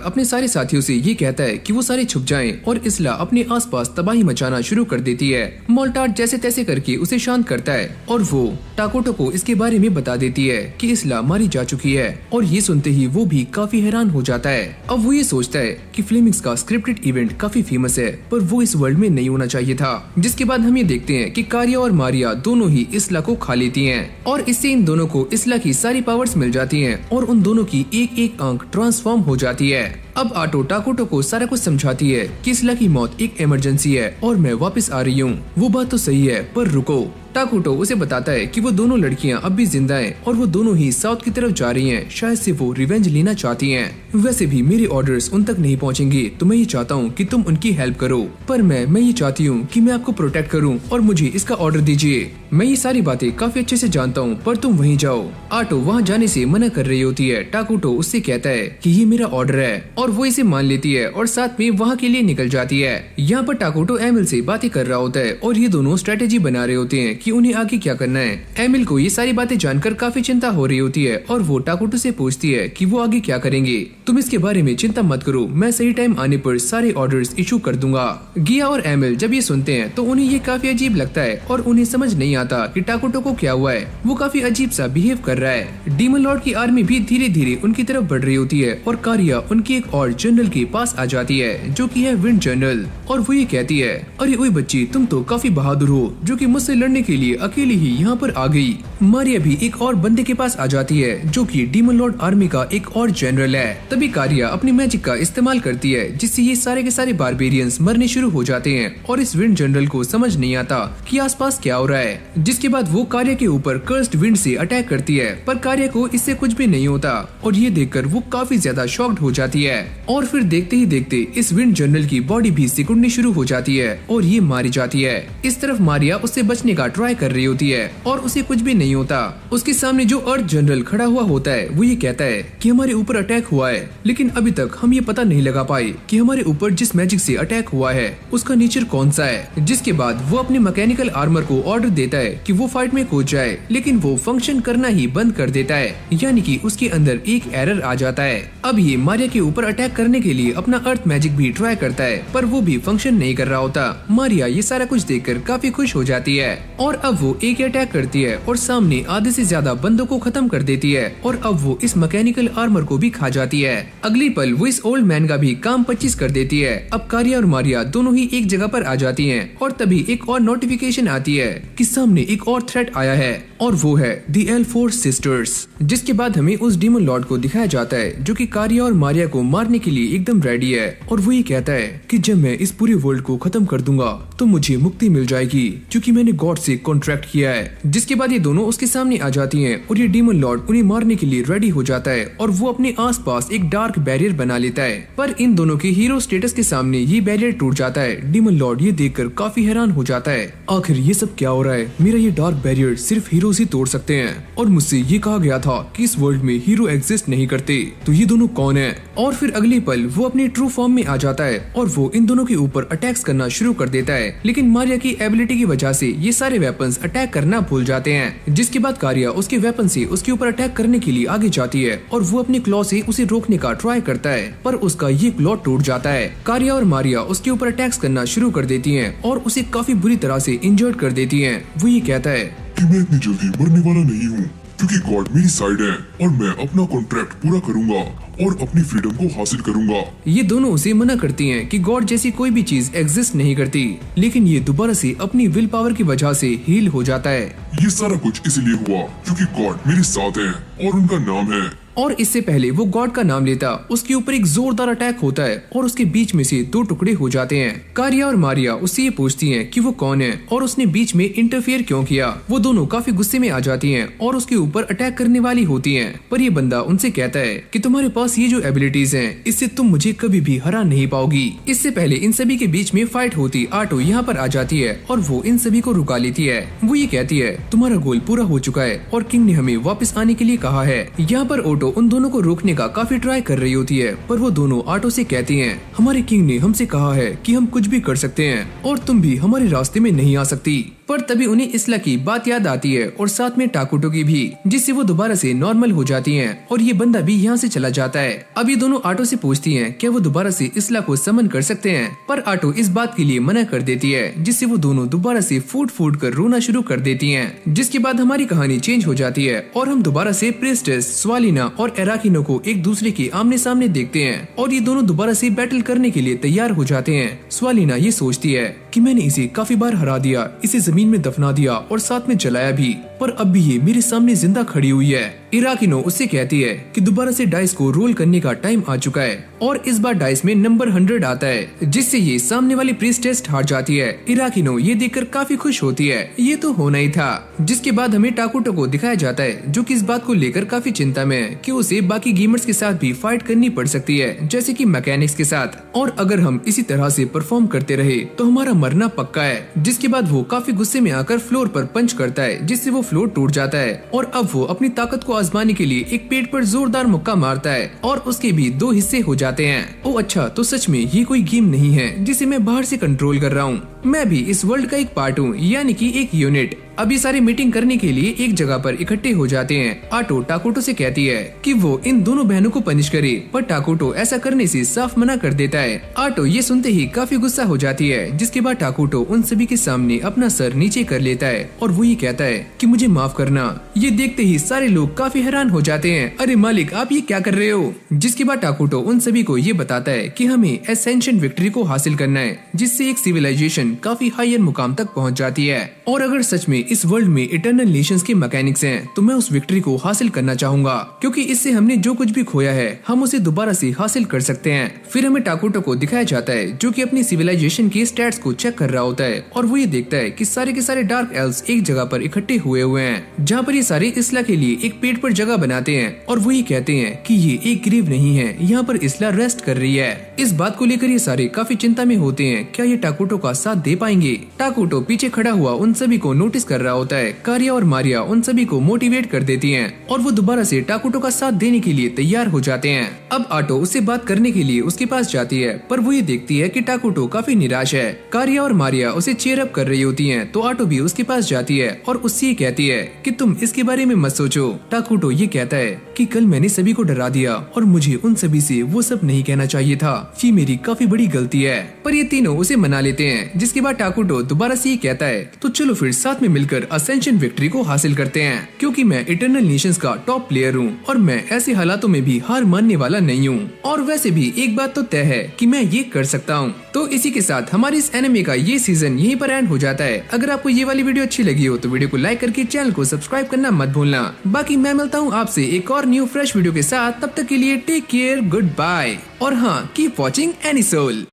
अपने सारे साथियों से ये कहता है कि वो सारे छुप जाएं और इसला अपने आसपास तबाही मचाना शुरू कर देती है। मोल्टार जैसे तैसे करके उसे शांत करता है और वो टाकुटो को इसके बारे में बता देती है कि इसला मारी जा चुकी है और ये सुनते ही वो भी काफी हैरान हो जाता है। अब वो ये सोचता है कि फ्लेमिंग्स का स्क्रिप्टेड इवेंट काफी फेमस है, पर वो इस वर्ल्ड में नहीं होना चाहिए था। जिसके बाद हम ये देखते हैं कि कारिया और मारिया दोनों ही इसला को खा लेती हैं और इससे इन दोनों को इसला की सारी पावर्स मिल जाती हैं और उन दोनों की एक एक आंख ट्रांसफॉर्म हो जाती है। अब आटो टाकुटो को सारा कुछ समझाती है कि इसला की मौत एक इमरजेंसी है और मैं वापस आ रही हूँ। वो बात तो सही है, पर रुको। टाकुटो उसे बताता है कि वो दोनों लड़कियां अब भी जिंदा हैं और वो दोनों ही साउथ की तरफ जा रही हैं। शायद से वो रिवेंज लेना चाहती हैं। वैसे भी मेरे ऑर्डर्स उन तक नहीं पहुंचेंगे, तो मैं ये चाहता हूँ कि तुम उनकी हेल्प करो, पर मैं ये चाहती हूँ कि मैं आपको प्रोटेक्ट करूँ और मुझे इसका ऑर्डर दीजिए। मैं ये सारी बातें काफी अच्छे से जानता हूँ, पर तुम वहीं जाओ। आटो वहाँ जाने से मना कर रही होती है। टाकुटो उससे कहता है कि ये मेरा ऑर्डर है और वो इसे मान लेती है और साथ में वहाँ के लिए निकल जाती है। यहाँ पर टाकुटो एमिल से बातें कर रहा होता है और ये दोनों स्ट्रेटेजी बना रहे होते हैं कि उन्हें आगे क्या करना है। एमिल को ये सारी बातें जानकर काफी चिंता हो रही होती है और वो टाकुटो से पूछती है कि वो आगे क्या करेंगे। तुम इसके बारे में चिंता मत करो, मैं सही टाइम आने पर सारे ऑर्डर्स इशू कर दूंगा। गिया और एमिल जब ये सुनते हैं तो उन्हें ये काफी अजीब लगता है और उन्हें समझ नहीं आता कि टाकुटो को क्या हुआ है। वो काफी अजीब सा बिहेव कर रहा है। डीमन लॉर्ड की आर्मी भी धीरे धीरे उनकी तरफ बढ़ रही होती है और कारिया उनकी एक और जनरल के पास आ जाती है जो कि है विंड जनरल। और वो ये कहती है, अरे ओए बच्ची, तुम तो काफी बहादुर हो जो कि मुझसे लड़ने के लिए अकेली ही यहाँ पर आ गई। मारिया भी एक और बंदे के पास आ जाती है जो कि डीमन लॉर्ड आर्मी का एक और जनरल है। तभी कारिया अपनी मैजिक का इस्तेमाल करती है जिससे ये सारे के सारे बारबेरियंस मरने शुरू हो जाते हैं और इस विंड जनरल को समझ नहीं आता कि आसपास क्या हो रहा है। जिसके बाद वो कारिया के ऊपर कर्स्ड विंड से अटैक करती है, पर कारिया को इससे कुछ भी नहीं होता और ये देखकर वो काफी ज्यादा शॉक्ड हो जाती है। और फिर देखते ही देखते इस विंड जनरल की बॉडी भी सिकुड़नी शुरू हो जाती है और ये मारी जाती है। इस तरफ मारिया उससे बचने का ट्राई कर रही होती है और उसे कुछ भी नहीं होता। उसके सामने जो अर्थ जनरल खड़ा हुआ होता है वो ये कहता है कि हमारे ऊपर अटैक हुआ है, लेकिन अभी तक हम ये पता नहीं लगा पाए कि हमारे ऊपर जिस मैजिक से अटैक हुआ है उसका नेचर कौन सा है। जिसके बाद वो अपने मैकेनिकल आर्मर को ऑर्डर देता है कि वो फाइट में कूद जाए, लेकिन वो फंक्शन करना ही बंद कर देता है, यानी कि उसके अंदर एक एरर आ जाता है। अब ये मारिया के ऊपर अटैक करने के लिए अपना अर्थ मैजिक भी ट्राई करता है, पर वो भी फंक्शन नहीं कर रहा होता। मारिया ये सारा कुछ देखकर काफी खुश हो जाती है और अब वो एक अटैक करती है और सामने आधे से ज्यादा बंदों को खत्म कर देती है और अब वो इस मैकेनिकल आर्मर को भी खा जाती है। अगली पल वो इस ओल्ड मैन का भी काम 25 कर देती है। अब कारिया और मारिया दोनों ही एक जगह पर आ जाती हैं और तभी एक और नोटिफिकेशन आती है कि सामने एक और थ्रेट आया है और वो है द एल4 सिस्टर्स। जिसके बाद हमें उस डीमन लॉर्ड को दिखाया जाता है जो कि कारिया और मारिया को मारने के लिए एकदम रेडी है और वो ये कहता है कि जब मैं इस पूरे वर्ल्ड को खत्म कर दूंगा तो मुझे मुक्ति मिल जाएगी क्योंकि मैंने गॉड से कॉन्ट्रैक्ट किया है। जिसके बाद ये दोनों उसके सामने आ जाती हैं और ये डीमन लॉर्ड उन्हें मारने के लिए रेडी हो जाता है और वो अपने आसपास एक डार्क बैरियर बना लेता है, पर इन दोनों के हीरो स्टेटस के सामने ये बैरियर टूट जाता है। डीमन लॉर्ड ये देखकर काफी हैरान हो जाता है, आखिर ये सब क्या हो रहा है? मेरा ये डार्क बैरियर सिर्फ हीरोज ही तोड़ सकते हैं और मुझसे ये कहा गया था कि इस वर्ल्ड में हीरो एग्जिस्ट नहीं करते, तो ये दोनों कौन है? और फिर अगली पल वो अपनी ट्रू फॉर्म में आ जाता है और वो इन दोनों के ऊपर अटैक्स करना शुरू कर देता है, लेकिन मारिया की एबिलिटी की वजह से ये सारे वेपन्स अटैक करना भूल जाते हैं। जिसके बाद कारिया उसके वेपन से उसके ऊपर अटैक करने के लिए आगे जाती है और वो अपने क्लॉ से उसे रोकने का ट्राई करता है, पर उसका ये क्लॉ टूट जाता है। कारिया और मारिया उसके ऊपर अटैक्स करना शुरू कर देती हैं और उसे काफी बुरी तरह से इंजर्ड कर देती हैं। वो ये कहता है कि मैं इतनी जल्दी मरने वाला नहीं हूँ क्योंकि गॉड मेरी साइड है और मैं अपना कॉन्ट्रैक्ट पूरा करूंगा और अपनी फ्रीडम को हासिल करूंगा। ये दोनों उसे मना करती हैं कि गॉड जैसी कोई भी चीज एग्जिस्ट नहीं करती, लेकिन ये दोबारा से अपनी विल पावर की वजह से हील हो जाता है। ये सारा कुछ इसलिए हुआ क्योंकि गॉड मेरे साथ है और उनका नाम है। और इससे पहले वो गॉड का नाम लेता उसके ऊपर एक जोरदार अटैक होता है और उसके बीच में से दो टुकड़े हो जाते हैं। कारिया और मारिया उससे ये पूछती हैं कि वो कौन है और उसने बीच में इंटरफेयर क्यों किया। वो दोनों काफी गुस्से में आ जाती हैं और उसके ऊपर अटैक करने वाली होती हैं, पर ये बंदा उनसे कहता है कि तुम्हारे पास ये जो एबिलिटीज हैं इससे तुम मुझे कभी भी हरा नहीं पाओगी। इससे पहले इन सभी के बीच में फाइट होती आटो यहाँ पर आ जाती है और वो इन सभी को रुका लेती है। वो ये कहती है तुम्हारा गोल पूरा हो चुका है और किंग ने हमें वापस आने के लिए कहा है। यहाँ पर ओटो उन दोनों को रोकने का काफी ट्राई कर रही होती है, पर वो दोनों आटो से कहती हैं हमारे किंग ने हमसे कहा है कि हम कुछ भी कर सकते हैं और तुम भी हमारे रास्ते में नहीं आ सकती। पर तभी उन्हें इसला की बात याद आती है और साथ में टाकुटो की भी, जिससे वो दोबारा से नॉर्मल हो जाती हैं और ये बंदा भी यहाँ से चला जाता है। अब ये दोनों आटो से पूछती हैं क्या वो दोबारा से इसला को समन कर सकते हैं, पर आटो इस बात के लिए मना कर देती है, जिससे वो दोनों दोबारा से फूट फूट कर रोना शुरू कर देती हैं। जिसके बाद हमारी कहानी चेंज हो जाती है और हम दोबारा से प्रिस्टेस स्वालिना और एराकिनो को एक दूसरे के आमने सामने देखते हैं और ये दोनों दोबारा से बैटल करने के लिए तैयार हो जाते हैं। स्वालिना ये सोचती है कि मैंने इसे काफी बार हरा दिया, इसे जमीन में दफना दिया और साथ में जलाया भी, पर अब भी ये मेरे सामने जिंदा खड़ी हुई है। इराकिनो उससे कहती है कि दोबारा से डाइस को रोल करने का टाइम आ चुका है और इस बार डाइस में नंबर 100 आता है, जिससे ये सामने वाली प्रीस्टेस हार जाती है। इराकिनो ये देखकर काफी खुश होती है, ये तो होना ही था। जिसके बाद हमें टाकुटो को दिखाया जाता है जो कि इस बात को लेकर काफी चिंता में है कि उसे बाकी गेमर्स के साथ भी फाइट करनी पड़ सकती है, जैसे कि मैकेनिक्स के साथ, और अगर हम इसी तरह से परफॉर्म करते रहे तो हमारा मरना पक्का है। जिसके बाद वो काफी गुस्से में आकर फ्लोर पर पंच करता है, जिससे वो फ्लोर टूट जाता है और अब वो अपनी ताकत को आजमाने के लिए एक पेड़ पर जोरदार मुक्का मारता है और उसके भी 2 हिस्से हो जाते हैं। ओ अच्छा, तो सच में ये कोई गेम नहीं है जिसे मैं बाहर से कंट्रोल कर रहा हूँ, मैं भी इस वर्ल्ड का एक पार्ट हूँ, यानी कि एक यूनिट। अब ये सारी मीटिंग करने के लिए एक जगह पर इकट्ठे हो जाते हैं। आटो टाकुटो से कहती है कि वो इन दोनों बहनों को पनिश करे, पर टाकुटो ऐसा करने से साफ मना कर देता है। आटो ये सुनते ही काफी गुस्सा हो जाती है, जिसके बाद टाकुटो उन सभी के सामने अपना सर नीचे कर लेता है और वो ये कहता है कि मुझे माफ करना। ये देखते ही सारे लोग काफी हैरान हो जाते हैं, अरे मालिक आप ये क्या कर रहे हो। जिसके बाद टाकुटो उन सभी को ये बताता है कि हमें एसेंशियल विक्ट्री को हासिल करना है, जिससे एक सिविलाइजेशन काफी हायर मुकाम तक पहुंच जाती है। और अगर सच में इस वर्ल्ड में इटर्नल नेशंस के मैकेनिक्स हैं, तो मैं उस विक्ट्री को हासिल करना चाहूंगा, क्योंकि इससे हमने जो कुछ भी खोया है हम उसे दोबारा से हासिल कर सकते हैं। फिर हमें टाकुटो को दिखाया जाता है जो कि अपनी सिविलाइजेशन के स्टैट्स को चेक कर रहा होता है, और वो ये देखता है कि सारे के सारे डार्क एल्व्स एक जगह पर इकट्ठे हुए हैं, जहाँ पर ये सारे इसला के लिए एक पेड़ पर जगह बनाते हैं। और वो ये कहते हैं कि ये एक ग्रेव नहीं है, यहाँ पर इसला रेस्ट कर रही है। इस बात को लेकर ये सारे काफी चिंता में होते हैं, क्या ये टाकुटो का साथ दे पाएंगे। टाकुटो पीछे खड़ा हुआ उन सभी को नोटिस कर रहा होता है। कारिया और मारिया उन सभी को मोटिवेट कर देती हैं और वो दोबारा से टाकुटो का साथ देने के लिए तैयार हो जाते हैं। अब आटो उससे बात करने के लिए उसके पास जाती है, पर वो ये देखती है कि टाकुटो काफी निराश है। कारिया और मारिया उसे चीयर अप कर रही होती हैं, तो आटो भी उसके पास जाती है और उससे ये कहती है कि तुम इसके बारे में मत सोचो। टाकुटो ये कहता है कि कल मैंने सभी को डरा दिया और मुझे उन सभी से वो सब नहीं कहना चाहिए था, ये मेरी काफी बड़ी गलती है। पर ये तीनों उसे मना लेते हैं, जिसके बाद टाकुटो दोबारा से ये कहता है तो चलो फिर साथ में मिलकर असेंशन विक्ट्री को हासिल करते हैं, क्योंकि मैं इटर्नल नेशंस का टॉप प्लेयर हूँ और मैं ऐसे हालातों में भी हार मानने वाला नहीं हूँ। और वैसे भी एक बात तो तय है कि मैं ये कर सकता हूँ। तो इसी के साथ हमारे इस एनिमे का ये सीजन यहीं पर एंड हो जाता है। अगर आपको ये वाली वीडियो अच्छी लगी हो तो वीडियो को लाइक करके चैनल को सब्सक्राइब करना मत भूलना। बाकी मैं मिलता हूँ आपसे एक और न्यू फ्रेश वीडियो के साथ, तब तक के लिए टेक केयर, गुड बाय। और हाँ, कीप वॉचिंग एनिसोल।